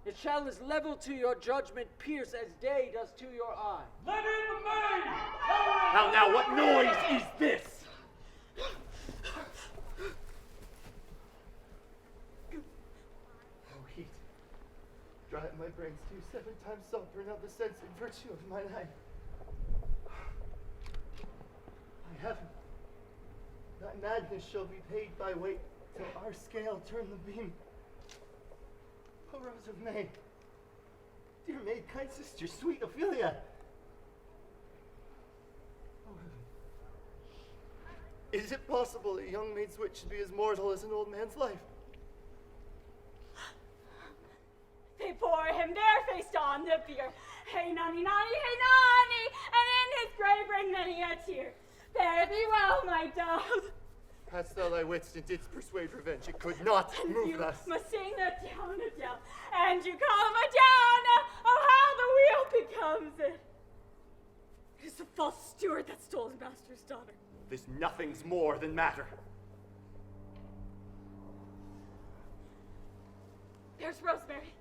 It shall as level to your judgment pierce as day does to your eye. Let in the maid! Now, what noise is this? Oh, heat. Dry up my brains too, 7 times softer, now the sense and virtue of my life. I heaven, that madness shall be paid by weight, till our scale turn the beam. O Rose of May, dear maid, kind sister, sweet Ophelia. Oh, heaven. Is it possible a young maid's wit should be as mortal as an old man's life? They bore him barefaced on the bier. Hey, nonny, nonny, hey, nonny, and in his grave ran many a tear. Fare thee well, my dove. Hadst thou thy wits and didst persuade revenge, it could not move thus. You must sing the down, and you call him a down. Oh, how the wheel becomes it. It is the false steward that stole his master's daughter. this nothing's more than matter. There's Rosemary.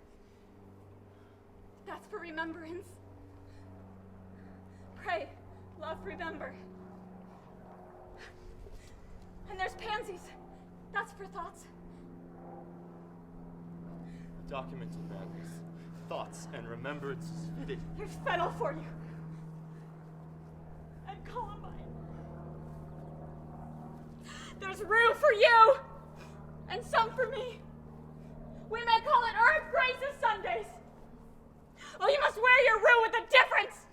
That's for remembrance. Pray, love, remember. And there's pansies. That's for thoughts. Document of madness, thoughts and remembrances fitted. There's fennel for you. And Columbine. There's rue for you. And some for me. We may call it Earth Graces Sundays. Well, you must wear your rue with a difference.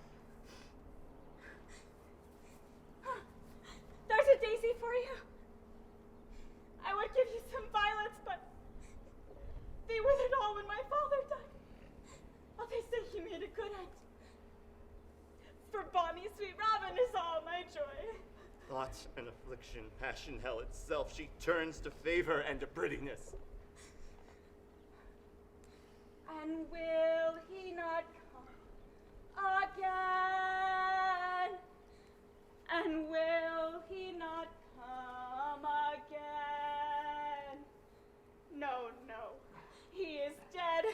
There's a daisy for you. I would give you some violets, but they withered all when my father died. Oh, they say he made a good end. For bonny sweet Robin is all my joy. Thought and affliction, passion, hell itself, she turns to favor and to prettiness. And will he not come again? And will he not come again? No, no, he is dead.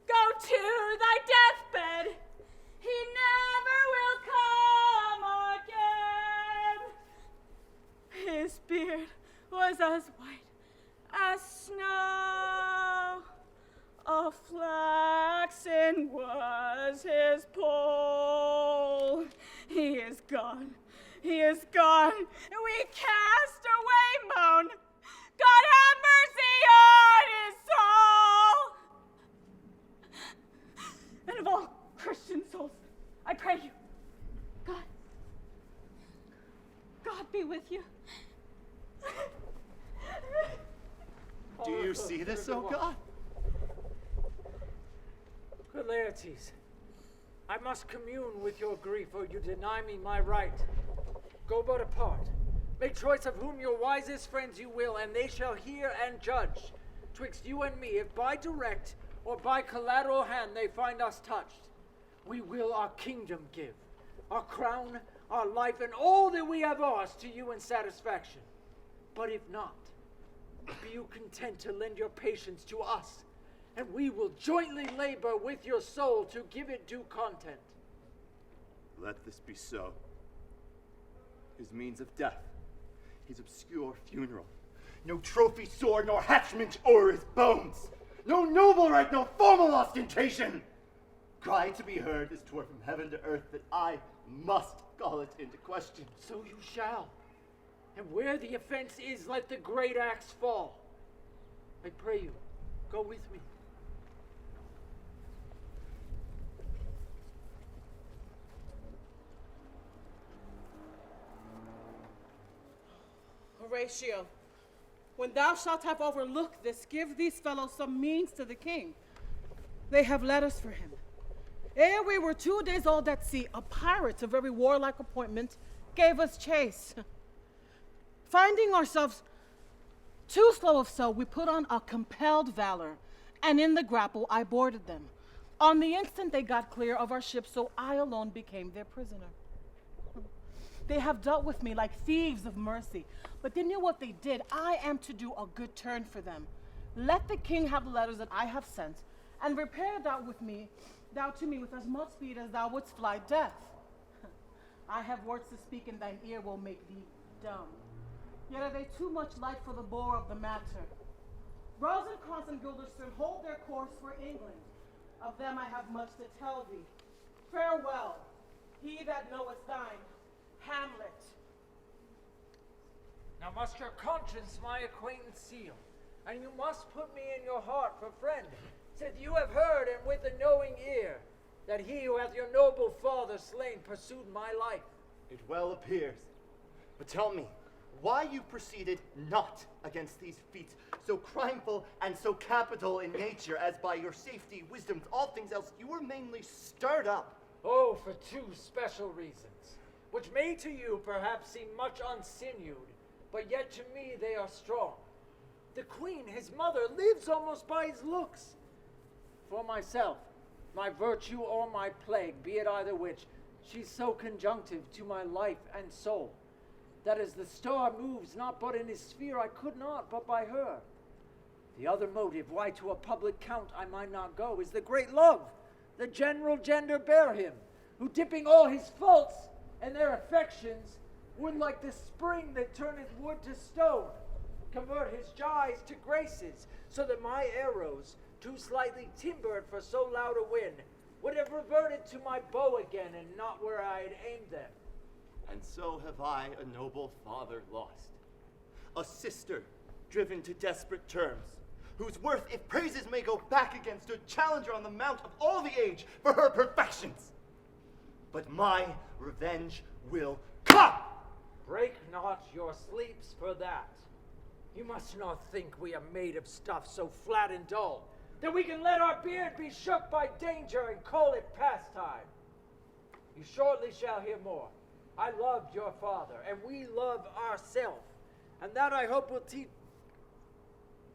Go to thy deathbed. He never will come again. His beard was as white as snow. A flaxen was his poll. He is gone. He is gone. We cast away moan. God have mercy on his soul. And of all Christian souls, I pray you, God be with you. Do you see this, O God? Good Laertes, I must commune with your grief, or you deny me my right. Go but apart. Make choice of whom your wisest friends you will, and they shall hear and judge, twixt you and me, if by direct or by collateral hand they find us touched. We will our kingdom give, our crown, our life, and all that we have ours to you in satisfaction. But if not, be you content to lend your patience to us, and we will jointly labor with your soul to give it due content. Let this be so. His means of death, his obscure funeral, no trophy sword nor hatchment o'er his bones, no noble right, no formal ostentation. Cry to be heard as 'twere from heaven to earth, that I must call it into question. So you shall. And where the offense is, let the great axe fall. I pray you, go with me. Horatio, when thou shalt have overlooked this, give these fellows some means to the king. They have letters for him. Ere we were 2 days old at sea, a pirate of very warlike appointment gave us chase. Finding ourselves too slow of soul, we put on a compelled valor, and in the grapple I boarded them. On the instant they got clear of our ship, so I alone became their prisoner. They have dealt with me like thieves of mercy, but they knew what they did. I am to do a good turn for them. Let the king have the letters that I have sent, and repair thou to me with as much speed as thou wouldst fly death. I have words to speak, and thine ear will make thee dumb. Yet are they too much light for the bore of the matter. Rosencrantz and Guildenstern hold their course for England. Of them I have much to tell thee. Farewell, he that knoweth thine, Hamlet. Now must your conscience my acquaintance seal, and you must put me in your heart for friend, sith you have heard, and with a knowing ear, that he who hath your noble father slain pursued my life. It well appears. But tell me, why you proceeded not against these feats, so crimeful and so capital in nature, as by your safety, wisdom, all things else, you were mainly stirred up. Oh, for 2 special reasons, which may to you perhaps seem much unsinewed, but yet to me they are strong. The queen, his mother, lives almost by his looks. For myself, my virtue or my plague, be it either which, she's so conjunctive to my life and soul. that as the star moves not but in his sphere, I could not but by her. The other motive why to a public count I might not go is the great love the general gender bear him, who dipping all his faults and their affections would like the spring that turneth wood to stone, convert his gyes to graces, so that my arrows, too slightly timbered for so loud a wind, would have reverted to my bow again, and not where I had aimed them. And so have I a noble father lost, a sister driven to desperate terms, whose worth, if praises may go back again, stood challenger on the mount of all the age for her perfections. But my revenge will come! Break not your sleeps for that. You must not think we are made of stuff so flat and dull, that we can let our beard be shook by danger and call it pastime. You shortly shall hear more. I loved your father, and we love ourself, and that I hope will teach...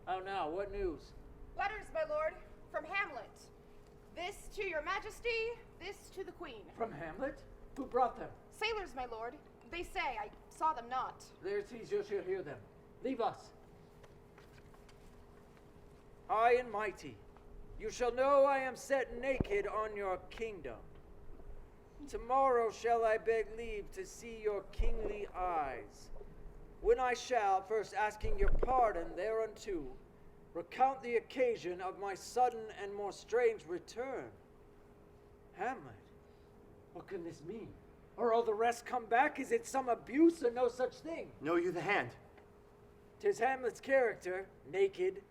Oh, now, what news? Letters, my lord, from Hamlet. This to your majesty, this to the queen. From Hamlet? Who brought them? Sailors, my lord. They say, I saw them not. Laertes, you shall hear them. Leave us. High and mighty, you shall know I am set naked on your kingdom. Tomorrow shall I beg leave to see your kingly eyes, when I shall, first asking your pardon thereunto, recount the occasion of my sudden and more strange return. Hamlet, what can this mean? Or all the rest come back? Is it some abuse or no such thing? Know you the hand? 'Tis Hamlet's character, naked,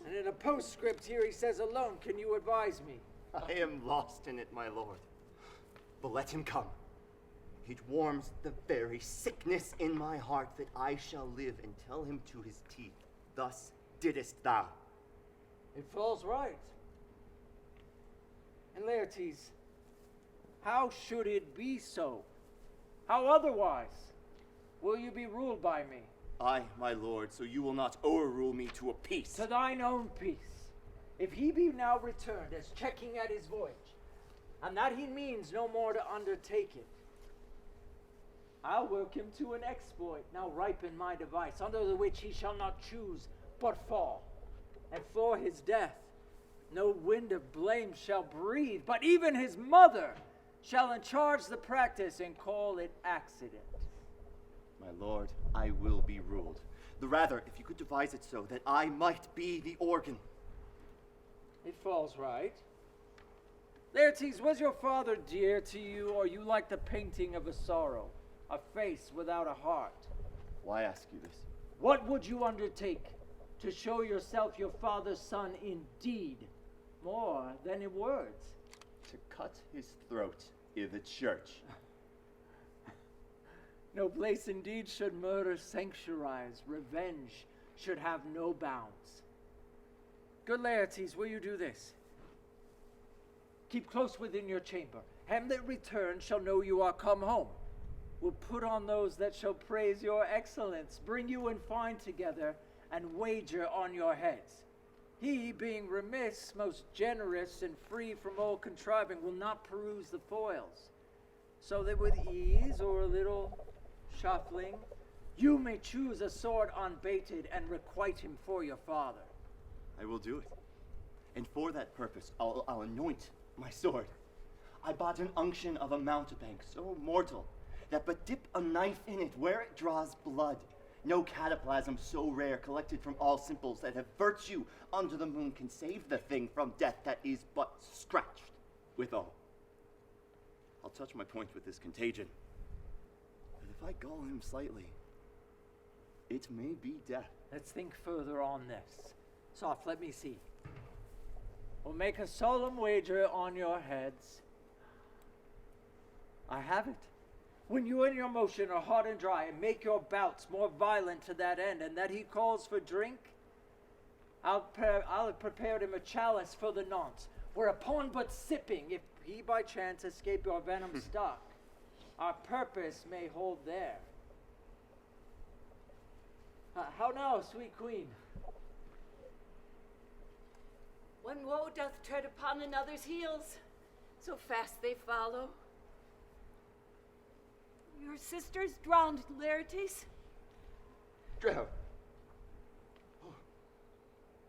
and in a postscript here he says alone, can you advise me? I am lost in it, my lord. But let him come. It warms the very sickness in my heart that I shall live and tell him to his teeth, thus didst thou. It falls right. And Laertes, how should it be so? How otherwise? Will you be ruled by me? Aye, my lord, so you will not overrule me to a peace. To thine own peace. If he be now returned as checking at his voyage, and that he means no more to undertake it, I'll work him to an exploit, now ripen my device, under the which he shall not choose but fall. And for his death, no wind of blame shall breathe, but even his mother shall encharge the practice and call it accident. My lord, I will be ruled. The rather, if you could devise it so that I might be the organ. It falls right. Laertes, was your father dear to you, or you like the painting of a sorrow, a face without a heart? Why ask you this? What would you undertake to show yourself your father's son in deed, more than in words? To cut his throat i' the church. No place indeed should murder sanctuarize, revenge should have no bounds. Good Laertes, will you do this? Keep close within your chamber. Hamlet returned shall know you are come home. Will put on those that shall praise your excellence, bring you in fine together, and wager on your heads. He, being remiss, most generous, and free from all contriving, will not peruse the foils, so that with ease or a little shuffling, you may choose a sword unbaited and requite him for your father. I will do it. And for that purpose, I'll anoint my sword. I bought an unction of a mountebank so mortal that but dip a knife in it where it draws blood. No cataplasm so rare, collected from all simples that have virtue under the moon, can save the thing from death that is but scratched withal. I'll touch my point with this contagion. But if I gull him slightly, it may be death. Let's think further on this. Soft, let me see. We'll make a solemn wager on your heads. I have it. When you in your motion are hot and dry, and make your bouts more violent to that end, and that he calls for drink, I'll have prepared him a chalice for the nonce, whereupon but sipping, if he by chance escape your venom stock, our purpose may hold there. How now, sweet queen? One woe doth tread upon another's heels, so fast they follow. Your sister's drowned, Laertes. Drowned? Oh.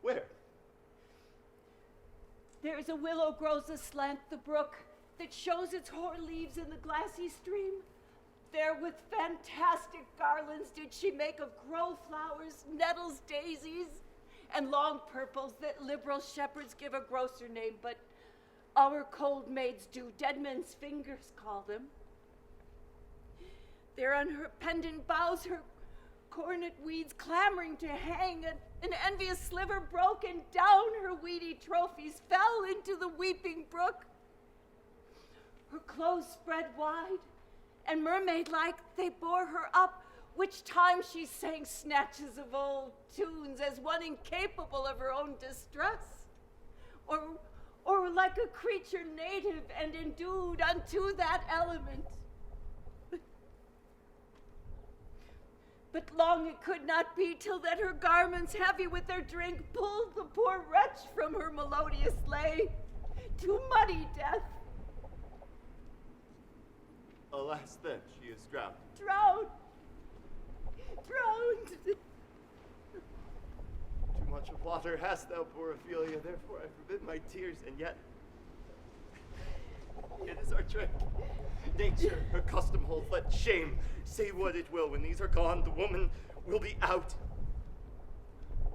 Where? There's a willow grows aslant the brook that shows its hoar leaves in the glassy stream. There with fantastic garlands did she make of grow flowers, nettles, daisies, and long purples that liberal shepherds give a grosser name, but our cold maids do dead men's fingers call them. There on her pendant boughs her cornet weeds clamoring to hang, an envious sliver broke, and down her weedy trophies fell into the weeping brook. Her clothes spread wide, and mermaid-like they bore her up, which time she sang snatches of old tunes as one incapable of her own distress, or like a creature native and endued unto that element. But long it could not be till that her garments heavy with their drink pulled the poor wretch from her melodious lay to muddy death. Alas, then, she is drowned. Drowned. Drowned. Too much of water hast thou, poor Ophelia, therefore I forbid my tears, and yet it is our trick. Nature, her custom holds, let shame say what it will. When these are gone, the woman will be out.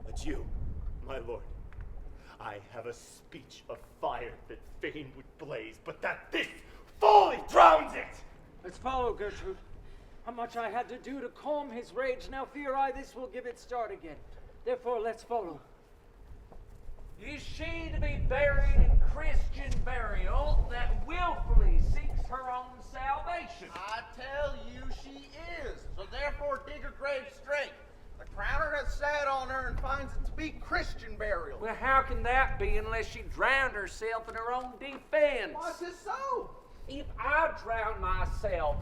Adieu, my lord. I have a speech of fire that fain would blaze, but that this folly drowns it. Let's follow, Gertrude. How much I had to do to calm his rage, now fear I this will give it start again. Therefore, let's follow. Is she to be buried in Christian burial that willfully seeks her own salvation? I tell you she is. So therefore dig her grave straight. The crowner has sat on her and finds it to be Christian burial. Well, how can that be unless she drowned herself in her own defense? Why, 'tis so. If I drown myself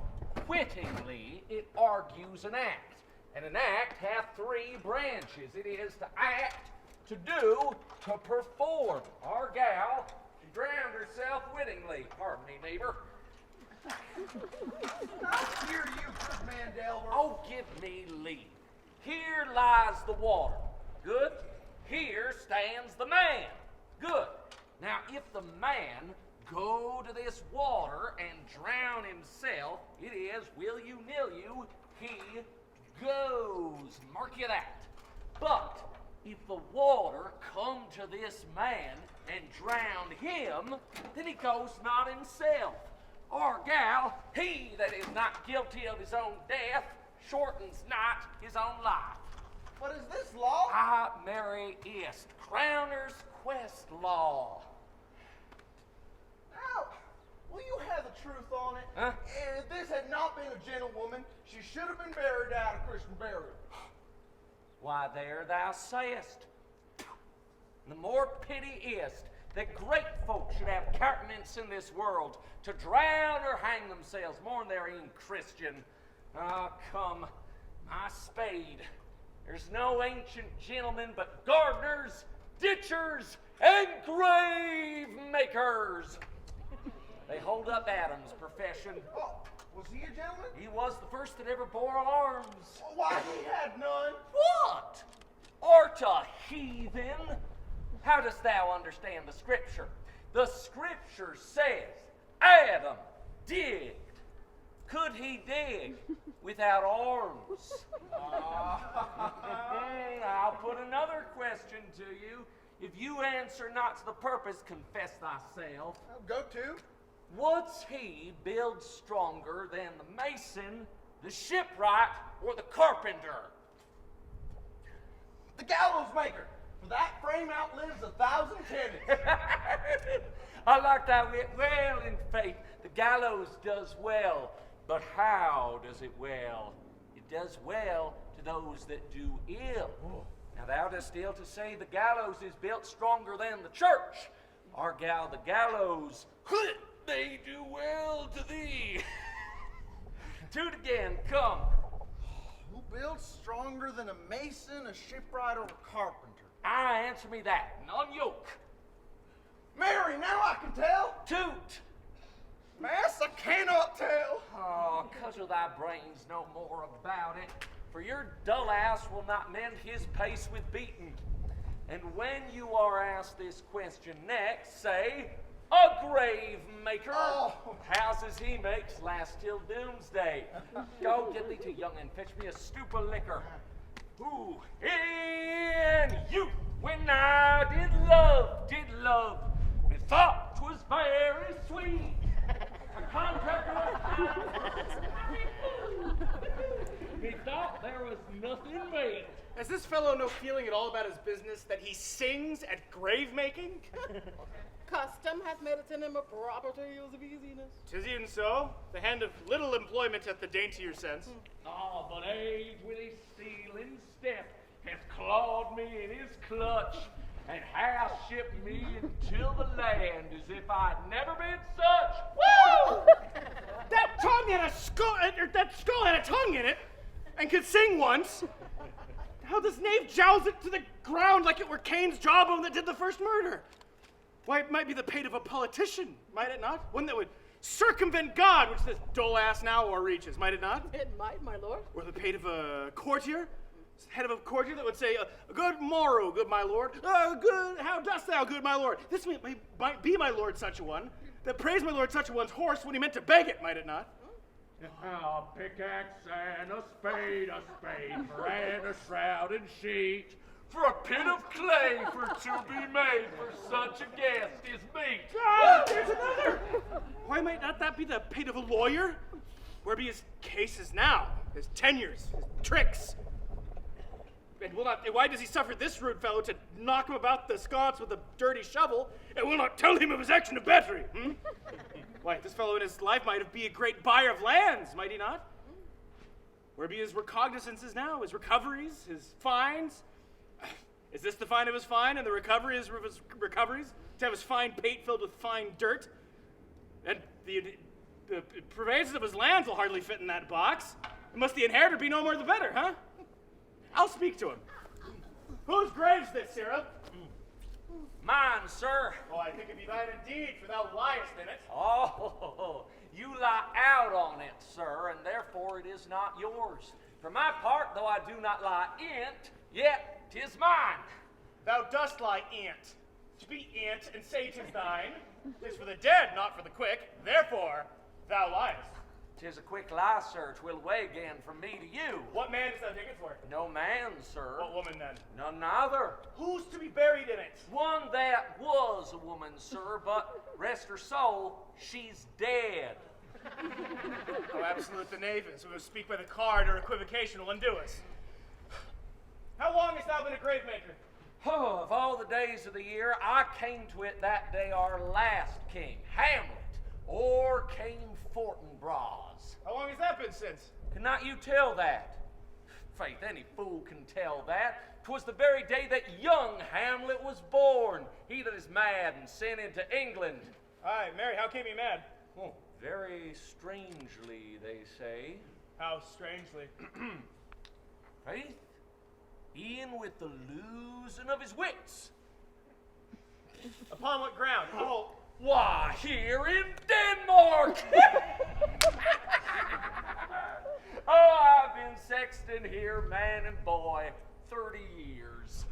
wittingly, it argues an act. And an act hath three branches. It is to act, to do, to perform. Our gal, she drowned herself wittingly. Pardon me, neighbor. How hear you, good man Delver? Oh, give me leave. Here lies the water. Good. Here stands the man. Good. Now, if the man go to this water and drown himself, it is, will you, nill you, he goes. Mark you that. But if the water come to this man and drown him, then he goes not himself. Our gal, he that is not guilty of his own death, shortens not his own life. What is this law? Mary ist, Crowner's quest law. Now, will you have the truth on it? Huh? If this had not been a gentlewoman, she should have been buried out of Christian burial. Why, there thou sayest. The more pity is't that great folk should have countenance in this world to drown or hang themselves more than they're in Christian. Ah, come, my spade. There's no ancient gentlemen but gardeners, ditchers, and grave makers. They hold up Adam's profession. Oh, was he a gentleman? He was the first that ever bore arms. Why, he had none. What? Art a heathen? How dost thou understand the Scripture? The Scripture says, Adam digged. Could he dig without arms? I'll put another question to you. If you answer not to the purpose, confess thyself. I'll go to. What's he build stronger than the mason, the shipwright, or the carpenter? The gallows maker. For that frame outlives 1,000 tenants. I like that wit well in faith. The gallows does well. But how does it well? It does well to those that do ill. Now thou dost ill to say the gallows is built stronger than the church. Our gal, the gallows, they do well to thee. Do it again, come. Who builds stronger than a mason, a shipwright, or a carpenter? Answer me that, and unyoke. Mary, now I can tell. Toot. Mass, I cannot tell. Oh, Cudgel thy brains no more about it, for your dull ass will not mend his pace with beating. And when you are asked this question next, say, a grave maker. Houses he makes last till doomsday. Go get thee to young and fetch me a stoop of liquor. Ooh, in youth, when I did love, methought 'twas very sweet. A contractor methought there was nothing made. Has this fellow no feeling at all about his business that he sings at grave making? Custom hath made it in him a property use of easiness. 'Tis even so. The hand of little employment hath the daintier sense. Ah, but age with his stealing step has clawed me in his clutch and has shipped me until the land as if I'd never been such. Woo! That skull had a tongue in it and could sing once. How this knave jowls it to the ground like it were Cain's jawbone that did the first murder. Why, it might be the pate of a politician, might it not? One that would circumvent God, which this dull-ass now reaches, might it not? It might, my lord. Or the pate of a courtier, head of a courtier that would say, good morrow, good my lord. Good, how dost thou, good my lord? This might be my lord such a one, that praised my lord such a one's horse when he meant to beg it, might it not? A pickaxe and a spade and a shrouded sheet, for a pit of clay for to be made for such a guest is meet. Ah, there's another! Why might not that be the pate of a lawyer? Where be his cases now, his tenures, his tricks? And why does he suffer this rude fellow to knock him about the sconce with a dirty shovel, and will not tell him of his action of battery? Why, this fellow in his life might be a great buyer of lands, might he not? Where be his recognizances now, his recoveries, his fines? Is this the fine of his fine, and the recovery is of his recoveries? To have his fine pate filled with fine dirt? And the purveyances of his lands will hardly fit in that box. And must the inheritor be no more the better, huh? I'll speak to him. Whose grave's this, Sarah? Mine, sir. Oh, I think it be thine indeed, for thou liest in it. Oh, you lie out on it, sir, and therefore it is not yours. For my part, though I do not lie in't, yet 'tis mine. Thou dost lie in't. To be in't and say 'tis thine, 'tis for the dead, not for the quick. Therefore, thou liest. 'Tis a quick lie, sir. 'Twill weigh again from me to you. What man dost thou take it for? No man, sir. What woman, then? None neither. Who's to be buried in it? One that was a woman, sir, but rest her soul, she's dead. How absolute the knave is, who will speak by the card or equivocation will undo us. How long hast thou been a grave maker? Oh, of all the days of the year, I came to it that day our last king, Hamlet, or came Fortinbras. How long has that been since? Cannot you tell that? Faith, any fool can tell that. 'Twas the very day that young Hamlet was born, he that is mad and sent into England. Aye, Mary, how came he mad? Oh, very strangely, they say. How strangely? Faith, e'en with the losing of his wits. Upon what ground? Oh, why, here in Denmark! Oh, I've been sexton here, man and boy, 30 years.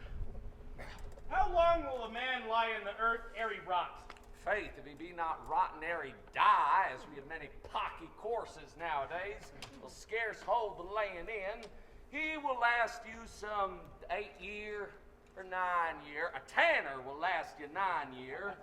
How long will a man lie in the earth ere he rot? Faith, if he be not rotten ere he die, as we have many pocky courses nowadays, will scarce hold the laying in, he will last you some 8 year or 9 year. A tanner will last you 9 year.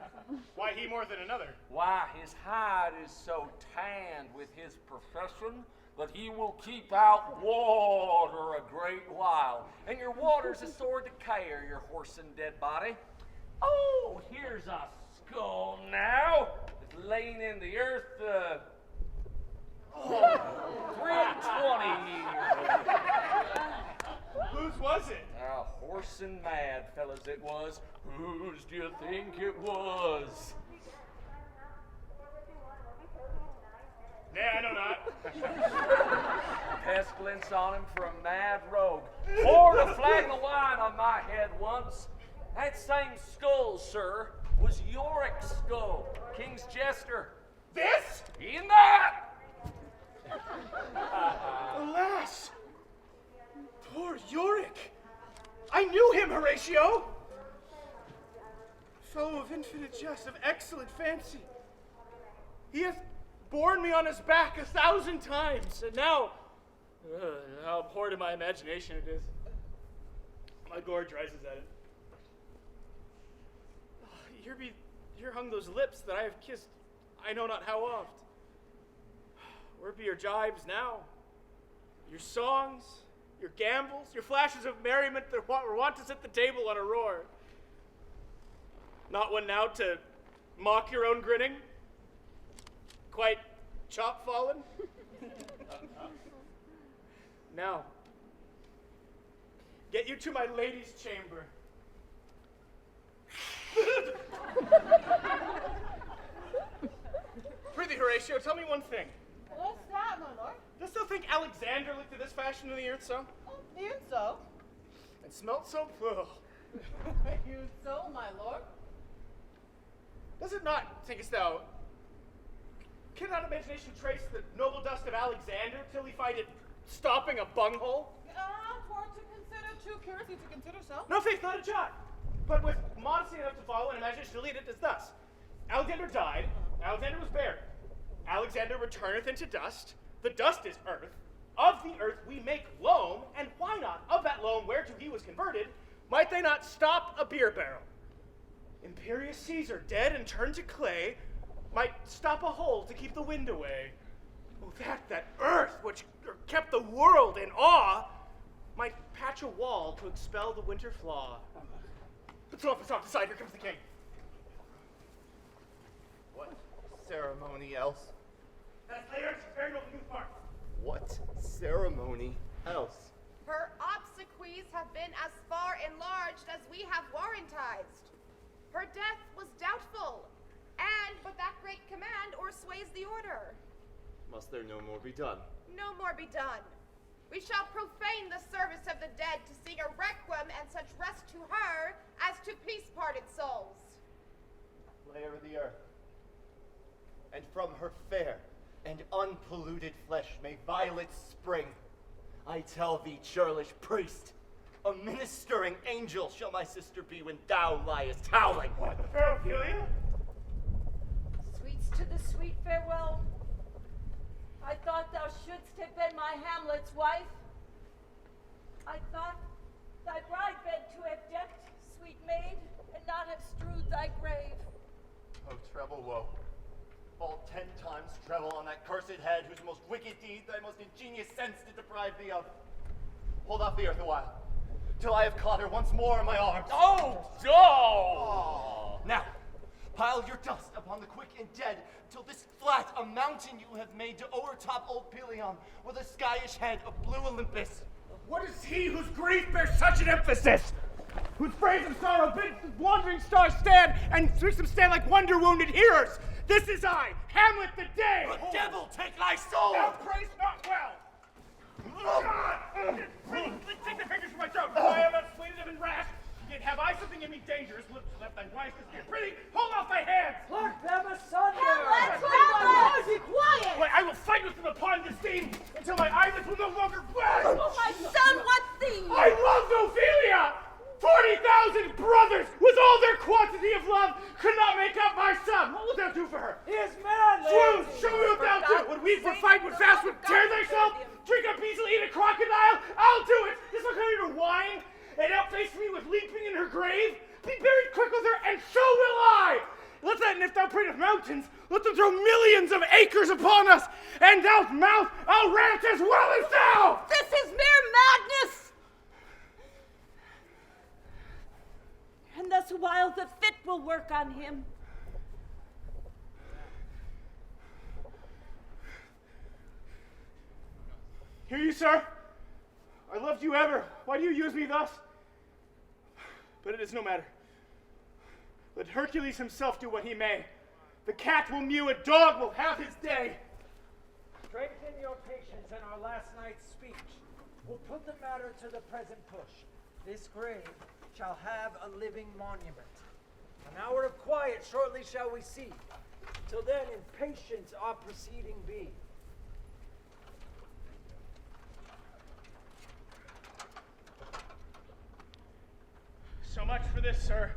Why he more than another? Why, his hide is so tanned with his profession that he will keep out water a great while. And your water's a sore decayer, your horse and dead body. Oh, here's a skull now. It's laying in the earth, 320 years. Whose was it? Horse and mad, fellas, it was. Whose do you think it was? Nay, I know not. Pestilence on him for a mad rogue. Poured a flagon of wine on my head once. That same skull, sir, was Yorick's skull, King's jester. This? In that! Alas! Poor Yorick! I knew him, Horatio! Fellow of infinite jest, of excellent fancy. He hath borne me on his back 1,000 times, and now, how abhorred in my imagination it is. My gorge rises at it. Here hung those lips that I have kissed I know not how oft. Where be your jibes now? Your songs, your gambols, your flashes of merriment that were wont to set the table on a roar. Not one now to mock your own grinning? Quite chop-fallen? Now, get you to my lady's chamber. Prithee, Horatio, tell me one thing. What's that, my lord? Dost thou think Alexander looked at this fashion in the earth so? Even so. And smelt so? Ugh. Even so, my lord. Does it not, thinkest thou, cannot imagination trace the noble dust of Alexander till he find it stopping a bunghole? For to consider, too curiously to consider so. No, faith, not a jot. But with modesty enough to follow and imagination to lead it is thus. Alexander died, Alexander was buried. Alexander returneth into dust, the dust is earth. Of the earth we make loam, and why not, of that loam whereto he was converted, might they not stop a beer barrel? Imperious Caesar, dead and turned to clay, might stop a hole to keep the wind away. Oh, that earth which kept the world in awe, might patch a wall to expel the winter flaw. But so off aside, here comes the king. What ceremony else? That's Laertes, very noble youth mark. What ceremony else? Her obsequies have been as far enlarged as we have warrantized. Her death was doubtful, and but that great command o'ersways the order. Must there no more be done? No more be done. We shall profane the service of the dead to sing a requiem and such rest to her as to peace-parted souls. Layer of the earth, and from her fair and unpolluted flesh may violets spring. I tell thee, churlish priest, a ministering angel shall my sister be when thou liest howling. What, the fair Ophelia? Sweets to the sweet farewell. I thought thou shouldst have been my Hamlet's wife. I thought thy bride bed to have decked, sweet maid, and not have strewed thy grave. Oh, treble woe. Fall 10 times treble on that cursed head whose most wicked deed thy most ingenious sense did deprive thee of. Hold off the earth a while, till I have caught her once more in my arms. Oh, no! Now, pile your dust upon the quick and dead, till this flat a mountain you have made to overtop old Pelion with a skyish head of blue Olympus. What is he whose grief bears such an emphasis? Whose praise and sorrow bids the wandering stars stand and makes them stand like wonder-wounded hearers? This is I, Hamlet the Day! The devil take thy soul! Thou praise not well! God! Take the fingers from my throat! I am not expletive and rash, yet have I something in me dangerous, left thy wise to steer. Prithee, hold off thy hands! Pluck them asunder! Hamlet! Be quiet! Wait, I will fight with them upon this theme until my eyelids will no longer blast! Oh, my son, what theme? I love Ophelia! 40,000 brothers with all their quantity of love could not make up my sum. What wilt thou do for her? He is mad, Swoon, Laertes! show me what thou do. Would weep, would fight, would fast, would tear thyself, drink up easily, eat a crocodile? I'll do it. This will come here to whine and outface me with leaping in her grave. Be buried quick with her, and so will I. Let that, and if thou prate of mountains, let them throw millions of acres upon us, and thou'lt mouth, I'll rant as well as thou. This is mere madness! And thus while the fit will work on him. Hear you, sir? I loved you ever. Why do you use me thus? But it is no matter. Let Hercules himself do what he may. The cat will mew, a dog will have his day. Strengthen your patience in our last night's speech. We'll put the matter to the present push. This grave shall have a living monument. An hour of quiet shortly shall we see. Till then, in patience our proceeding be. So much for this, sir.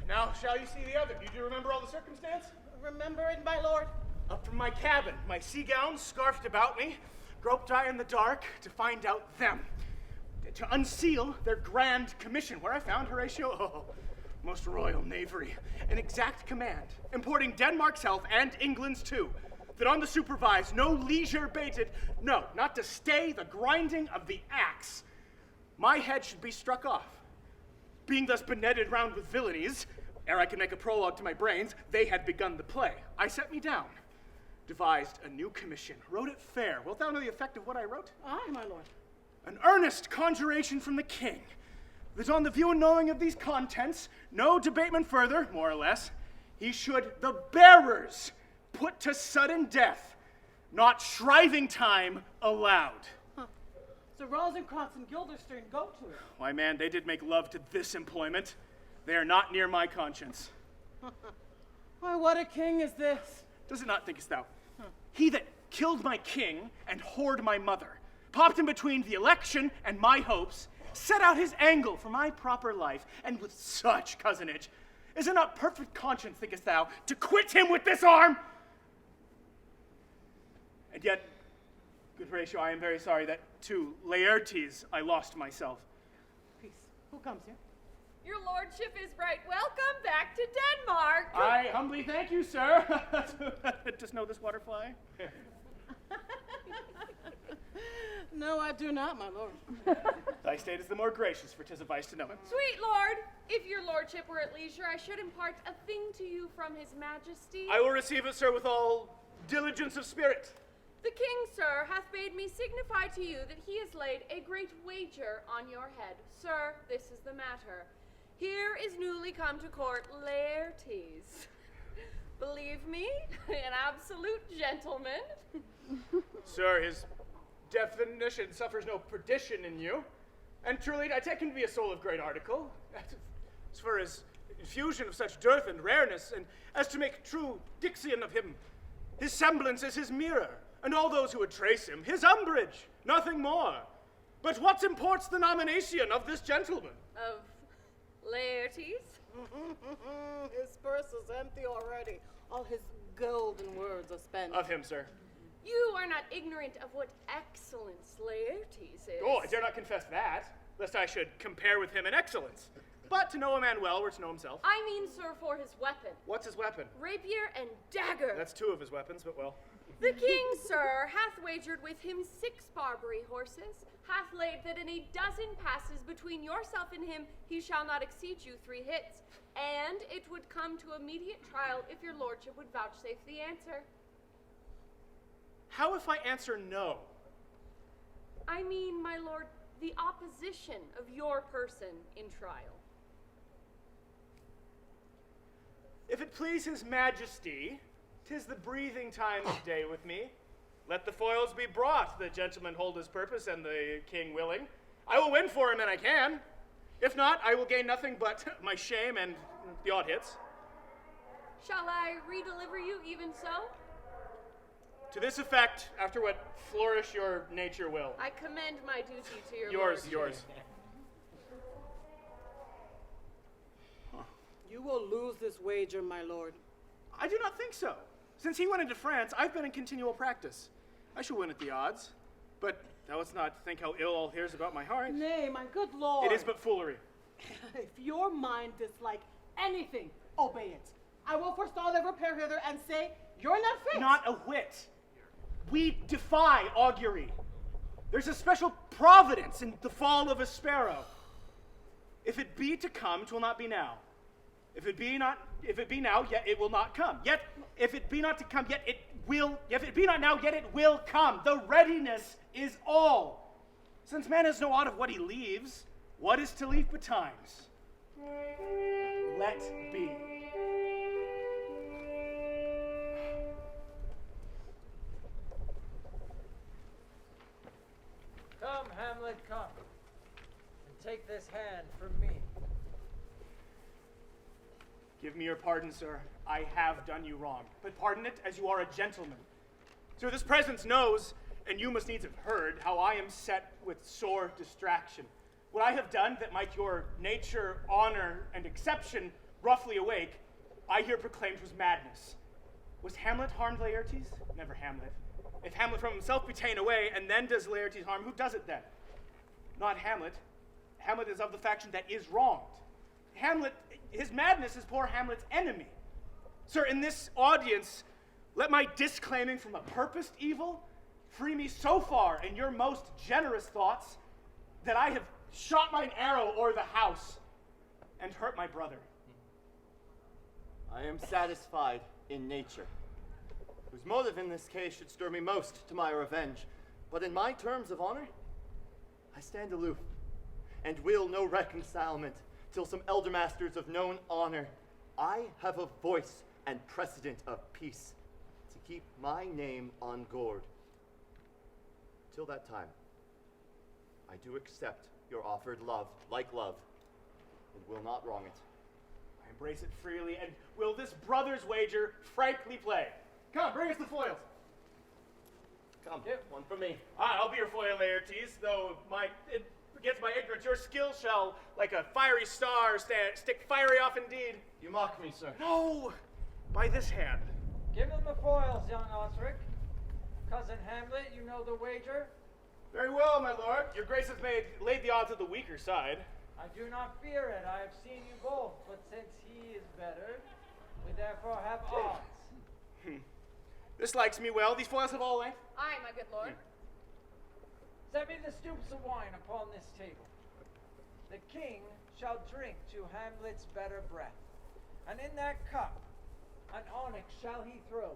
Now, shall you see the other? You do remember all the circumstance? Remember it, my lord? Up from my cabin, my sea gown scarfed about me, groped I in the dark to find out them, to unseal their grand commission, where I found Horatio, most royal knavery, an exact command, importing Denmark's health and England's too, that on the supervised no leisure bated, no, not to stay the grinding of the axe, my head should be struck off. Being thus benetted round with villainies, ere I could make a prologue to my brains, they had begun the play. I set me down, devised a new commission, wrote it fair. Wilt thou know the effect of what I wrote? Aye, my lord. An earnest conjuration from the king, that on the view and knowing of these contents, no debatement further, more or less, he should the bearers put to sudden death, not shriving time allowed. Sir Rosencrantz and Guildenstern, go to it. Why, man, they did make love to this employment. They are not near my conscience. Why, what a king is this? Does it not, thinkest thou? He that killed my king and whored my mother, popped in between the election and my hopes, set out his angle for my proper life, and with such cozenage, is it not perfect conscience, thinkest thou, to quit him with this arm? And yet, good Horatio, I am very sorry that to Laertes I lost myself. Peace. Who comes here? Your lordship is right. Welcome back to Denmark. I humbly thank you, sir. Does know this water fly? No, I do not, my lord. Thy state is the more gracious, for 'tis a vice to know him. Sweet lord, if your lordship were at leisure, I should impart a thing to you from his majesty. I will receive it, sir, with all diligence of spirit. The king, sir, hath bade me signify to you that he has laid a great wager on your head. Sir, this is the matter. Here is newly come to court Laertes. Believe me, an absolute gentleman. Sir, his definition suffers no perdition in you. And truly, I take him to be a soul of great article. As for his infusion of such dearth and rareness, and as to make true diction of him, his semblance is his mirror, and all those who would trace him, his umbrage, nothing more. But what imports the nomination of this gentleman? Of Laertes? His purse is empty already. All his golden words are spent. Of him, sir. You are not ignorant of what excellence Laertes is. Oh, I dare not confess that, lest I should compare with him in excellence. But to know a man well were to know himself. I mean, sir, for his weapon. What's his weapon? Rapier and dagger. That's two of his weapons, but well. The king, sir, hath wagered with him 6 Barbary horses, hath laid that in a dozen passes between yourself and him he shall not exceed you 3 hits, and it would come to immediate trial if your lordship would vouchsafe the answer. How if I answer no? I mean, my lord, the opposition of your person in trial. If it please his majesty, 'tis the breathing time of day with me. Let the foils be brought, the gentleman hold his purpose, and the king willing. I will win for him, and I can. If not, I will gain nothing but my shame and the odd hits. Shall I redeliver you even so? To this effect, after what flourish your nature will. I commend my duty to your Yours. You will lose this wager, my lord. I do not think so. Since he went into France, I've been in continual practice. I shall win at the odds. But thou wouldst not think how ill all hears about my heart. Nay, my good lord. It is but foolery. If your mind dislike anything, obey it. I will forestall their repair hither and say, you're not fit. Not a whit. We defy augury. There's a special providence in the fall of a sparrow. If it be to come, 'twill not be now. If it be now, yet it will not come. Yet, if it be not to come, yet it will. If it be not now, yet it will come. The readiness is all. Since man has no aught of what he leaves, what is to leave betimes? Let be. Come, Hamlet, come. And take this hand from me. Give me your pardon, sir. I have done you wrong. But pardon it as you are a gentleman. Sir, this presence knows, and you must needs have heard, how I am set with sore distraction. what I have done that might your nature, honor, and exception roughly awake, I here proclaimed was madness. Was Hamlet harmed Laertes? Never Hamlet. If Hamlet from himself be ta'en away, and then does Laertes harm, who does it then? Not Hamlet. Hamlet is of the faction that is wronged. Hamlet, his madness is poor Hamlet's enemy. Sir, in this audience, let my disclaiming from a purposed evil free me so far in your most generous thoughts that I have shot mine arrow o'er the house and hurt my brother. I am satisfied in nature, whose motive in this case should stir me most to my revenge. But in my terms of honor, I stand aloof, and will no reconcilement till some elder masters of known honor. I have a voice and precedent of peace to keep my name on gourd. Till that time, I do accept your offered love, like love, and will not wrong it. I embrace it freely, and will this brother's wager frankly play. Come, bring us the foils. Come, one for me. I'll be your foil, Laertes, though against my ignorance, your skill shall, like a fiery star, stick fiery off indeed. You mock me, sir. No, by this hand. Give him the foils, young Osric. Cousin Hamlet, you know the wager? Very well, my lord. Your grace has laid the odds at the weaker side. I do not fear it. I have seen you both, but since he is better, we therefore have odds. This likes me well. These foils have all length. Aye, my good lord. Set me the stoops of wine upon this table. The king shall drink to Hamlet's better breath, and in that cup an onyx shall he throw,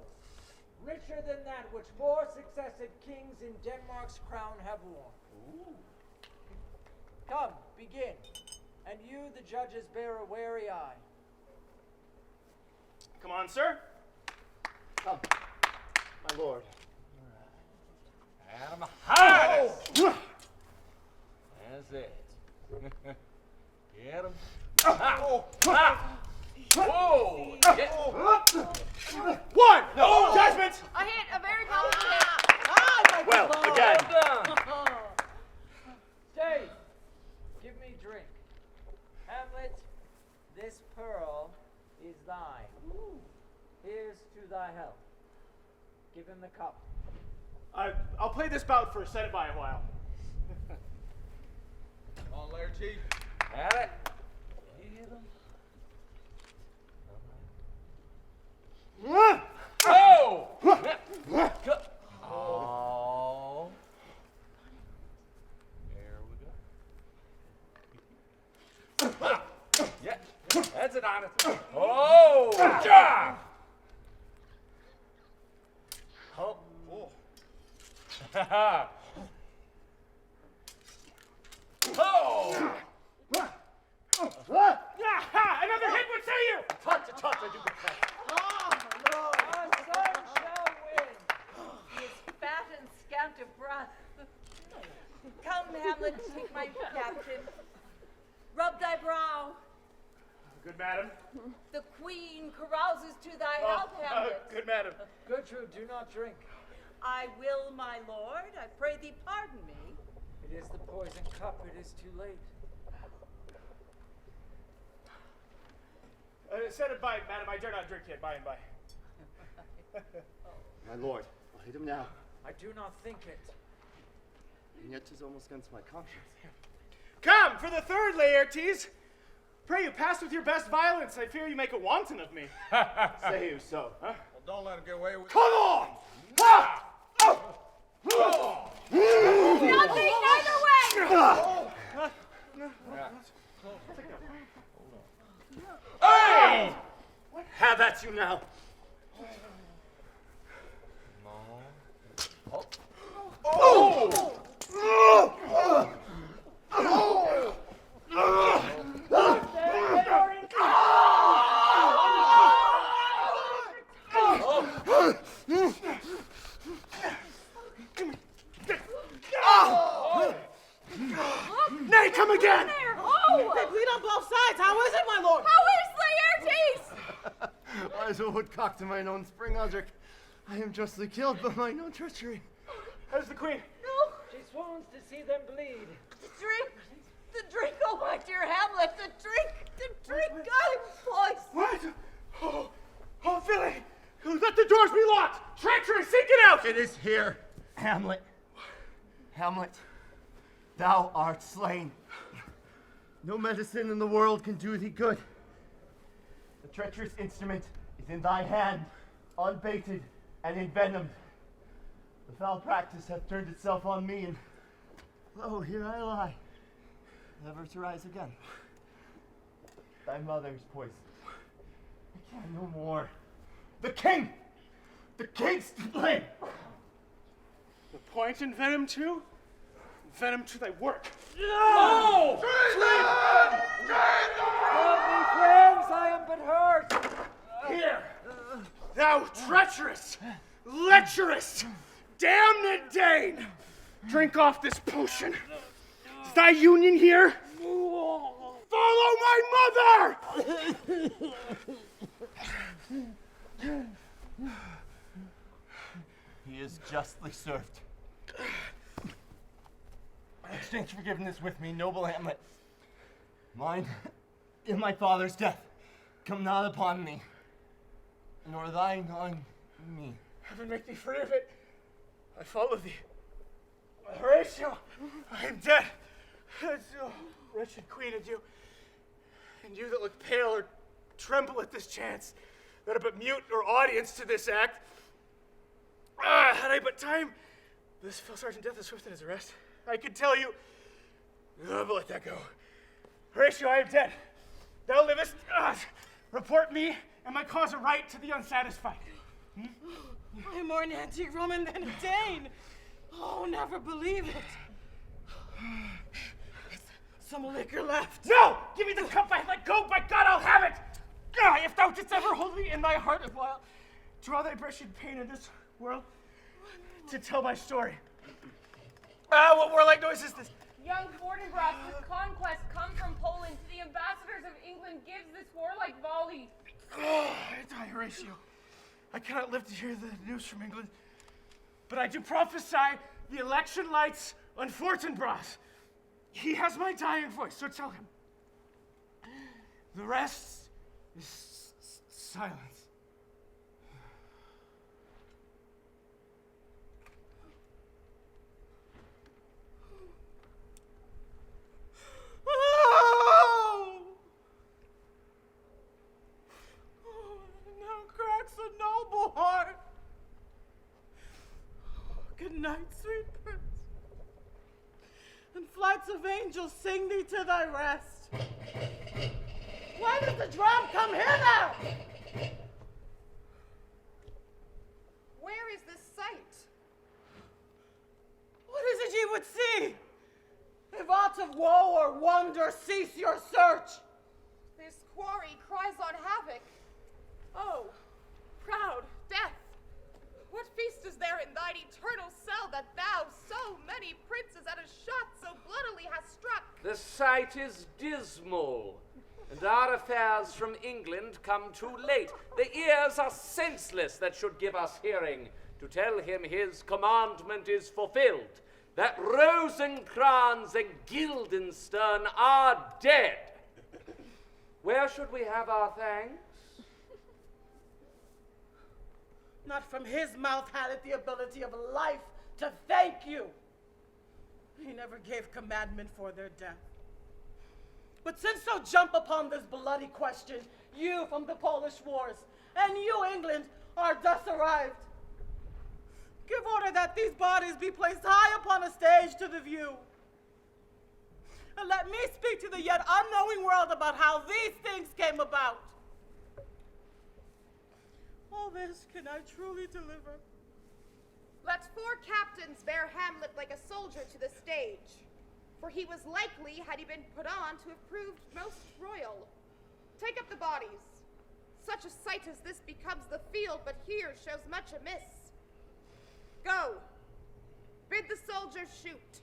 richer than that which more successive kings in Denmark's crown have worn. Ooh. Come, begin, and you, the judges, bear a wary eye. Come on, sir. Come, my lord. Adam Highness! That's it. Get him. Whoa! One! No! Judgment! A hit, a very positive hit. Well, again. Stay. Give me drink. Hamlet, this pearl is thine. Here's to thy health. Give him the cup. I'll play this bout first. Set it by a while. Come on, Laertes. At it. Get him. Oh! Oh. There we go. Yeah, that's an honest. Oh! Ja! Oh. Oh. Oh! Another hit would say you! Touch, I do confess. Our son shall win. He is fat and scant of breath. Come, Hamlet, take my captain. Rub thy brow. Good madam. The queen carouses to thy health, Hamlet. Good madam. Gertrude, do not drink. I will, my lord. I pray thee pardon me. It is the poison cup. It is too late. Set it by, madam. I dare not drink yet. By and by. My lord, I'll hit him now. I do not think it. And yet 'tis almost against my conscience. Come, for the third, Laertes. Pray you pass with your best violence. I fear you make a wanton of me. Say you so. Huh? Well, don't let him get away with it. Come on! Ha! Oh! Oh! Nothing neither way. Hey! Have at you now. Oh. Oh! Nay, come again! They bleed on both sides. How is it, my lord? How is Laertes? Why, as a woodcock to mine own spring, Osric, I am justly killed by mine own treachery. How's the queen? No, She swoons to see them bleed. drink the The drink, oh my dear Hamlet, the drink, I'm poisoned. What? Oh, Ophelia! Let the doors be locked! Treachery, seek it out! It is here, Hamlet. Hamlet, thou art slain. No medicine in the world can do thee good. The treacherous instrument is in thy hand, unbaited and envenomed. The foul practice hath turned itself on me, and lo, here I lie, never to rise again. Thy mother's poison. I can no more. The king! The king's to blame! The point in venom too? Venom to thy work. No! Help me, friends, I am but hurt. Here, thou treacherous, lecherous, damned Dane! Drink off this potion. Is thy union here? Follow my mother! He is justly served. Exchange forgiveness with me, noble Hamlet. Mine, in my father's death, come not upon me, nor thine on me. Heaven make thee free of it. I follow thee. Horatio, I am dead. Oh, wretched queen, and you that look pale or tremble at this chance, that are but mute or audience to this act. Had I but time, this fell Sergeant Death is swift in his arrest. I could tell you, but let that go. Horatio, I am dead. Thou livest. Report me and my cause aright to the unsatisfied. I am more an antique Roman than a Dane. Oh, never believe it. Some liquor left. No! Give me the cup I let go. By God, I'll have it. If thou didst ever hold me in thy heart a while, draw thy breath in pain in this world to tell my story. What warlike noise is this? Young Fortinbras, with conquest come from Poland to the ambassadors of England gives this warlike volley. I die, Horatio. I cannot live to hear the news from England, but I do prophesy the election lights on Fortinbras. He has my dying voice, so tell him. The rest is silence. Good night, sweet prince. And flights of angels sing thee to thy rest. Why does the drum come hither? Where is this sight? What is it ye would see? If aught of woe or wonder, cease your search. This quarry cries on havoc. Oh, proud death. What feast is there in thine eternal cell that thou so many princes at a shot so bloodily hast struck? The sight is dismal, and our affairs from England come too late. The ears are senseless that should give us hearing, to tell him his commandment is fulfilled, that Rosencrantz and Guildenstern are dead. Where should we have our thanks? Not from his mouth had it the ability of life to thank you. He never gave commandment for their death. But since so jump upon this bloody question, you from the Polish wars, and you, England, are thus arrived, give order that these bodies be placed high upon a stage to the view. And let me speak to the yet unknowing world about how these things came about. All this can I truly deliver. Let 4 captains bear Hamlet like a soldier to the stage, for he was likely, had he been put on, to have proved most royal. Take up the bodies. Such a sight as this becomes the field, but here shows much amiss. Go. Bid the soldiers shoot.